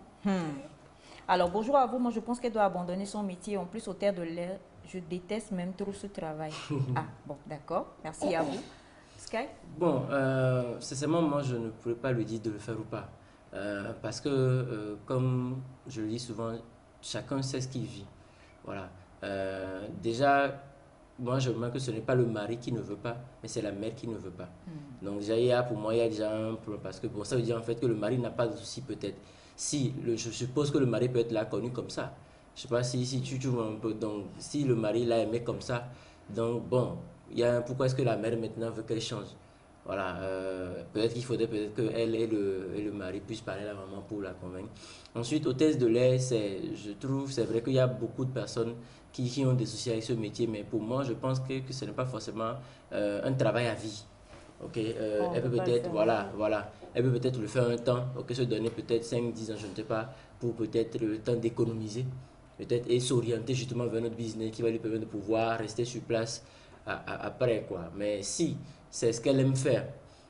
Alors, bonjour à vous. Moi, je pense qu'elle doit abandonner son métier. En plus, au terre de l'air, je déteste même trop ce travail. Ah, bon, d'accord. Merci à vous. Sky? Bon, sincèrement, moi, je ne pourrais pas lui dire de le faire ou pas. Parce que, comme je le dis souvent, chacun sait ce qu'il vit. Voilà. Déjà, moi, je remarque que ce n'est pas le mari qui ne veut pas, mais c'est la mère qui ne veut pas. Donc, déjà, pour moi, il y a déjà un problème. Parce que bon, ça veut dire en fait que le mari n'a pas de souci, peut-être. Je suppose que le mari peut être là connu comme ça. Je ne sais pas si tu vois un peu. Donc, si le mari l'a aimé comme ça, donc bon, pourquoi est-ce que la mère maintenant veut qu'elle change? Voilà, peut-être qu'il faudrait qu'elle et le mari puissent parler à la maman pour la convaincre. Ensuite, hôtesse de l'air, je trouve, c'est vrai qu'il y a beaucoup de personnes qui ont des soucis avec ce métier, mais pour moi, je pense que ce n'est pas forcément un travail à vie. Okay, elle peut peut-être, voilà, elle peut peut-être le faire un temps, se donner peut-être 5-10 ans, je ne sais pas, pour peut-être le temps d'économiser, peut-être, et s'orienter justement vers notre business qui va lui permettre de pouvoir rester sur place après, quoi. Mais si c'est ce qu'elle aime faire,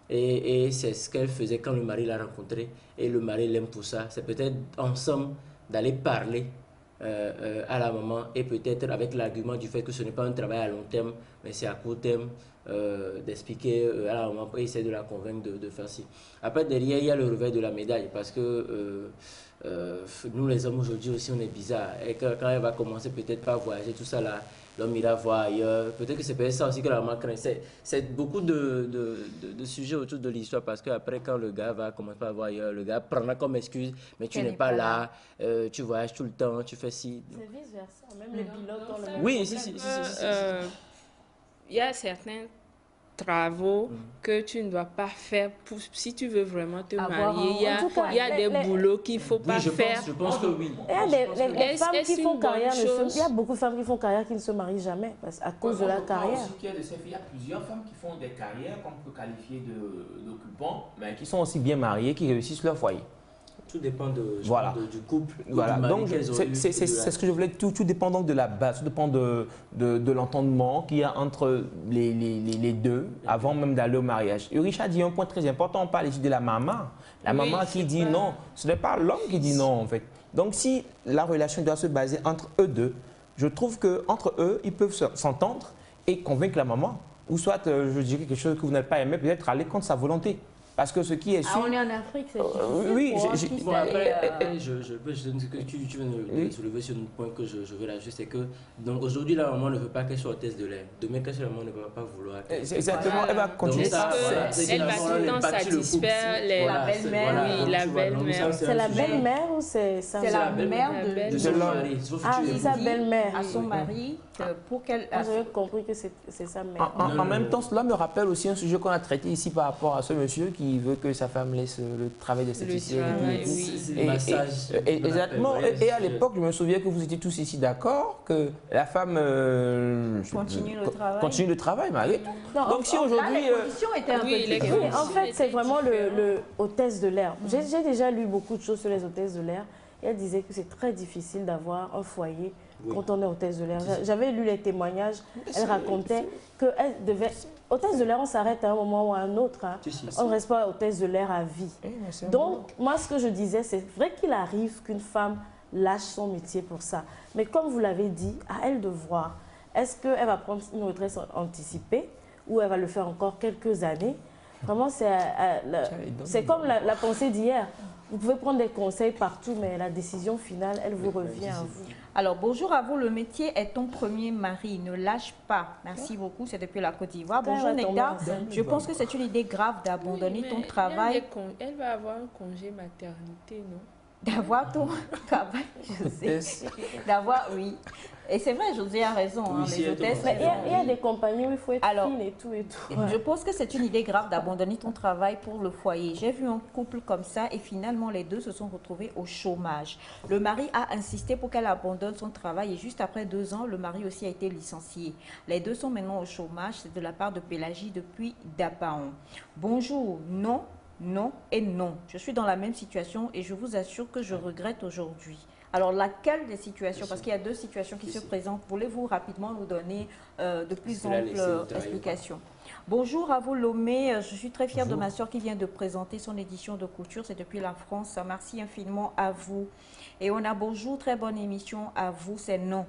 et c'est ce qu'elle faisait quand le mari l'a rencontré, et le mari l'aime pour ça, c'est peut-être ensemble d'aller parler à la maman et peut-être avec l'argument du fait que ce n'est pas un travail à long terme, mais c'est à court terme, d'expliquer à la maman et essayer de la convaincre de faire ci. Après, derrière, il y a le revers de la médaille parce que nous, les hommes, aujourd'hui aussi, on est bizarres. Et quand elle va commencer peut-être par voyager, tout ça là, l'homme ira voir ailleurs. Peut-être que c'est peut-être ça aussi que la maman craint. C'est beaucoup de sujets autour de l'histoire parce qu'après, quand le gars va commencer à voir ailleurs, le gars prendra comme excuse, mais tu n'es pas là, tu voyages tout le temps, tu fais ci. C'est vice-versa, même les pilotes ont le même Oui, problème. Il y a certains travaux que tu ne dois pas faire si tu veux vraiment te marier. Il y a des boulots qu'il ne faut pas faire. Je pense que oui. Il y a des femmes qui font carrière, il y a beaucoup de femmes qui font carrière qui ne se marient jamais à cause de la carrière. Il y a plusieurs femmes qui font des carrières qu'on peut qualifier d'occupants, mais qui sont aussi bien mariées, qui réussissent leur foyer. Tout dépend du couple. Voilà, donc c'est ce que je voulais. Tout dépend donc de la base, tout dépend de l'entendement qu'il y a entre les deux avant même d'aller au mariage. Et Richard dit un point très important, on parle ici de la maman. La maman qui dit non, ce n'est pas l'homme qui dit non en fait. Donc si la relation doit se baser entre eux deux, je trouve qu'entre eux, ils peuvent s'entendre et convaincre la maman. Ou soit, je dirais quelque chose que vous n'avez pas aimé, peut-être aller contre sa volonté. Parce que ce qui est sûr... on est en Afrique, c'est difficile. Oui, bon, après, tu viens de soulever sur un point que je veux rajouter, c'est que aujourd'hui, la maman ne veut pas qu'elle soit hôtesse de l'air. Demain, quand la maman ne va pas vouloir... Exactement, elle va continuer. Elle va tout le temps satisfaire la belle-mère. Oui, la belle-mère. C'est la belle-mère ou c'est sa C'est la mère de son mari. Ah, c'est sa belle-mère. À son mari, pour qu'elle... J'avais compris que c'est sa mère. En même temps, cela me rappelle aussi un sujet qu'on a traité ici par rapport à ce monsieur qui veut que sa femme laisse le travail d'esthéticienne. Exactement. Et à l'époque, je me souviens que vous étiez tous ici d'accord que la femme continue le travail, malgré. Donc si aujourd'hui... les conditions étaient un peu différentes. En fait, c'est vraiment le hôtesse de l'air. J'ai déjà lu beaucoup de choses sur les hôtesses de l'air. Et elle disait que c'est très difficile d'avoir un foyer quand on est hôtesse de l'air. J'avais lu les témoignages. Elle racontait qu'elle devait... Hôtesse de l'air, on s'arrête à un moment ou à un autre. Hein. On ne reste pas hôtesse de l'air à vie. Donc, moi, ce que je disais, c'est vrai qu'il arrive qu'une femme lâche son métier pour ça. Mais comme vous l'avez dit, à elle de voir. Est-ce qu'elle va prendre une retraite anticipée ou elle va le faire encore quelques années? Vraiment, c'est comme la pensée d'hier. Vous pouvez prendre des conseils partout, mais la décision finale, elle vous revient à vous. Alors, bonjour à vous. Le métier est ton premier mari. Ne lâche pas. Merci beaucoup. C'est depuis la Côte d'Ivoire. Bonjour, Nectar. Je pense que c'est une idée grave d'abandonner ton travail. Elle va avoir un congé maternité, non? D'avoir ton travail, je sais. D'avoir, oui. Et c'est vrai, José a raison. Oui, hein, les hôtesses, il y a des compagnies où il faut être fine et tout. Je pense que c'est une idée grave d'abandonner ton travail pour le foyer. J'ai vu un couple comme ça et finalement les deux se sont retrouvés au chômage. Le mari a insisté pour qu'elle abandonne son travail et juste après 2 ans, le mari aussi a été licencié. Les deux sont maintenant au chômage. C'est de la part de Pélagie depuis Dapaon. Bonjour, non, non et non. Je suis dans la même situation et je vous assure que je regrette aujourd'hui. Alors, laquelle des situations? Parce qu'il y a 2 situations qui se présentent. Voulez-vous rapidement nous donner de plus amples explications? Bonjour à vous, Lomé. Je suis très fière de ma soeur qui vient de présenter son édition de couture. C'est depuis la France. Merci infiniment à vous. Et on a bonjour, très bonne émission à vous. C'est non.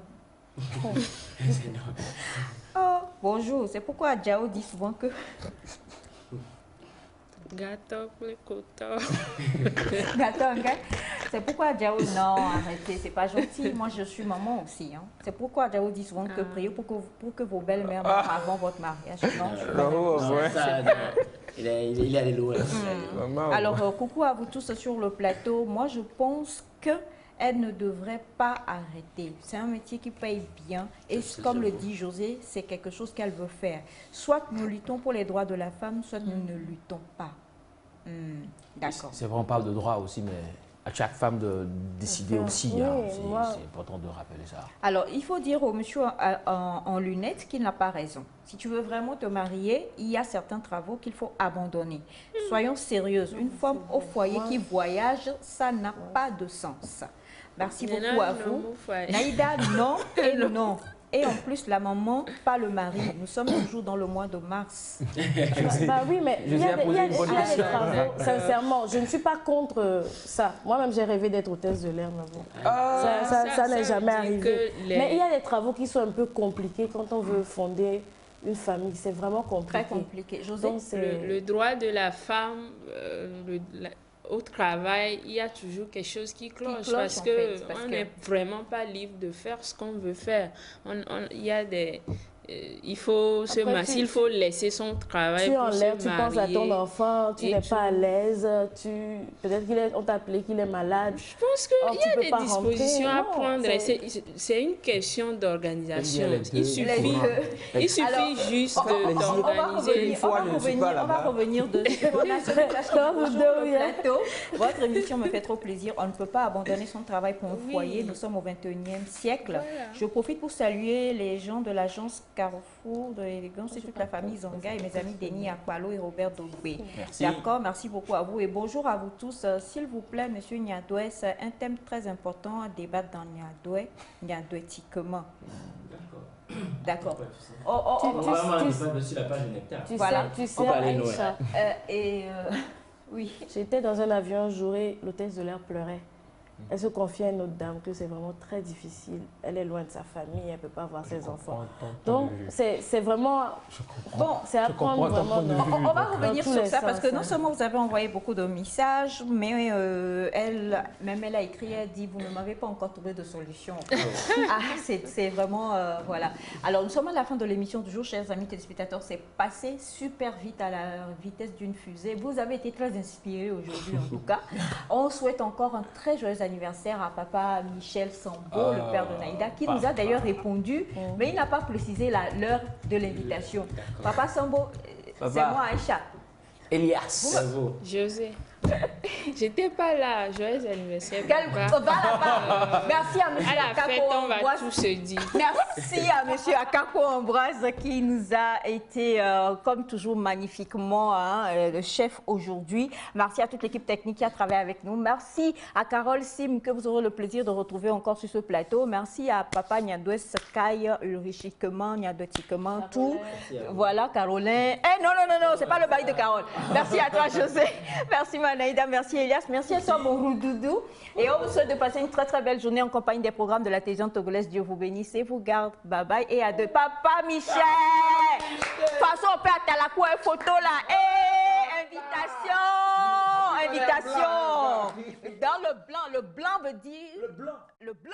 Oh, bonjour. C'est pourquoi Jao dit souvent que... Gâteau, le coton. Gâteau, okay. C'est pourquoi Jao, non, arrêtez, c'est pas gentil. Moi, je suis maman aussi. Hein. C'est pourquoi Jao dit souvent que priez pour que vos belles-mères meurent avant votre mariage. Il est allé loin. Alors, coucou à vous tous sur le plateau. Moi, je pense que elle ne devrait pas arrêter. C'est un métier qui paye bien et comme le dit José, c'est quelque chose qu'elle veut faire. Soit nous luttons pour les droits de la femme, soit nous ne luttons pas. D'accord. C'est vrai, on parle de droits aussi, mais à chaque femme de décider aussi. Hein. C'est important de rappeler ça. Alors, il faut dire au monsieur en lunettes qu'il n'a pas raison. Si tu veux vraiment te marier, il y a certains travaux qu'il faut abandonner. Soyons sérieuses. Une femme au foyer qui voyage, ça n'a pas de sens. Merci beaucoup à vous. Naïda, non et non. Et en plus, la maman, pas le mari. Nous sommes toujours dans le mois de mars. Bah oui, mais il y a des travaux, sincèrement, je ne suis pas contre ça. Moi-même, j'ai rêvé d'être hôtesse de l'air, mais bon, ça n'est jamais arrivé. Mais il y a des travaux qui sont un peu compliqués quand on veut fonder une famille. C'est vraiment compliqué. Très compliqué. José, le droit de la femme au travail, il y a toujours quelque chose qui cloche, parce qu'on n'est vraiment pas libre de faire ce qu'on veut faire. Il y a des... il faut se marier, il faut laisser son travail tu pour en se l'air, marier. tu penses à ton enfant, tu n'es pas à l'aise, peut-être qu'on t'a appelé qu'il est malade. Je pense qu'il y a des dispositions à prendre. C'est une question d'organisation. Il suffit juste d'organiser. On va revenir dessus. On a ce plateau. Votre émission me fait trop plaisir. On ne peut pas abandonner son travail pour un foyer. Nous sommes au 21e siècle. Voilà. Je profite pour saluer les gens de l'agence Carrefour de l'élégance et toute la famille Zonga et mes amis Denis Akpalo et Robert Dogbe. D'accord, merci beaucoup à vous et bonjour à vous tous. S'il vous plaît, Monsieur Niadoué, c'est un thème très important à débattre dans Niadouétiquement. D'accord. Tu sais, Aïcha, oui. J'étais dans un avion un jour et l'hôtesse de l'air pleurait. Elle se confie à une autre dame que c'est vraiment très difficile. Elle est loin de sa famille, elle ne peut pas voir ses enfants. Donc, c'est vraiment... Bon, c'est à prendre vraiment... On va revenir sur ça parce que non seulement vous avez envoyé beaucoup de messages, mais elle a écrit, elle dit, vous ne m'avez pas encore trouvé de solution. C'est vraiment... voilà. Alors, nous sommes à la fin de l'émission du jour, chers amis téléspectateurs. C'est passé super vite à la vitesse d'une fusée. Vous avez été très inspirés aujourd'hui, en tout cas. On souhaite encore un très joyeux anniversaire à papa Michel Sambo, le père de Naïda, qui nous a d'ailleurs répondu, mais il n'a pas précisé l'heure de l'invitation. Papa Sambo, c'est moi Aïcha. Elias. José. J'étais pas là. Joyeux anniversaire. Merci à monsieur Akako Ambroise. Tout se dit. Merci à monsieur Akako Ambroise qui nous a été, comme toujours, magnifiquement le chef aujourd'hui. Merci à toute l'équipe technique qui a travaillé avec nous. Merci à Carole Sim que vous aurez le plaisir de retrouver encore sur ce plateau. Merci à papa Niadoué Sky, Ulrichiquement, Niadouétiquement, tout. Voilà, Caroline. Eh non, c'est pas le bail de Carole. Merci à toi, José. Merci, Naïda, merci Elias, merci à toi mon doudou. Et on vous souhaite de passer une très très belle journée en compagnie des programmes de la télévision togolaise. Dieu vous bénisse et vous garde. Bye bye. Et à deux. Papa Michel. De toute façon, on peut à la cour une photo là. Et invitation. Dans le blanc. Le blanc veut dire. Le blanc.